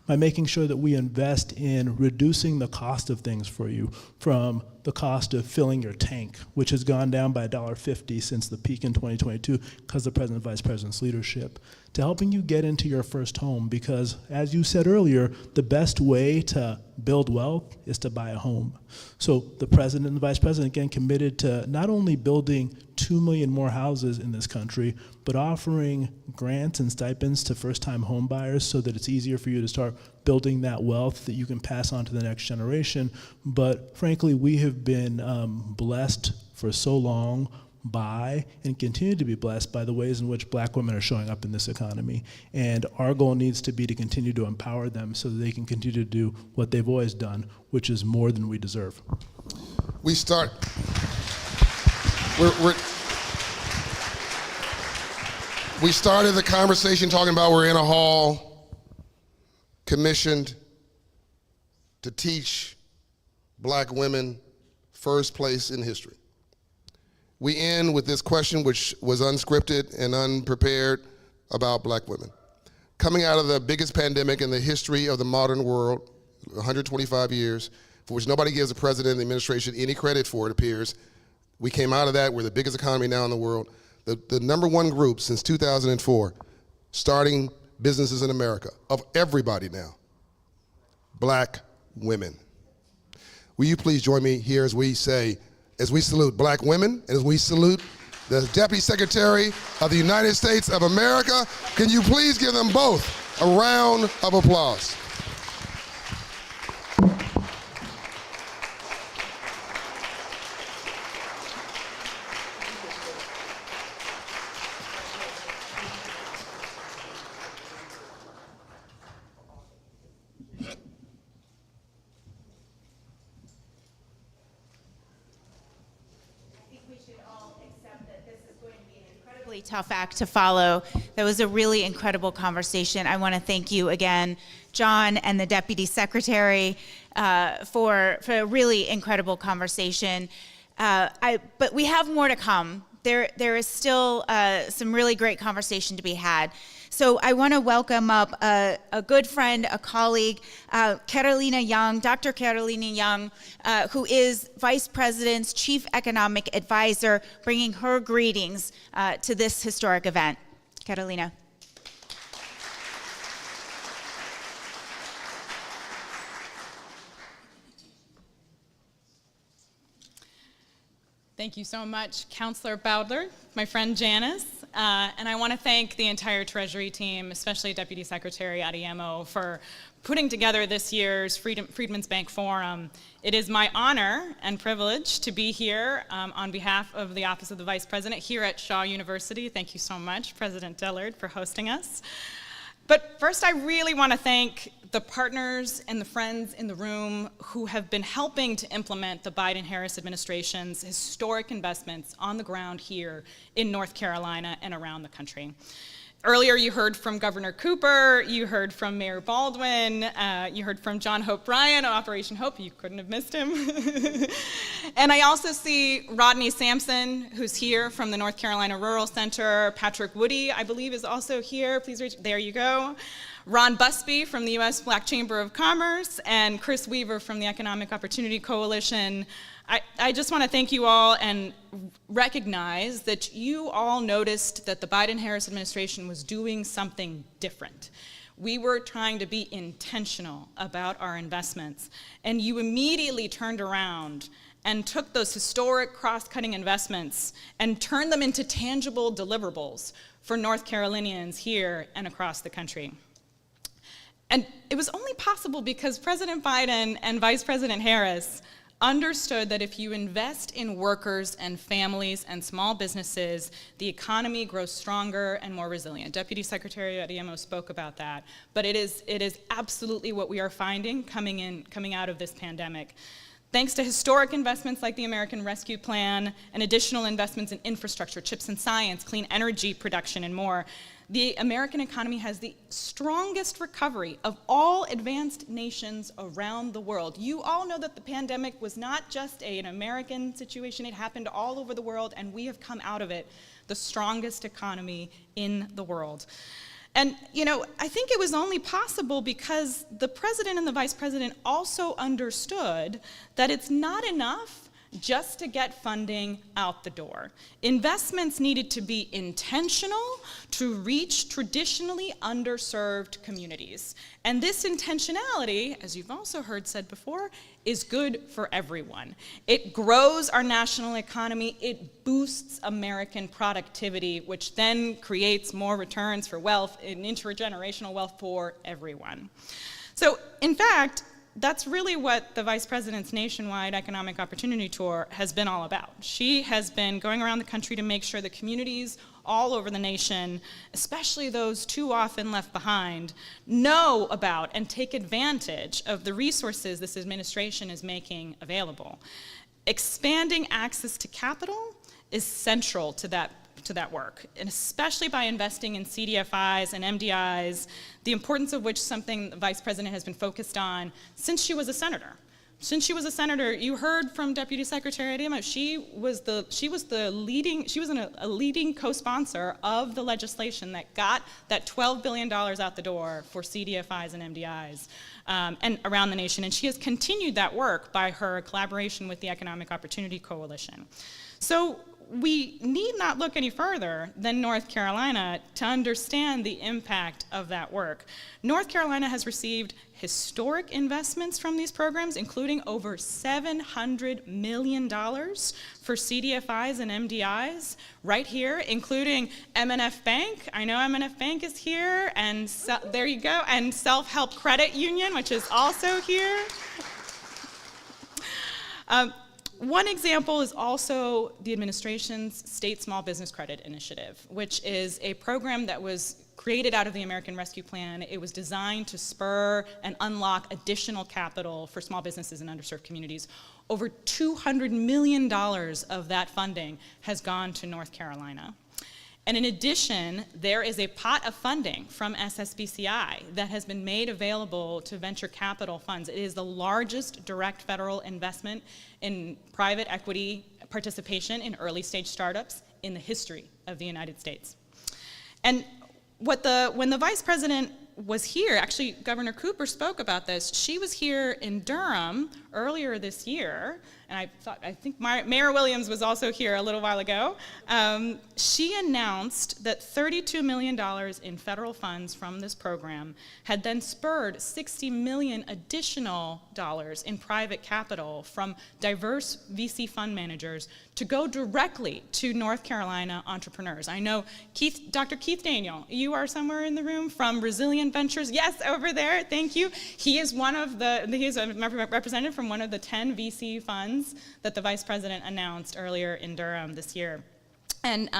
By making sure that we invest in reducing the cost of things for you, from the cost of filling your tank, which has gone down by $1.50 since the peak in 2022 because of the President and Vice President's leadership, to helping you get into your first home, because as you said earlier, the best way to build wealth is to buy a home. So the President and the Vice President, again, committed to not only building 2 million more houses in this country, but offering grants and stipends to first-time home buyers so that it's easier for you to start building that wealth that you can pass on to the next generation. But frankly, we have been blessed for so long by, and continue to be blessed by, the ways in which Black women are showing up in this economy. And our goal needs to be to continue to empower them so that they can continue to do what they've always done, which is more than we deserve. We started the conversation talking about we're in a hall commissioned to teach Black women first place in history. We end with this question, which was unscripted and unprepared, about Black women. Coming out of the biggest pandemic in the history of the modern world, 125 years, for which nobody gives the president and the administration any credit for, it appears. We came out of that, we're the biggest economy now in the world. The number one group since 2004, starting businesses in America, of everybody now, Black women. Will you please join me here as we salute Black women, and as we salute the Deputy Secretary of the United States of America. Can you please give them both a round of applause? Incredibly tough act to follow. That was a really incredible conversation. I want to thank you again, John and the Deputy Secretary, for a really incredible conversation. But we have more to come. There is still some really great conversation to be had. So I want to welcome up a good friend, a colleague, Carolina Young, Dr. Carolina Young, who is Vice President's Chief Economic Advisor, bringing her greetings to this historic event. Carolina. Thank you so much, Councilor Bowdler, my friend Janice, and I want to thank the entire Treasury team, especially Deputy Secretary Adeyemo, for putting together this year's Freedman's Bank Forum. It is my honor and privilege to be here on behalf of the Office of the Vice President here at Shaw University. Thank you so much, President Dillard, for hosting us. But first, I really want to thank the partners and the friends in the room who have been helping to implement the Biden-Harris administration's historic investments on the ground here in North Carolina and around the country. Earlier, you heard from Governor Cooper, you heard from Mayor Baldwin, you heard from John Hope Bryan, Operation Hope. You couldn't have missed him. And I also see Rodney Sampson, who's here from the North Carolina Rural Center. Patrick Woody, I believe, is also here. Please reach, there you go. Ron Busby from the U.S. Black Chamber of Commerce, and Chris Weaver from the Economic Opportunity Coalition. I just want to thank you all and recognize that you all noticed that the Biden-Harris administration was doing something different. We were trying to be intentional about our investments, and you immediately turned around and took those historic cross-cutting investments and turned them into tangible deliverables for North Carolinians here and across the country. And it was only possible because President Biden and Vice President Harris understood that if you invest in workers and families and small businesses, the economy grows stronger and more resilient. Deputy Secretary Adeyemo spoke about that, but it is absolutely what we are finding coming out of this pandemic. Thanks to historic investments like the American Rescue Plan and additional investments in infrastructure, chips and science, clean energy production, and more, the American economy has the strongest recovery of all advanced nations around the world. You all know that the pandemic was not just an American situation, it happened all over the world, and we have come out of it the strongest economy in the world. And, you know, I think it was only possible because the president and the vice president also understood that it's not enough just to get funding out the door. Investments needed to be intentional to reach traditionally underserved communities. And this intentionality, as you've also heard said before, is good for everyone. It grows our national economy, it boosts American productivity, which then creates more returns for wealth and intergenerational wealth for everyone. So, in fact, that's really what the Vice President's nationwide economic opportunity tour has been all about. She has been going around the country to make sure that communities all over the nation, especially those too often left behind, know about and take advantage of the resources this administration is making available. Expanding access to capital is central to that work, and especially by investing in CDFIs and MDIs, the importance of which is something the Vice President has been focused on since she was a senator. Since she was a senator, you heard from Deputy Secretary Adeyemo, she was a leading co-sponsor of the legislation that got that $12 billion out the door for CDFIs and MDIs and around the nation, and she has continued that work by her collaboration with the Economic Opportunity Coalition. So we need not look any further than North Carolina to understand the impact of that work. North Carolina has received historic investments from these programs, including over $700 million for CDFIs and MDIs right here, including M&F Bank. I know M&F Bank is here, and there you go, and Self-Help Credit Union, which is also here. One example is also the administration's State Small Business Credit Initiative, which is a program that was created out of the American Rescue Plan. It was designed to spur and unlock additional capital for small businesses in underserved communities. Over $200 million of that funding has gone to North Carolina. And in addition, there is a pot of funding from SSBCI that has been made available to venture capital funds. It is the largest direct federal investment in private equity participation in early stage startups in the history of the United States. And when the vice president was here, actually Governor Cooper spoke about this. She was here in Durham earlier this year, and I think Mayor Williams was also here a little while ago. She announced that $32 million in federal funds from this program had then spurred $60 million additional dollars in private capital from diverse VC fund managers to go directly to North Carolina entrepreneurs. I know Dr. Keith Daniel, you are somewhere in the room from Resilient Ventures. Yes, over there, thank you. He is a representative from one of the 10 VC funds that the vice president announced earlier in Durham this year. And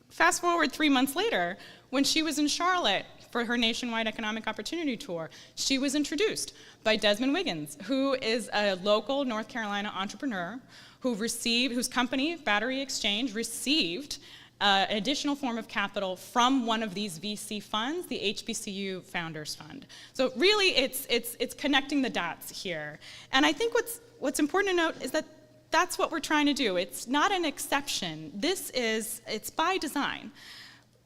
fast forward 3 months later, when she was in Charlotte for her nationwide economic opportunity tour, she was introduced by Desmond Wiggins, who is a local North Carolina entrepreneur whose company, Battery Exchange, received an additional form of capital from one of these VC funds, the HBCU Founders Fund. So really, it's connecting the dots here. And I think what's important to note is that that's what we're trying to do. It's not an exception. It's by design.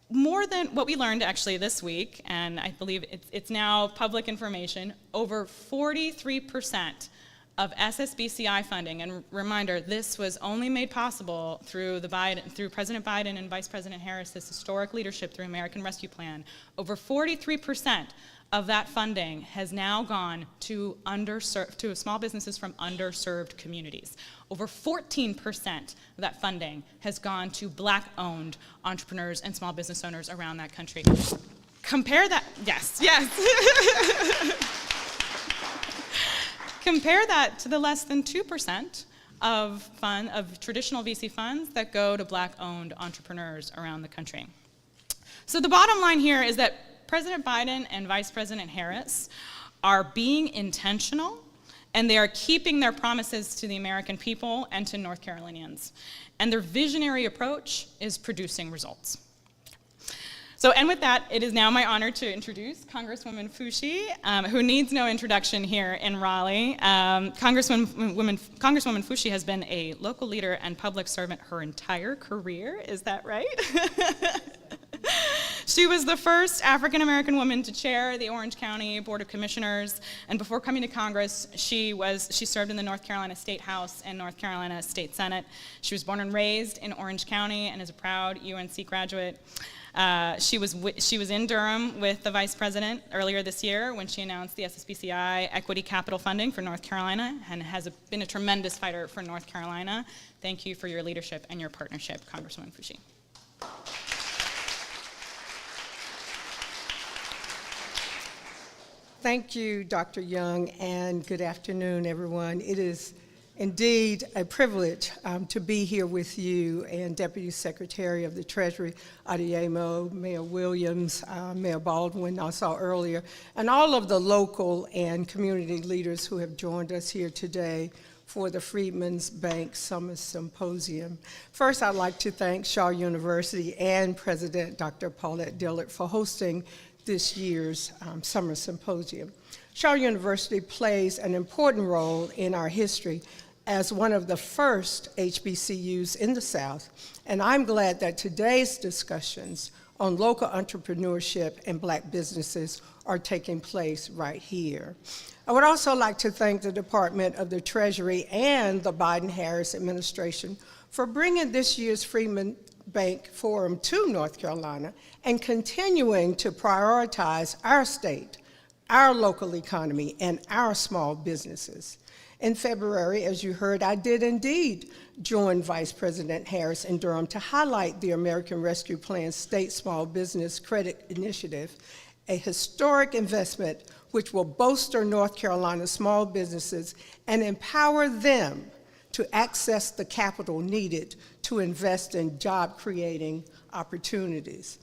More than what we learned actually this week, and I believe it's now public information, over 43% of SSBCI funding, and reminder, this was only made possible through President Biden and Vice President Harris's historic leadership through American Rescue Plan. Over 43% of that funding has now gone to small businesses from underserved communities. Over 14% of that funding has gone to Black-owned entrepreneurs and small business owners around that country. Compare that, yes. Compare that to the less than 2% of traditional VC funds that go to Black-owned entrepreneurs around the country. So the bottom line here is that President Biden and Vice President Harris are being intentional, and they are keeping their promises to the American people and to North Carolinians. And their visionary approach is producing results. So, and with that, it is now my honor to introduce Congresswoman Foushee, who needs no introduction here in Raleigh. Congresswoman Foushee has been a local leader and public servant her entire career. Is that right? She was the first African-American woman to chair the Orange County Board of Commissioners, and before coming to Congress, she served in the North Carolina State House and North Carolina State Senate. She was born and raised in Orange County and is a proud UNC graduate. She was in Durham with the Vice President earlier this year when she announced the SSBCI equity capital funding for North Carolina, and has been a tremendous fighter for North Carolina. Thank you for your leadership and your partnership, Congresswoman Foushee. Thank you, Dr. Young, and good afternoon, everyone. It is indeed a privilege to be here with you and Deputy Secretary of the Treasury Adeyemo, Mayor Williams, Mayor Baldwin, I saw earlier, and all of the local and community leaders who have joined us here today for the Freedman's Bank Summer Symposium. First, I'd like to thank Shaw University and President Dr. Paulette Dillard for hosting this year's Summer Symposium. Shaw University plays an important role in our history as one of the first HBCUs in the South, and I'm glad that today's discussions on local entrepreneurship and Black businesses are taking place right here. I would also like to thank the Department of the Treasury and the Biden-Harris administration for bringing this year's Freedman Bank Forum to North Carolina and continuing to prioritize our state, our local economy, and our small businesses. In February, as you heard, I did indeed join Vice President Harris in Durham to highlight the American Rescue Plan State Small Business Credit Initiative, a historic investment which will bolster North Carolina's small businesses and empower them to access the capital needed to invest in job-creating opportunities.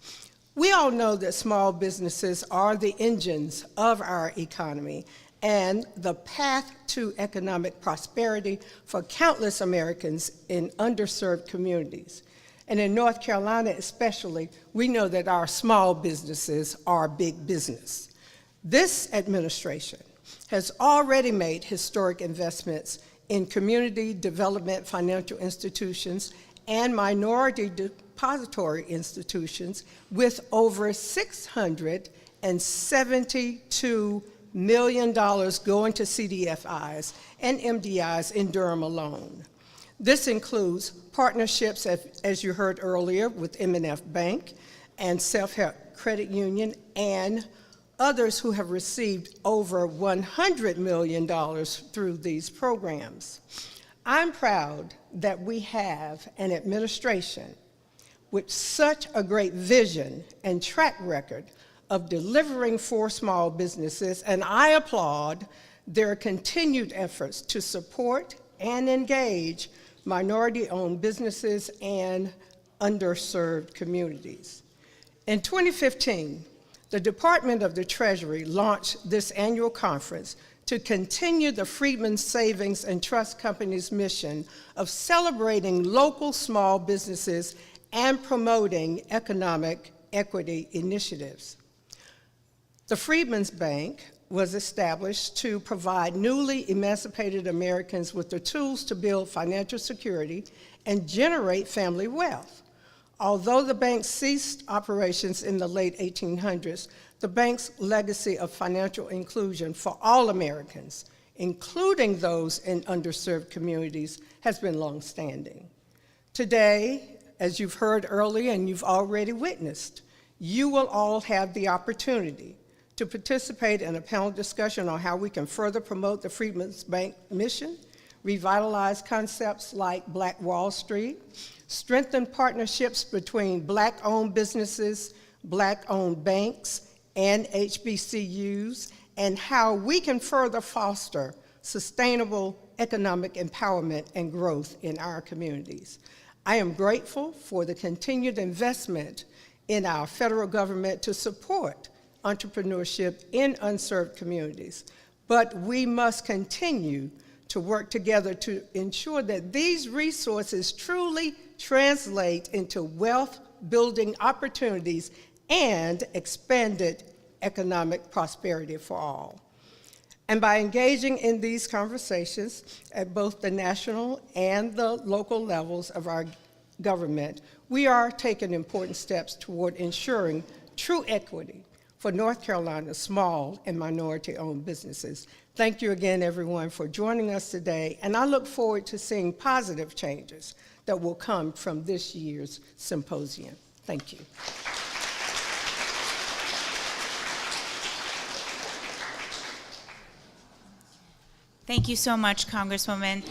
We all know that small businesses are the engines of our economy and the path to economic prosperity for countless Americans in underserved communities. And in North Carolina especially, we know that our small businesses are big business. This administration has already made historic investments in community development financial institutions and minority depository institutions with over $672 million going to CDFIs and MDIs in Durham alone. This includes partnerships, as you heard earlier, with M&F Bank and Self-Help Credit Union and others who have received over $100 million through these programs. I'm proud that we have an administration with such a great vision and track record of delivering for small businesses, and I applaud their continued efforts to support and engage minority-owned businesses and underserved communities. In 2015, the Department of the Treasury launched this annual conference to continue the Freedman Savings and Trust Company's mission of celebrating local small businesses and promoting economic equity initiatives. The Freedman's Bank was established to provide newly emancipated Americans with the tools to build financial security and generate family wealth. Although the bank ceased operations in the late 1800s, the bank's legacy of financial inclusion for all Americans, including those in underserved communities, has been longstanding. Today, as you've heard earlier and you've already witnessed, you will all have the opportunity to participate in a panel discussion on how we can further promote the Freedman's Bank mission, revitalize concepts like Black Wall Street, strengthen partnerships between Black-owned businesses, Black-owned banks, and HBCUs, and how we can further foster sustainable economic empowerment and growth in our communities. I am grateful for the continued investment in our federal government to support entrepreneurship in unserved communities, but we must continue to work together to ensure that these resources truly translate into wealth-building opportunities and expanded economic prosperity for all. And by engaging in these conversations at both the national and the local levels of our government, we are taking important steps toward ensuring true equity for North Carolina's small and minority-owned businesses. Thank you again, everyone, for joining us today, and I look forward to seeing positive changes that will come from this year's symposium. Thank you. Thank you so much, Congresswoman.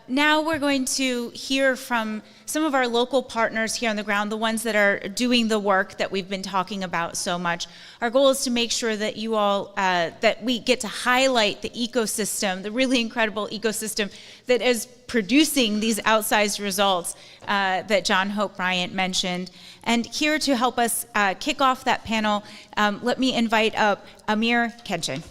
Now we're going to hear from some of our local partners here on the ground, the ones that are doing the work that we've been talking about so much. Our goal is to make sure that you all, that we get to highlight the ecosystem, the really incredible ecosystem that is producing these outsized results that John Hope Bryant mentioned. And here to help us kick off that panel, let me invite up Amir Kenshin.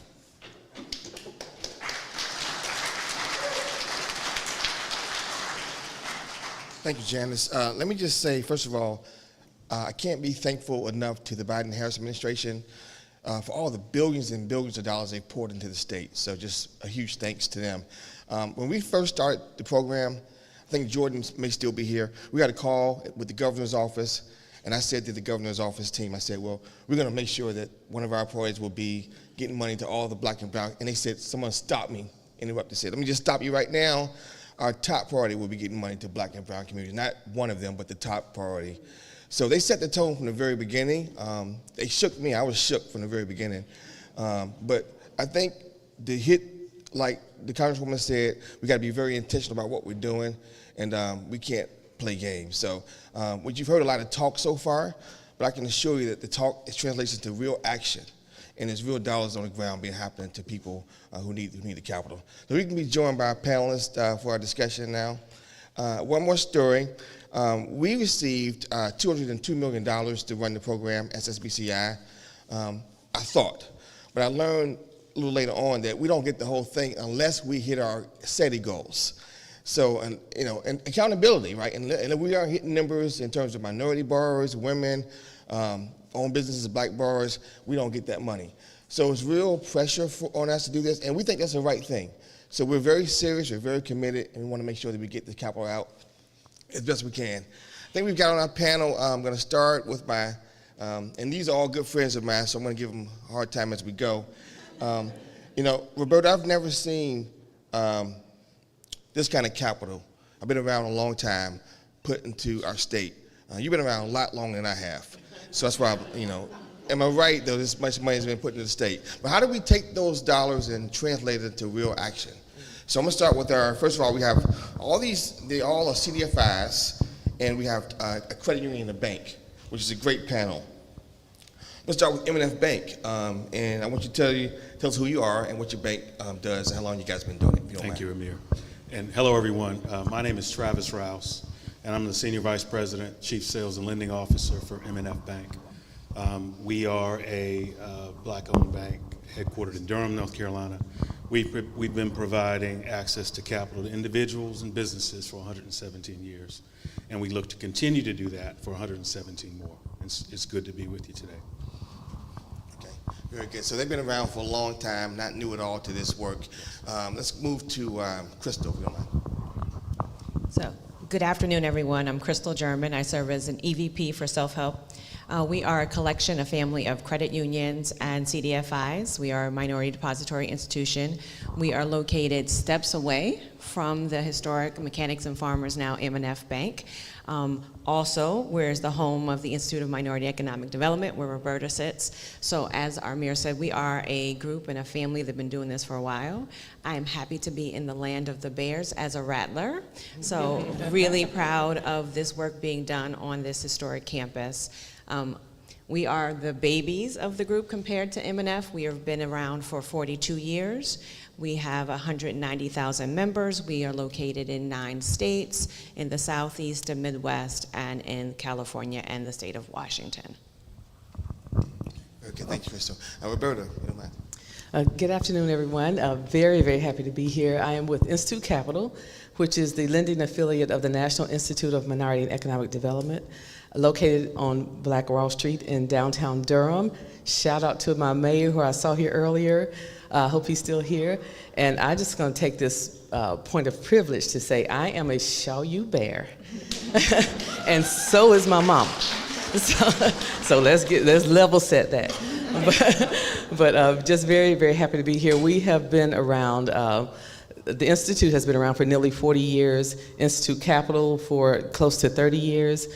Thank you, Janice. Let me just say, first of all, I can't be thankful enough to the Biden-Harris administration for all the billions and billions of dollars they poured into the state. So just a huge thanks to them. When we first started the program, I think Jordan may still be here, we got a call with the governor's office, and I said to the governor's office team, I said, well, we're going to make sure that one of our priorities will be getting money to all the Black and brown. And they said, someone stopped me, interrupted, said, let me just stop you right now. Our top priority will be getting money to Black and brown communities. Not one of them, but the top priority. So they set the tone from the very beginning. They shook me. I was shook from the very beginning. But I think the hit, like the Congresswoman said, we got to be very intentional about what we're doing, and we can't play games. So what you've heard a lot of talk so far, but I can assure you that the talk translates into real action. And there's real dollars on the ground being happening to people who need the capital. So we can be joined by our panelists for our discussion now. One more story. We received $202 million to run the program, SSBCI, I thought. But I learned a little later on that we don't get the whole thing unless we hit our SETI goals. So, and accountability, right? And we are hitting numbers in terms of minority borrowers, women, owned businesses, black borrowers. We don't get that money. So it's real pressure on us to do this, and we think that's the right thing. So we're very serious, we're very committed, and we want to make sure that we get the capital out as best we can. I think we've got on our panel, I'm going to start with my, and these are all good friends of mine, so I'm going to give them a hard time as we go. Roberta, I've never seen this kind of capital. I've been around a long time, put into our state. You've been around a lot longer than I have. So that's why, am I right, though, this much money has been put into the state. But how do we take those dollars and translate it into real action? So I'm going to start with first of all, we have all these, they all are CDFIs, and we have a credit union and a bank, which is a great panel. Let's start with M&F Bank, and I want you to tell us who you are and what your bank does and how long you guys been doing it, if you don't mind. Thank you, Amir. And hello, everyone. My name is Travis Rouse, and I'm the Senior Vice President, Chief Sales and Lending Officer for M&F Bank. We are a black-owned bank headquartered in Durham, North Carolina. We've been providing access to capital to individuals and businesses for 117 years, and we look to continue to do that for 117 more. It's good to be with you today. Okay, very good. So they've been around for a long time, not new at all to this work. Let's move to Crystal, if you don't mind. So, good afternoon, everyone. I'm Crystal German. I serve as an EVP for Self-Help. We are a collection, a family of credit unions and CDFIs. We are a minority depository institution. We are located steps away from the historic Mechanics and Farmers, now M&F Bank. Also, where's the home of the Institute of Minority Economic Development, where Roberta sits. So as our mayor said, we are a group and a family that have been doing this for a while. I am happy to be in the land of the Bears as a Rattler. So really proud of this work being done on this historic campus. We are the babies of the group compared to M&F. We have been around for 42 years. We have 190,000 members. We are located in 9 states, in the Southeast and Midwest, and in California and the state of Washington. Okay, thank you, Crystal. Roberta, if you don't mind. Good afternoon, everyone. Very, very happy to be here. I am with Institute Capital, which is the lending affiliate of the National Institute of Minority and Economic Development, located on Black Wall Street in downtown Durham. Shout out to my mayor, who I saw here earlier. I hope he's still here. And I'm just going to take this point of privilege to say I am a Shaw U Bear, and so is my mama. So let's level set that. But just very, very happy to be here. We have been around. The Institute has been around for nearly 40 years, Institute Capital for close to 30 years.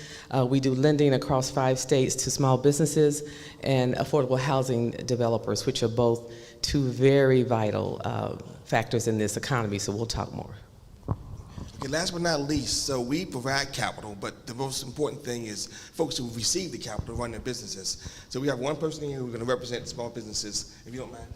We do lending across 5 states to small businesses and affordable housing developers, which are both 2 very vital factors in this economy, so we'll talk more. Okay, last but not least, so we provide capital, but the most important thing is folks who receive the capital run their businesses. So we have one person here who's going to represent small businesses, if you don't mind.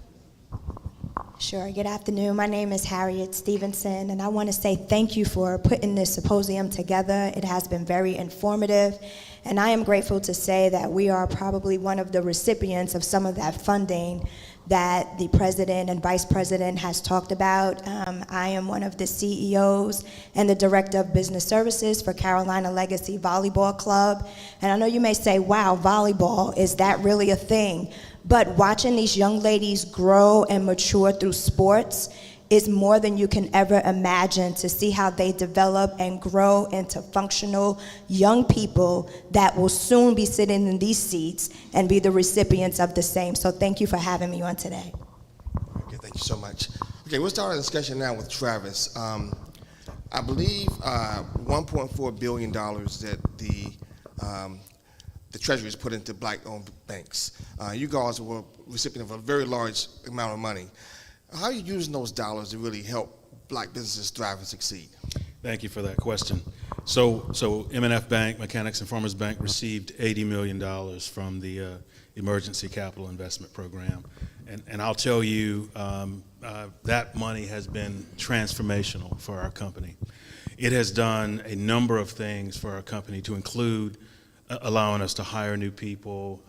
Sure. Good afternoon. My name is Harriet Stevenson, and I want to say thank you for putting this symposium together. It has been very informative, and I am grateful to say that we are probably one of the recipients of some of that funding that the president and vice president has talked about. I am one of the CEOs and the director of business services for Carolina Legacy Volleyball Club. And I know you may say, wow, volleyball, is that really a thing? But watching these young ladies grow and mature through sports is more than you can ever imagine, to see how they develop and grow into functional young people that will soon be sitting in these seats and be the recipients of the same. So thank you for having me on today. Okay, thank you so much. Okay, we'll start our discussion now with Travis. I believe $1.4 billion that the Treasury has put into black-owned banks. You guys were recipient of a very large amount of money. How are you using those dollars to really help black businesses thrive and succeed? Thank you for that question. So M&F Bank, Mechanics and Farmers Bank, received $80 million from the Emergency Capital Investment Program. And I'll tell you, that money has been transformational for our company. It has done a number of things for our company, to include allowing us to hire new people,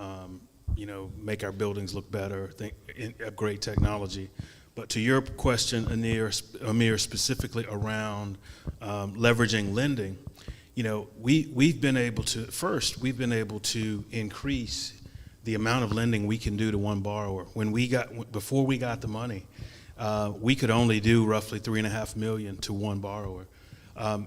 make our buildings look better, upgrade technology. But to your question, Amir, specifically around leveraging lending, you know, we've been able to increase the amount of lending we can do to one borrower. Before we got the money, we could only do roughly $3.5 million to one borrower.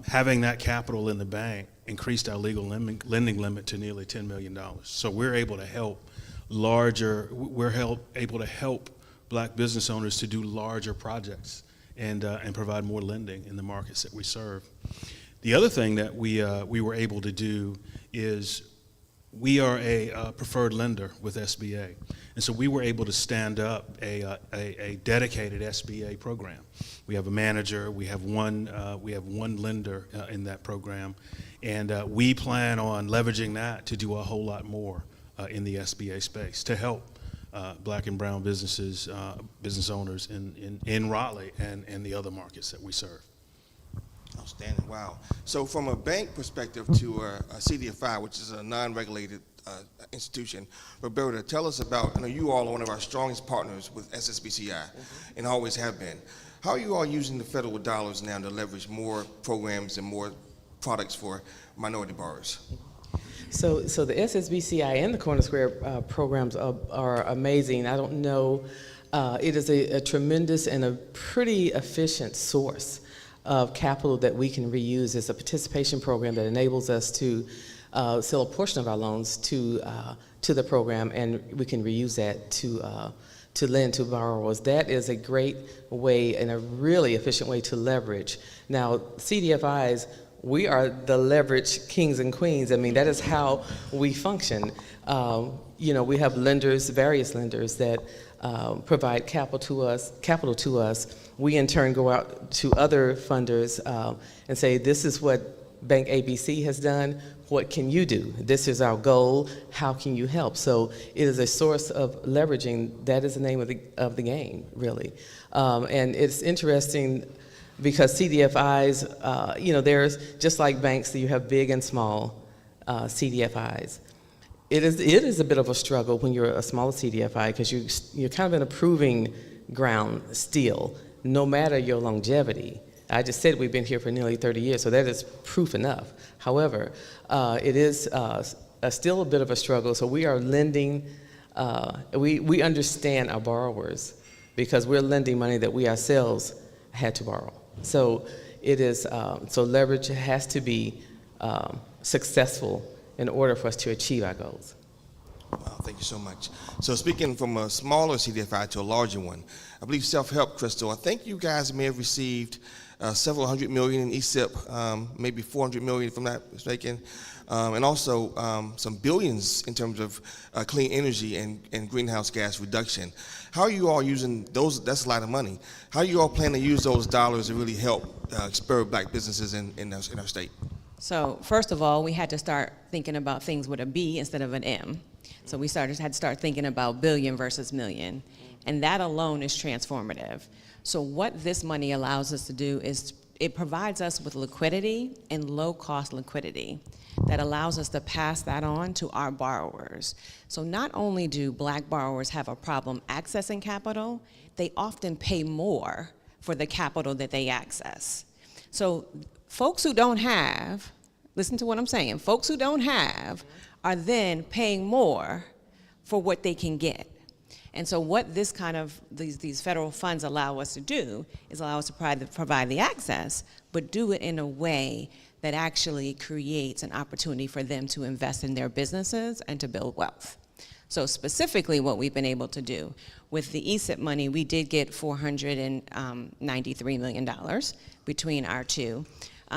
Having that capital in the bank increased our legal lending limit to nearly $10 million. So we're able to help able to help Black business owners to do larger projects and provide more lending in the markets that we serve. The other thing that we were able to do is we are a preferred lender with SBA, and so we were able to stand up a dedicated SBA program. We have a manager, we have one lender in that program, and we plan on leveraging that to do a whole lot more in the SBA space to help Black and brown businesses, business owners in Raleigh and the other markets that we serve. Outstanding, wow. So from a bank perspective to a CDFI, which is a non-regulated institution, Roberta, tell us about, I know you all are one of our strongest partners with SSBCI and always have been. How are you all using the federal dollars now to leverage more programs and more products for minority borrowers? So the SSBCI and the Corner Square programs are amazing. I don't know, it is a tremendous and a pretty efficient source of capital that we can reuse. It's a participation program that enables us to sell a portion of our loans to the program, and we can reuse that to lend to borrowers. That is a great way and a really efficient way to leverage. Now, CDFIs, we are the leverage kings and queens. I mean, that is how we function. You know, we have lenders, various lenders that provide capital to us. We in turn go out to other funders and say, this is what Bank ABC has done. What can you do? This is our goal. How can you help? So it is a source of leveraging. That is the name of the game, really. And it's interesting because CDFIs, you know, there's just like banks, you have big and small CDFIs. It is a bit of a struggle when you're a smaller CDFI because you're kind of in a proving ground still, no matter your longevity. I just said we've been here for nearly 30 years, so that is proof enough. However, it is still a bit of a struggle, so we are lending, we understand our borrowers because we're lending money that we ourselves had to borrow. So it is, so leverage has to be successful in order for us to achieve our goals. Wow, thank you so much. So speaking from a smaller CDFI to a larger one, I believe self-help, Crystal, I think you guys may have received several $100 million in ESIP, maybe $400 million if I'm not mistaken, and also some billions in terms of clean energy and greenhouse gas reduction. How are you all using those? That's a lot of money. How are you all plan to use those dollars to really help spur Black businesses in our state? So first of all, we had to start thinking about things with a B instead of an M. So we had to start thinking about billion versus million. And that alone is transformative. So what this money allows us to do is it provides us with liquidity and low-cost liquidity that allows us to pass that on to our borrowers. So not only do Black borrowers have a problem accessing capital, they often pay more for the capital that they access. So folks who don't have, listen to what I'm saying, folks who don't have are then paying more for what they can get. And so what this kind of, these federal funds allow us to do is allow us to provide the access, but do it in a way that actually creates an opportunity for them to invest in their businesses and to build wealth. So specifically what we've been able to do, with the ESIP money, we did get $493 million between our two.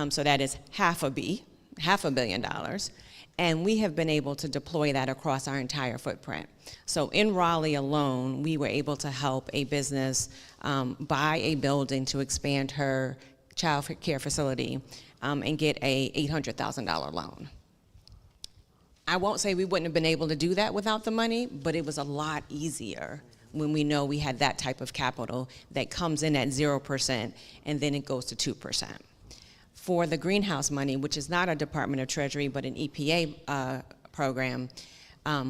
So that is $500 million. And we have been able to deploy that across our entire footprint. So in Raleigh alone, we were able to help a business buy a building to expand her child care facility and get a $800,000 loan. I won't say we wouldn't have been able to do that without the money, but it was a lot easier when we know we had that type of capital that comes in at 0% and then it goes to 2%. For the greenhouse money, which is not a Department of Treasury but an EPA program,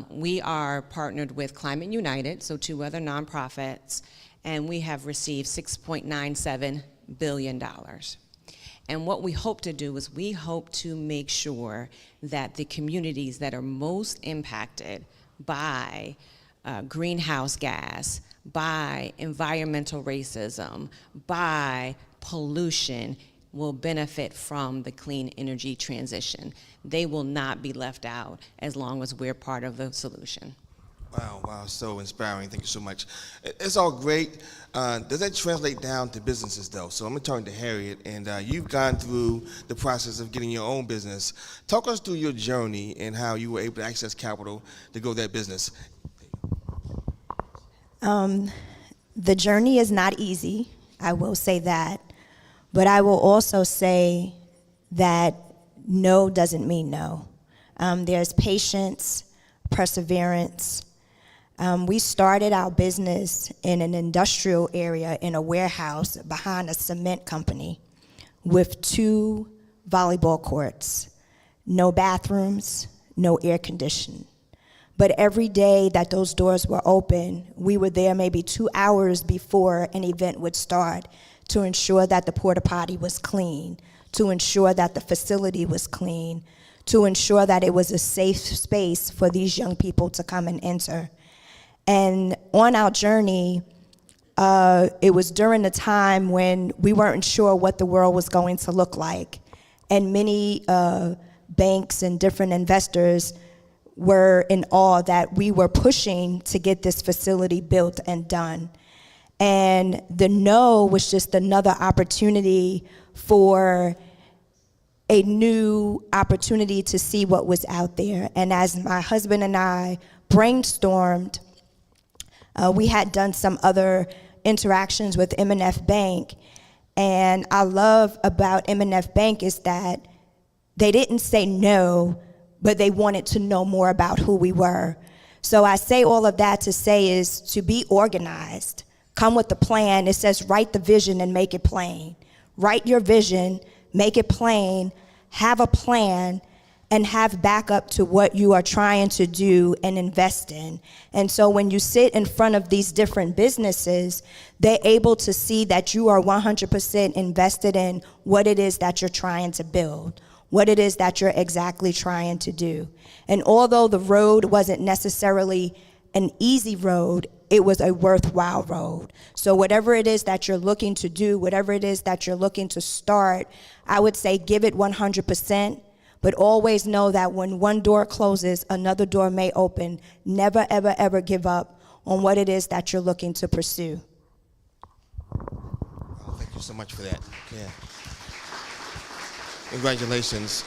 we are partnered with Climate United, so two other nonprofits, and we have received $6.97 billion. And what we hope to do is we hope to make sure that the communities that are most impacted by greenhouse gas, by environmental racism, by pollution, will benefit from the clean energy transition. They will not be left out as long as we're part of the solution. Wow, so inspiring. Thank you so much. It's all great. Does that translate down to businesses, though? So I'm going to turn to Harriet, and you've gone through the process of getting your own business. Talk us through your journey and how you were able to access capital to grow that business. The journey is not easy, I will say that, but I will also say that no doesn't mean no. There's patience, perseverance. We started our business in an industrial area in a warehouse behind a cement company with 2 volleyball courts, no bathrooms, no air conditioning. But every day that those doors were open, we were there maybe 2 hours before an event would start to ensure that the porta potty was clean, to ensure that the facility was clean, to ensure that it was a safe space for these young people to come and enter. And on our journey, it was during the time when we weren't sure what the world was going to look like. And many banks and different investors were in awe that we were pushing to get this facility built and done. And the no was just another opportunity for a new opportunity to see what was out there. And as my husband and I brainstormed, we had done some other interactions with M&F Bank. And I love about M&F Bank is that they didn't say no, but they wanted to know more about who we were. So I say all of that to say is to be organized. Come with the plan. It says write the vision and make it plain. Write your vision, make it plain, have a plan, and have backup to what you are trying to do and invest in. And so when you sit in front of these different businesses, they're able to see that you are 100% invested in what it is that you're trying to build, what it is that you're exactly trying to do. And although the road wasn't necessarily an easy road, it was a worthwhile road. So whatever it is that you're looking to do, whatever it is that you're looking to start, I would say give it 100%, but always know that when one door closes, another door may open. Never, ever, ever give up on what it is that you're looking to pursue. Oh, thank you so much for that. Yeah. Congratulations.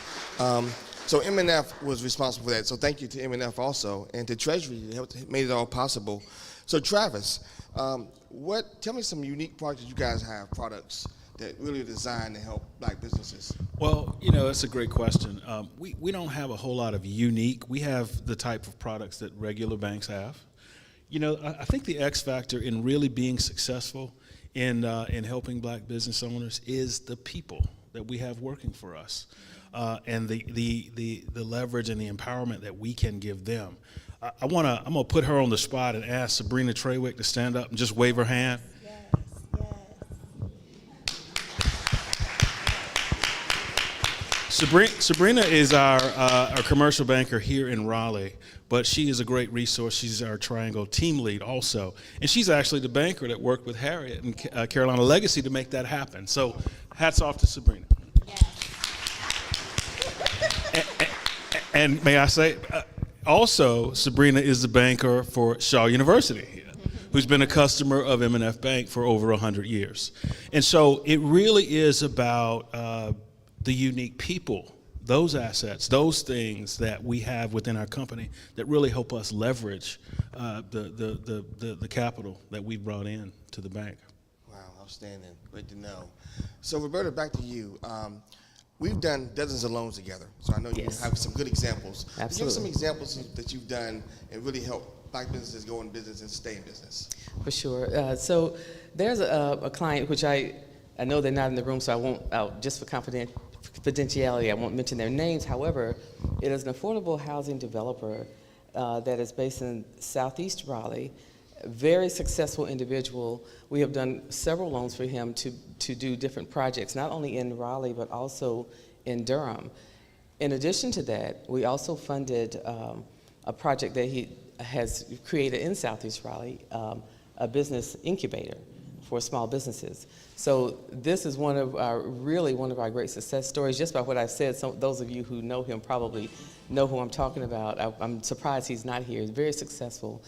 So M&F was responsible for that. So thank you to M&F also, and to Treasury, that made it all possible. So Travis, tell me some unique products that you guys have, products that really are designed to help Black businesses. Well, that's a great question. We don't have a whole lot of unique. We have the type of products that regular banks have. I think the X factor in really being successful in helping Black business owners is the people that we have working for us, and the leverage and the empowerment that we can give them. I'm gonna put her on the spot and ask Sabrina Trawick to stand up and just wave her hand. Sabrina is our commercial banker here in Raleigh, but she is a great resource. She's our Triangle team lead also. And she's actually the banker that worked with Harriet and Carolina Legacy to make that happen. So hats off to Sabrina. And may I say, also, Sabrina is the banker for Shaw University, who's been a customer of M&F Bank for over 100 years. And so it really is about the unique people, those assets, those things that we have within our company that really help us leverage the capital that we brought in to the bank. Wow, outstanding. Great to know. So Roberta, back to you. We've done dozens of loans together, so I know you have some good examples. Absolutely. Give us some examples that you've done and really help Black businesses go in business and stay in business. For sure. So there's a client, which I know they're not in the room, so I won't, just for confidentiality, I won't mention their names. However, it is an affordable housing developer that is based in Southeast Raleigh, Very successful individual. We have done several loans for him to do different projects, not only in Raleigh, but also in Durham. In addition to that, we also funded a project that he has created in Southeast Raleigh, a business incubator for small businesses. So this is really one of our great success stories. Just by what I've said, those of you who know him probably know who I'm talking about. I'm surprised he's not here. He's very successful.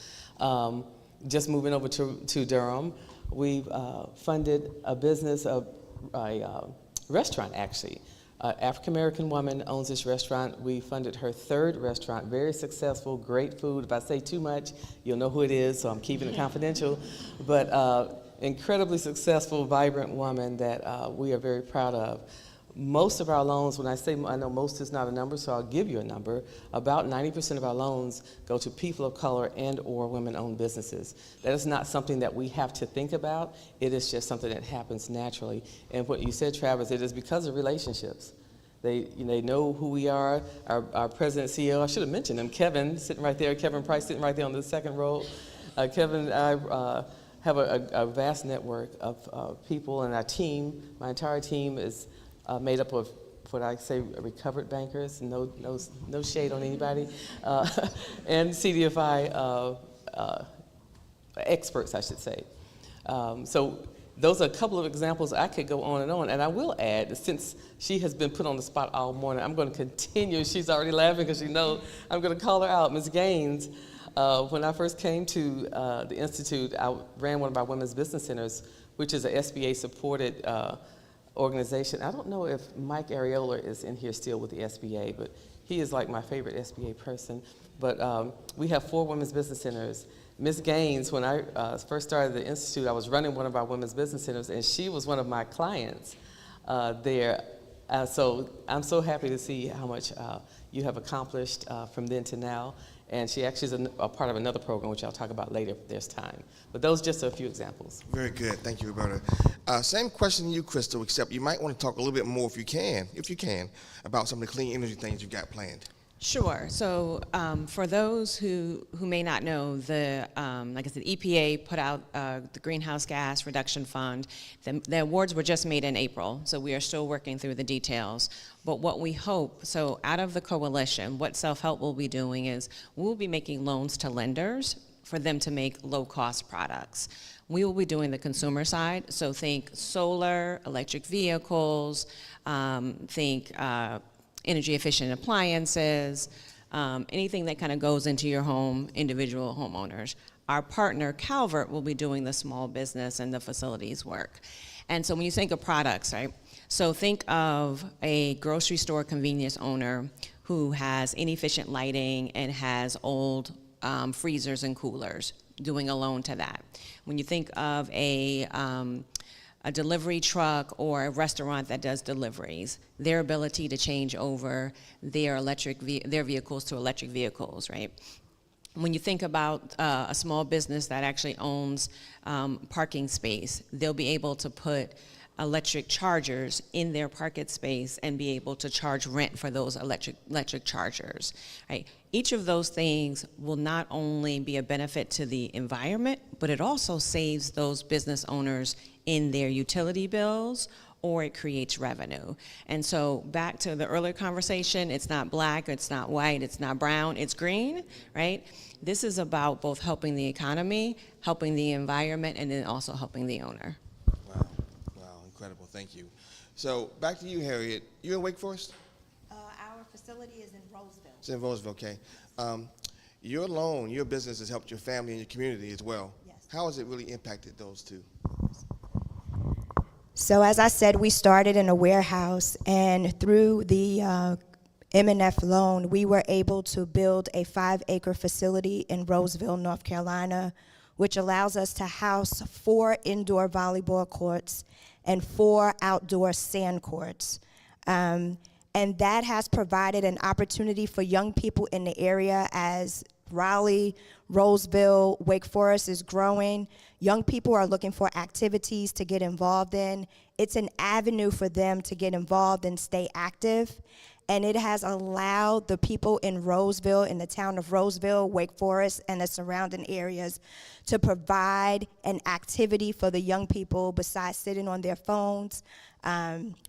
Just moving over to Durham, we've funded a business, a restaurant actually. An African-American woman owns this restaurant. We funded her third restaurant, very successful, great food. If I say too much, you'll know who it is, so I'm keeping it confidential. But incredibly successful, vibrant woman that we are very proud of. Most of our loans, when I say, I know most is not a number, so I'll give you a number, about 90% of our loans go to people of color and or women-owned businesses. That is not something that we have to think about. It is just something that happens naturally. And what you said, Travis, it is because of relationships. They know who we are. Our president and CEO, I should have mentioned him, Kevin, sitting right there, Kevin Price sitting right there on the second row. Kevin and I have a vast network of people, and our team, my entire team is made up of what I say recovered bankers, no shade on anybody, and CDFI experts, I should say. So those are a couple of examples. I could go on, and I will add, since she has been put on the spot all morning, I'm going to continue. She's already laughing because she knows I'm going to call her out. Ms. Gaines, when I first came to the Institute, I ran one of our women's business centers, which is a SBA-supported organization. I don't know if Mike Areola is in here still with the SBA, but he is like my favorite SBA person. But we have 4 women's business centers. Ms. Gaines, when I first started the Institute, I was running one of our women's business centers, and she was one of my clients there. So I'm so happy to see how much you have accomplished from then to now. And she actually is a part of another program, which I'll talk about later if there's time. But those are just a few examples. Very good. Thank you, Roberta. Same question to you, Crystal, except you might want to talk a little bit more, if you can, about some of the clean energy things you've got planned. Sure. So for those who may not know, like I said, EPA put out the Greenhouse Gas Reduction Fund. The awards were just made in April, so we are still working through the details. But what we hope, so out of the coalition, what Self-Help will be doing is we'll be making loans to lenders for them to make low-cost products. We will be doing the consumer side, so think solar, electric vehicles, think energy efficient appliances, anything that kind of goes into your home, individual homeowners. Our partner, Calvert, will be doing the small business and the facilities work. And so when you think of products, right? So think of a grocery store convenience owner who has inefficient lighting and has old freezers and coolers, doing a loan to that. When you think of a delivery truck or a restaurant that does deliveries, their ability to change over their vehicles to electric vehicles, right? When you think about a small business that actually owns parking space, they'll be able to put electric chargers in their parking space and be able to charge rent for those electric chargers, right? Each of those things will not only be a benefit to the environment, but it also saves those business owners in their utility bills, or it creates revenue. And so back to the earlier conversation, it's not black, it's not white, it's not brown, it's green, right? This is about both helping the economy, helping the environment, and then also helping the owner. Wow, incredible, thank you. So back to you, Harriet. You in Wake Forest? Our facility is in Roseville. It's in Roseville, okay. Your loan, your business has helped your family and your community as well. Yes. How has it really impacted those two? So as I said, we started in a warehouse, and through the M&F loan, we were able to build a 5-acre facility in Roseville, North Carolina, which allows us to house 4 indoor volleyball courts and 4 outdoor sand courts. And that has provided an opportunity for young people in the area. As Raleigh, Roseville, Wake Forest is growing, young people are looking for activities to get involved in. It's an avenue for them to get involved and stay active. and it has allowed the people in Roseville, in the town of Roseville, Wake Forest, and the surrounding areas to provide an activity for the young people besides sitting on their phones,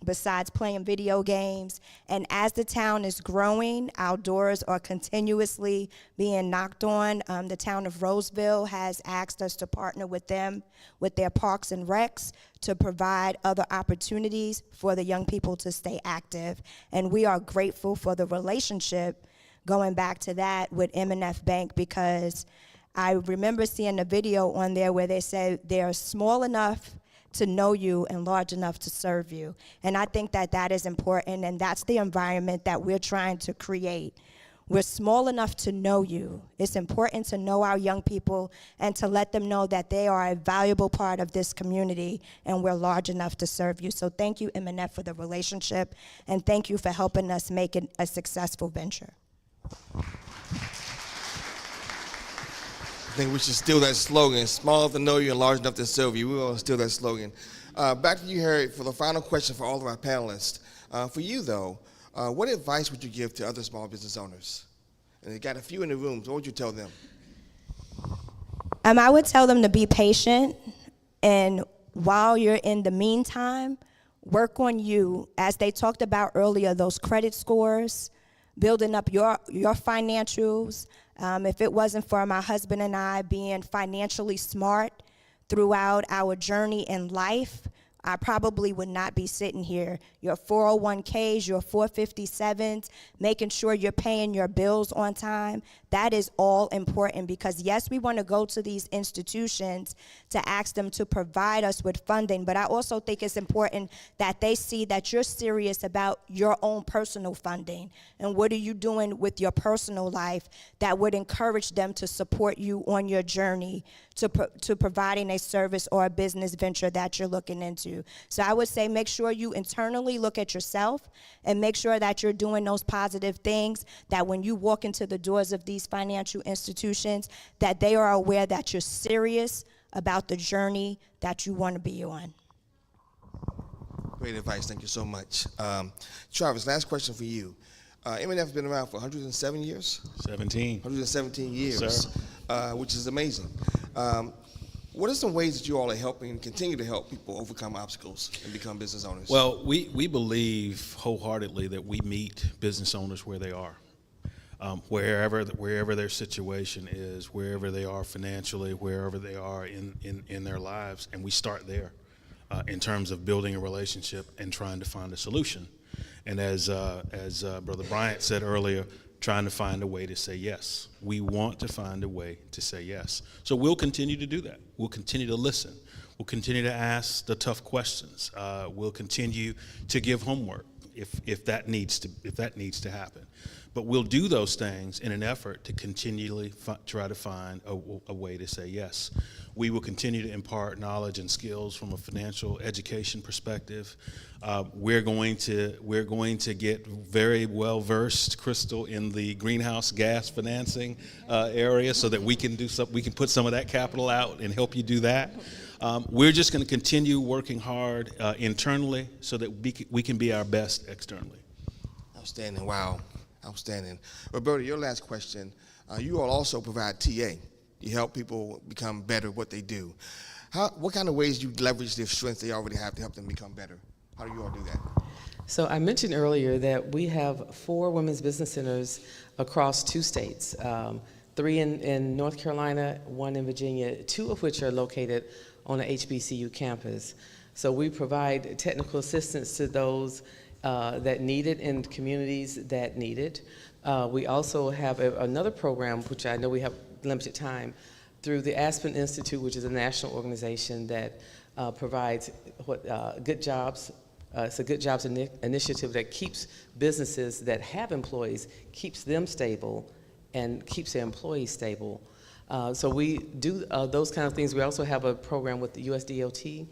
besides playing video games. And as the town is growing, our doors are continuously being knocked on. The town of Roseville has asked us to partner with them, with their parks and recs, to provide other opportunities for the young people to stay active. And we are grateful for the relationship, going back to that, with M&F Bank, because I remember seeing a video on there where they said they're small enough to know you and large enough to serve you. And I think that that is important, and that's the environment that we're trying to create. We're small enough to know you. It's important to know our young people and to let them know that they are a valuable part of this community, and we're large enough to serve you. So thank you, M&F, for the relationship, and thank you for helping us make it a successful venture. I think we should steal that slogan, small enough to know you and large enough to serve you. We want to steal that slogan. Back to you, Harry, for the final question for all of our panelists. For you, though, what advice would you give to other small business owners? And they got a few in the room, so what would you tell them? I would tell them to be patient, and while you're in the meantime, work on you. As they talked about earlier, those credit scores, building up your financials. If it wasn't for my husband and I being financially smart throughout our journey in life, I probably would not be sitting here. Your 401ks, your 457s, making sure you're paying your bills on time, that is all important, because yes, we want to go to these institutions to ask them to provide us with funding, but I also think it's important that they see that you're serious about your own personal funding, and what are you doing with your personal life that would encourage them to support you on your journey to providing a service or a business venture that you're looking into. So I would say make sure you internally look at yourself and make sure that you're doing those positive things, that when you walk into the doors of these financial institutions, that they are aware that you're serious about the journey that you want to be on. Great advice. Thank you so much. Travis, last question for you. M&F has been around for 107 years? 117 years, Yes, sir. Which is amazing. What are some ways that you all are helping and continue to help people overcome obstacles and become business owners? Well, we believe wholeheartedly that we meet business owners where they are. Wherever their situation is, wherever they are financially, wherever they are in their lives, and we start there in terms of building a relationship and trying to find a solution. And as Brother Bryant said earlier, trying to find a way to say yes. We want to find a way to say yes. So we'll continue to do that. We'll continue to listen. We'll continue to ask the tough questions. We'll continue to give homework if that needs to happen. But we'll do those things in an effort to continually try to find a way to say yes. We will continue to impart knowledge and skills from a financial education perspective. We're going to get very well versed, Crystal, in the greenhouse gas financing area, so that we can put some of that capital out and help you do that. We're just going to continue working hard internally so that we can be our best externally. Outstanding. Wow. Outstanding. Roberta, your last question. You all also provide TA. You help people become better at what they do. What kind of ways do you leverage their strengths they already have to help them become better? How do you all do that? So I mentioned earlier that we have 4 women's business centers across 2 states, 3 in North Carolina, 1 in Virginia, 2 of which are located on a HBCU campus. So we provide technical assistance to those that need it in communities that need it. We also have another program, which I know we have limited time, through the Aspen Institute, which is a national organization that provides good jobs. It's a good jobs initiative that keeps businesses that have employees, keeps them stable and keeps their employees stable. So we do those kind of things. We also have a program with the USDOT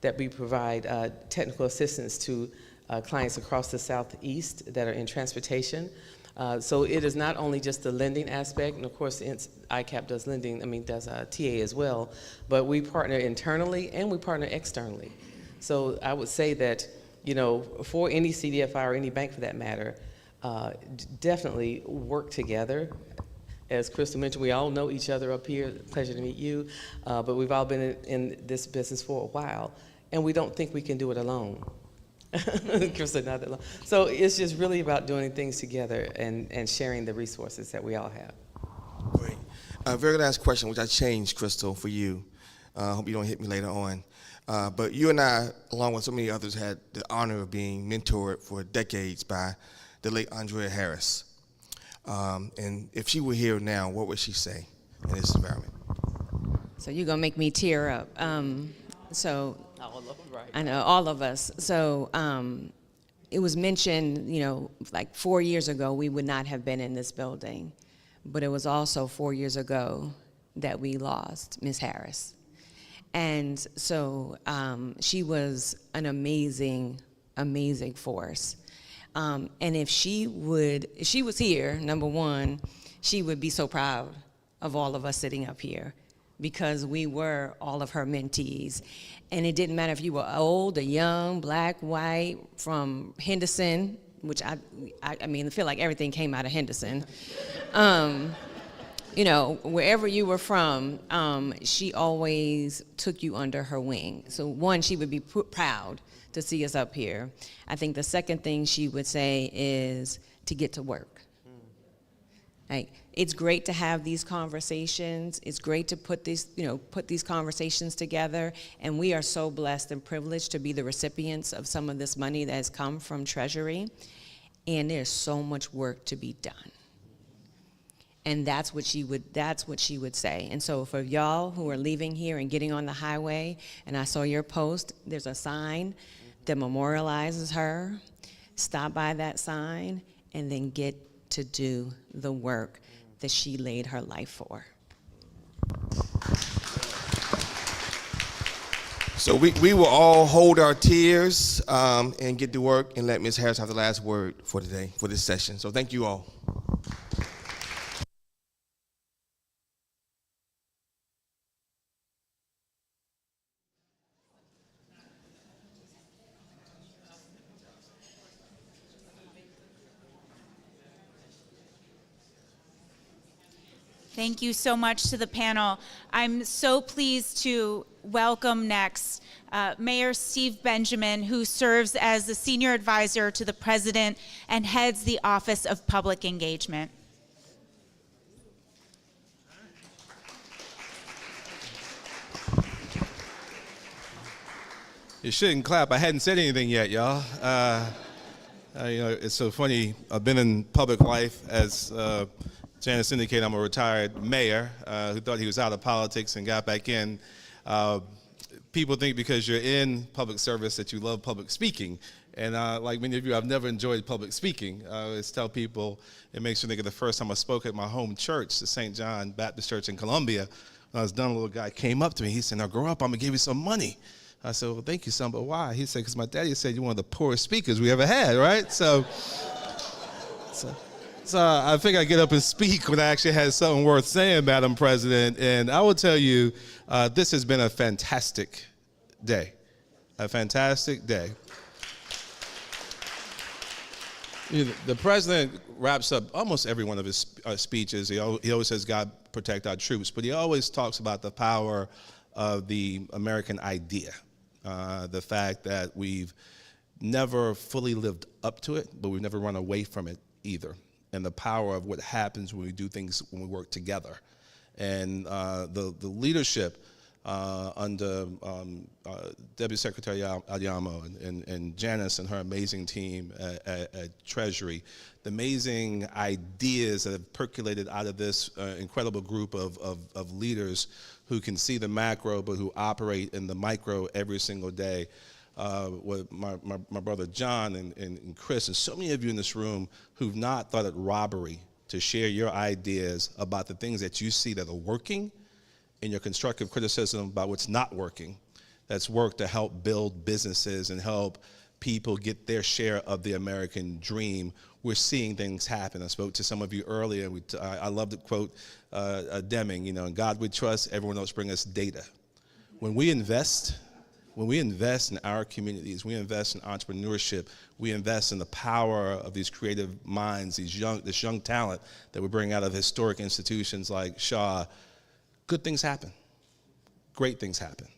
that we provide technical assistance to clients across the Southeast that are in transportation. So it is not only just the lending aspect, and of course ICAP does lending, does TA as well, but we partner internally and we partner externally. So I would say that, for any CDFI or any bank for that matter, definitely work together. As Crystal mentioned, we all know each other up here. Pleasure to meet you. But we've all been in this business for a while, and we don't think we can do it alone. Crystal, not alone. So it's just really about doing things together and sharing the resources that we all have. Great. Very last question, which I changed, Crystal, for you. I hope you don't hit me later on. But you and I, along with so many others, had the honor of being mentored for decades by the late Andrea Harris. And if she were here now, what would she say in this environment? So you're gonna make me tear up. I know, all of us. So it was mentioned, like 4 years ago, we would not have been in this building. But it was also 4 years ago that we lost Ms. Harris. And so she was an amazing, amazing force. And if she was here, number one, she would be so proud of all of us sitting up here, because we were all of her mentees. And it didn't matter if you were old or young, black, white, from Henderson, which I feel like everything came out of Henderson. Wherever you were from, she always took you under her wing. So one, she would be proud to see us up here. I think the second thing she would say is to get to work. Like, it's great to have these conversations. It's great to put these conversations together. And we are so blessed and privileged to be the recipients of some of this money that has come from Treasury. And there's so much work to be done. And that's what she would say. And so for y'all who are leaving here and getting on the highway, and I saw your post, there's a sign that memorializes her. Stop by that sign and then get to do the work that she laid her life for. So we will all hold our tears and get to work and let Ms. Harris have the last word for today, for this session. So thank you all. Thank you so much to the panel. I'm so pleased to welcome next Mayor Steve Benjamin, who serves as the Senior Advisor to the President and heads the Office of Public Engagement. You shouldn't clap. I hadn't said anything yet, y'all. It's so funny. I've been in public life, as Janice indicated. I'm a retired mayor who thought he was out of politics and got back in. People think because you're in public service that you love public speaking. And like many of you, I've never enjoyed public speaking. I always tell people, it makes me think of the first time I spoke at my home church, the St. John Baptist Church in Columbia. When I was done, a little guy came up to me. He said, "Now grow up, I'm gonna give you some money." I said, "Well, thank you, son, but why?" He said, "Because my daddy said you're one of the poorest speakers we ever had," right? So I think I get up and speak when I actually had something worth saying, Madam President. And I will tell you, this has been a fantastic day. A fantastic day. The president wraps up almost every one of his speeches. He always says, "God protect our troops," but he always talks about the power of the American idea. The fact that we've never fully lived up to it, but we've never run away from it either. And the power of what happens when we do things, when we work together. And the leadership under Deputy Secretary Adeyemo and Janice and her amazing team at Treasury, the amazing ideas that have percolated out of this incredible group of leaders who can see the macro but who operate in the micro every single day. With my brother John and Chris and so many of you in this room who've not thought it robbery to share your ideas about the things that you see that are working and your constructive criticism about what's not working. That's work to help build businesses and help people get their share of the American dream. We're seeing things happen. I spoke to some of you earlier. I love to quote Deming, "In God we trust, everyone else bring us data." When we invest, When we invest in our communities, we invest in entrepreneurship, we invest in the power of these creative minds, this young talent that we bring out of historic institutions like Shaw, good things happen. Great things happen.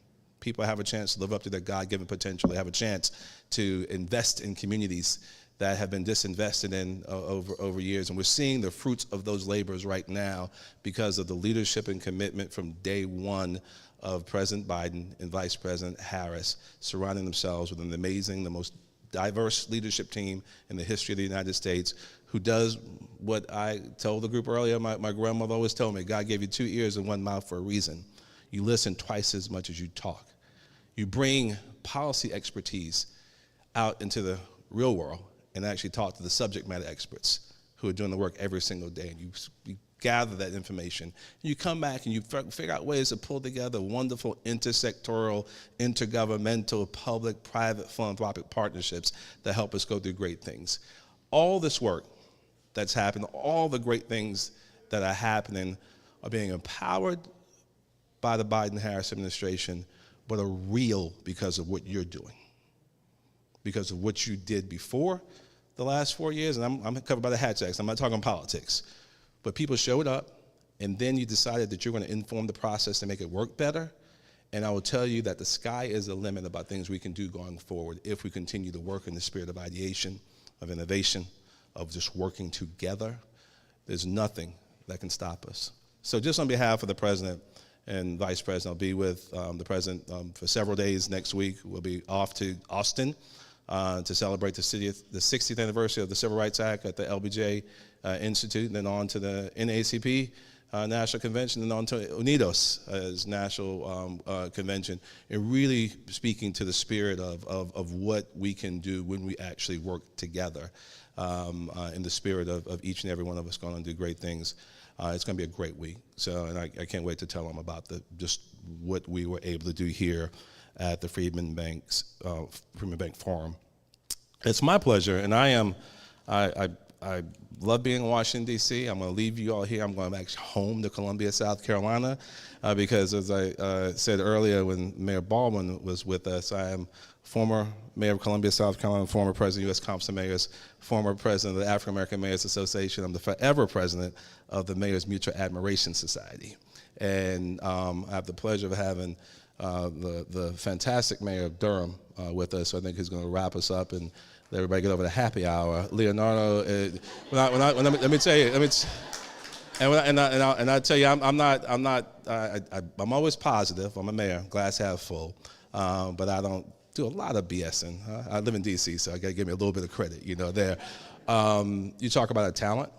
People have a chance to live up to their God-given potential. They have a chance to invest in communities that have been disinvested in over years. And we're seeing the fruits of those labors right now because of the leadership and commitment from day one of President Biden and Vice President Harris, surrounding themselves with an amazing, the most diverse leadership team in the history of the United States, who does what I told the group earlier. My grandmother always told me, God gave you 2 ears and 1 mouth for a reason. You listen twice as much as you talk. You bring policy expertise out into the real world and actually talk to the subject matter experts who are doing the work every single day. And you gather that information. You come back and you figure out ways to pull together wonderful intersectoral, intergovernmental, public-private philanthropic partnerships that help us go through great things. All this work that's happened, all the great things that are happening are being empowered by the Biden-Harris administration, but are real because of what you're doing, because of what you did before the last 4 years. And I'm covered by the Hatch Act, so I'm not talking politics. But people showed up, and then you decided that you're going to inform the process to make it work better. And I will tell you that the sky is the limit about things we can do going forward if we continue to work in the spirit of ideation, of innovation, of just working together. There's nothing that can stop us. So just on behalf of the President and Vice President, I'll be with the President for several days next week. We'll be off to Austin to celebrate the 60th anniversary of the Civil Rights Act at the LBJ Institute, and then on to the NAACP National Convention, and on to UNIDOS as National Convention, and really speaking to the spirit of what we can do when we actually work together in the spirit of each and every one of us going to do great things. It's going to be a great week. So, and I can't wait to tell them about just what we were able to do here at the Freedman Bank Forum. It's my pleasure, and I love being in Washington, D.C. I'm going to leave you all here. I'm going back home to Columbia, South Carolina, because as I said earlier when Mayor Baldwin was with us, I am former mayor of Columbia, South Carolina, former president of U.S. Conference of Mayors, former president of the African American Mayors Association. I'm the forever president of the Mayors Mutual Admiration Society. And I have the pleasure of having the fantastic mayor of Durham with us. So I think he's going to wrap us up and let everybody get over the happy hour. Leonardo, let me tell you, and I tell you, I'm always positive. I'm a mayor, glass half full, but I don't do a lot of BSing. I live in D.C., so I got to give me a little bit of credit, there. You talk about a talent,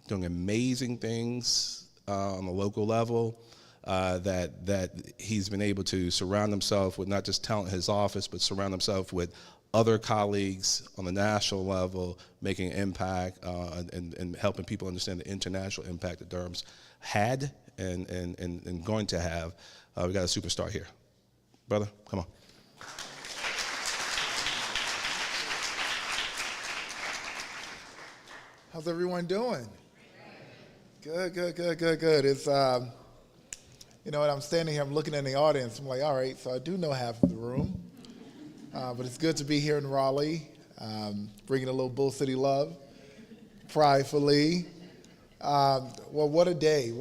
doing amazing things on the local level, that he's been able to surround himself with not just talent in his office, but surround himself with other colleagues on the national level, making an impact and helping people understand the international impact that Durham's had and going to have. We got a superstar here. Brother, come on. How's everyone doing? Good. It's, you know what, I'm standing here, I'm looking in the audience, I'm like, all right, so I do know half of the room. But it's good to be here in Raleigh, bringing a little Bull City love, pridefully. Well, what a day.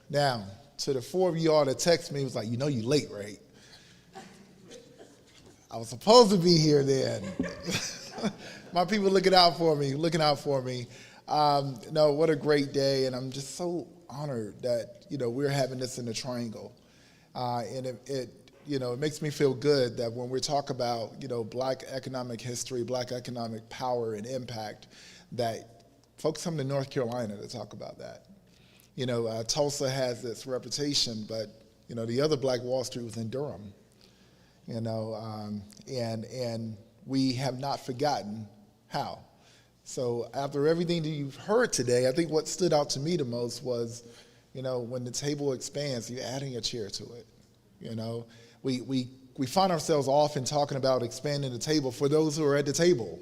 Now, to the 4 of you all that text me, was like, you know you late, right? I was supposed to be here then. My people looking out for me. No, what a great day, and I'm just so honored that, we're having this in the Triangle. And it makes me feel good that when we talk about, Black economic history, Black economic power and impact, that folks come to North Carolina to talk about that. Tulsa has this reputation, but, the other Black Wall Street was in Durham, and we have not forgotten how. So after everything that you've heard today, I think what stood out to me the most was, when the table expands, you're adding a chair to it. We find ourselves often talking about expanding the table for those who are at the table,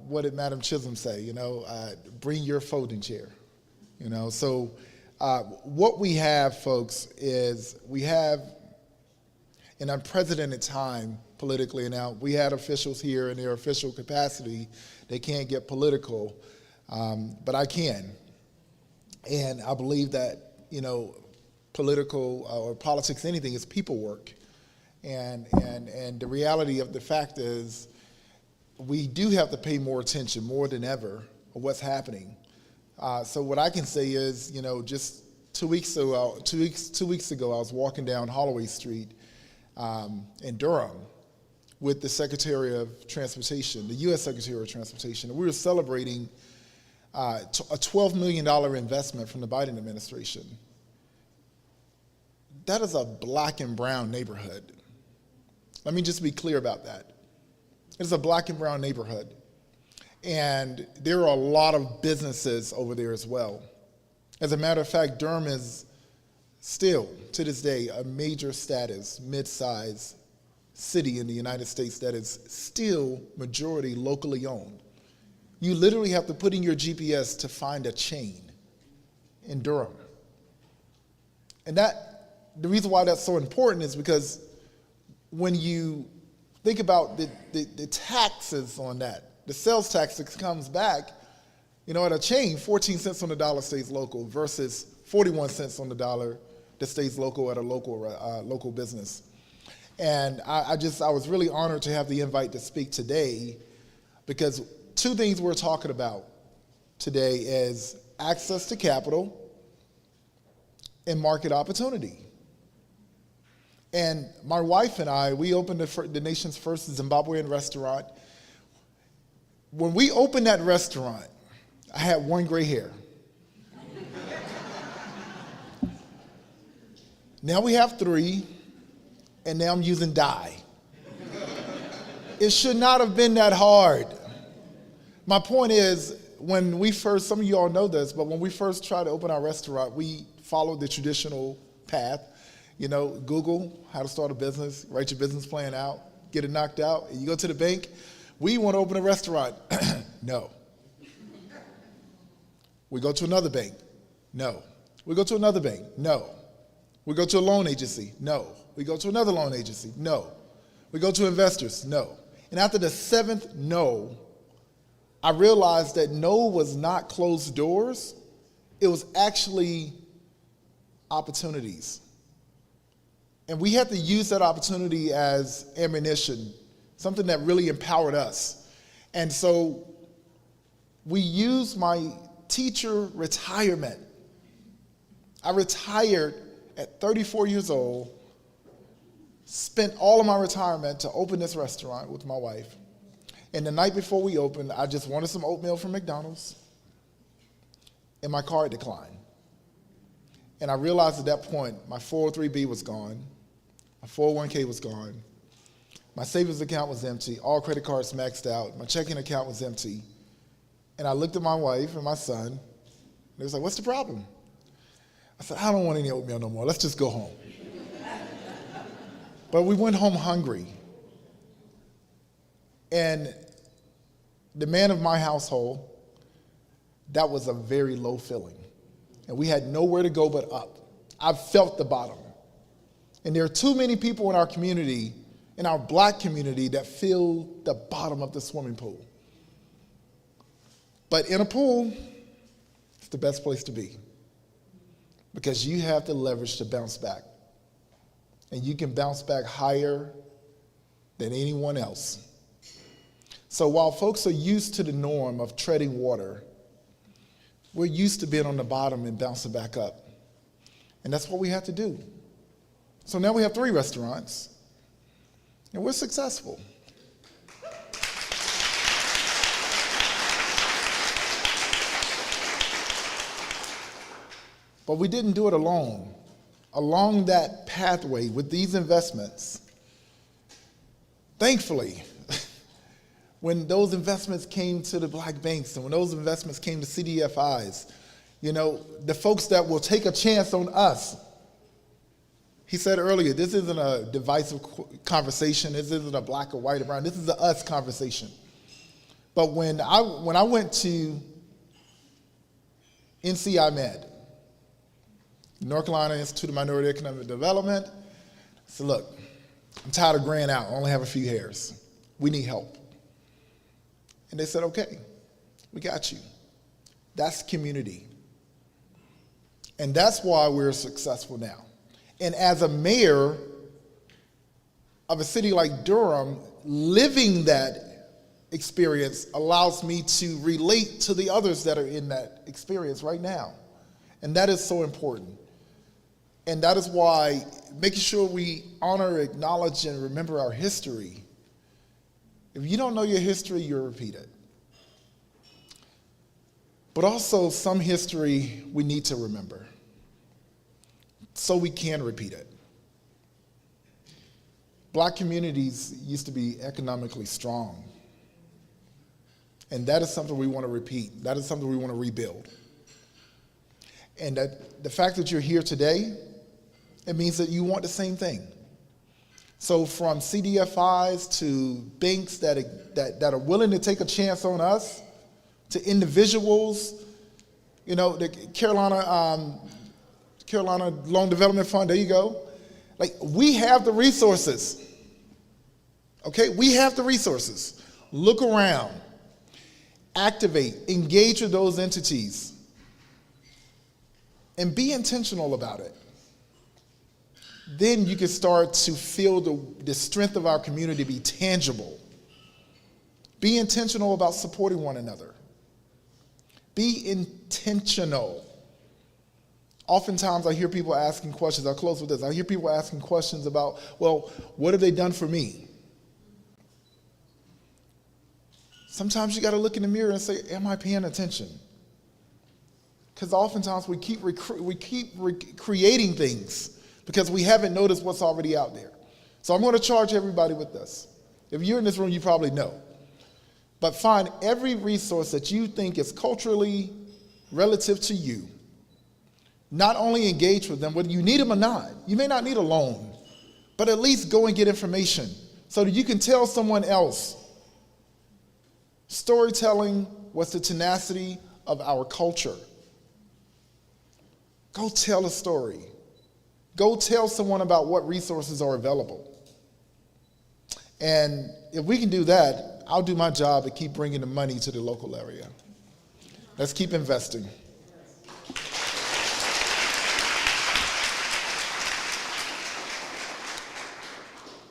what did Madam Chisholm say? Bring your folding chair, So What we have, folks, is we have an unprecedented time politically now. We had officials here in their official capacity. They can't get political, but I can. And I believe that, political or politics, anything, is people work. And the reality of the fact is we do have to pay more attention, more than ever, of what's happening. So what I can say is, just 2 weeks ago, I was walking down Holloway Street in Durham with the Secretary of Transportation, the U.S. Secretary of Transportation, and we were celebrating a $12 million investment from the Biden administration. That is a black and brown neighborhood. Let me just be clear about that. It's a black and brown neighborhood. And there are a lot of businesses over there as well. As a matter of fact, Durham is still, to this day, a major status, mid-size city in the United States that is still majority locally owned. You literally have to put in your GPS to find a chain in Durham. And the reason why that's so important is because when you think about the taxes on that, the sales tax that comes back, at a chain, 14 cents on the dollar stays local versus 41 cents on the dollar that stays local at a local business. And I was really honored to have the invite to speak today, because two things we're talking about today is access to capital and market opportunity. And my wife and I, we opened the nation's first Zimbabwean restaurant. When we opened that restaurant, I had one gray hair. Now we have 3, and now I'm using dye. It should not have been that hard. My point is, when we first, some of you all know this, but when we first tried to open our restaurant, we followed the traditional path. Google how to start a business, write your business plan out, get it knocked out, and you go to the bank. We want to open a restaurant. No. We go to another bank. No. We go to another bank. No. We go to a loan agency. No. We go to another loan agency. No. We go to investors. No. And after the 7th no, I realized that no was not closed doors. It was actually opportunities. And we had to use that opportunity as ammunition, something that really empowered us. And so we used my teacher retirement. I retired at 34 years old, spent all of my retirement to open this restaurant with my wife. And the night before we opened, I just wanted some oatmeal from McDonald's, and my card declined. And I realized at that point, my 403B was gone, my 401k was gone, my savings account was empty, all credit cards maxed out, my checking account was empty. And I looked at my wife and my son, and they was like, "What's the problem?" I said, "I don't want any oatmeal no more. Let's just go home." But we went home hungry. And the man of my household, that was a very low feeling. And we had nowhere to go but up. I felt the bottom. And there are too many people in our community, in our black community, that feel the bottom of the swimming pool. But in a pool, it's the best place to be, because you have the leverage to bounce back. And you can bounce back higher than anyone else. So while folks are used to the norm of treading water, we're used to being on the bottom and bouncing back up. And that's what we have to do. So now we have 3 restaurants, and we're successful. But we didn't do it alone. Along that pathway with these investments, thankfully, when those investments came to the black banks and when those investments came to CDFIs, the folks that will take a chance on us. He said earlier, this isn't a divisive conversation. This isn't a black or white or brown. This is a us conversation. But when I went to NCI Med, North Carolina Institute of Minority Economic Development. I said, look, I'm tired of graying out. I only have a few hairs. We need help. And they said, okay, we got you. That's community. And that's why we're successful now. And as a mayor of a city like Durham, living that experience allows me to relate to the others that are in that experience right now. And that is so important. And that is why making sure we honor, acknowledge, and remember our history. If you don't know your history, you'll repeat it. But also some history we need to remember so we can repeat it. Black communities used to be economically strong. And that is something we want to repeat. That is something we want to rebuild. And that the fact that you're here today, it means that you want the same thing. So from CDFIs to banks that are willing to take a chance on us, to individuals, you know, the Carolina Loan Development Fund, there you go. Like, we have the resources, okay? We have the resources. Look around, activate, engage with those entities, and be intentional about it. Then you can start to feel the strength of our community be tangible. Be intentional about supporting one another. Be intentional. Oftentimes I hear people asking questions, I'll close with this, I hear people asking questions about, well, what have they done for me? Sometimes you got to look in the mirror and say, am I paying attention? Because oftentimes we keep creating things because we haven't noticed what's already out there. So I'm going to charge everybody with this. If you're in this room, you probably know. But find every resource that you think is culturally relative to you. Not only engage with them, whether you need them or not. You may not need a loan, but at least go and get information so that you can tell someone else. Storytelling was the tenacity of our culture. Go tell a story. Go tell someone about what resources are available. And if we can do that, I'll do my job to keep bringing the money to the local area. Let's keep investing.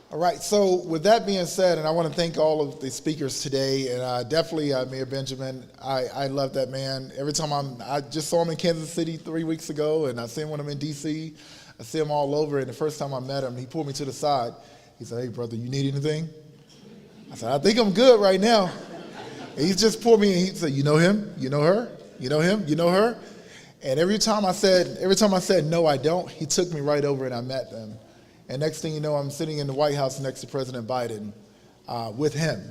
All right, so with that being said, and I want to thank all of the speakers today, and definitely Mayor Benjamin, I love that man. Every time I just saw him in Kansas City 3 weeks ago, and I see him when I'm in DC, I see him all over, and the first time I met him, he pulled me to the side. He said, hey brother, you need anything? I said, I think I'm good right now. And he just pulled me and he said, you know him? You know her? You know him? You know her? And every time I said, no, I don't, he took me right over and I met them. And next thing you know, I'm sitting in the White House next to President Biden with him.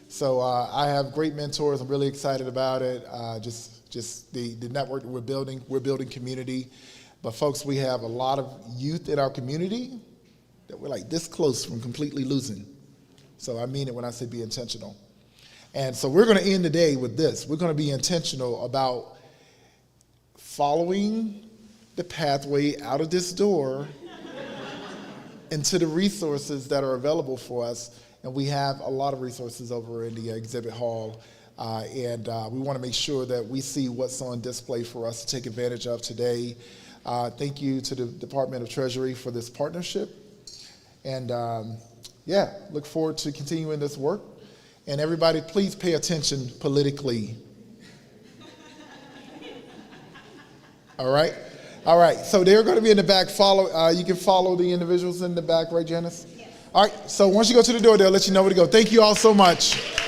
So I have great mentors. I'm really excited about it. Just the network that we're building community. But folks, we have a lot of youth in our community that we're like this close from completely losing. So I mean it when I say be intentional. And so we're going to end the day with this. We're going to be intentional about following the pathway out of this door into the resources that are available for us. And we have a lot of resources over in the exhibit hall. And we want to make sure that we see what's on display for us to take advantage of today. Thank you to the Department of Treasury for this partnership. And yeah, look forward to continuing this work. And everybody, please pay attention politically. All right? All right, so they're going to be in the back. You can follow the individuals in the back, right, Janice? Yes. All right, so once you go to the door, they'll let you know where to go. Thank you all so much.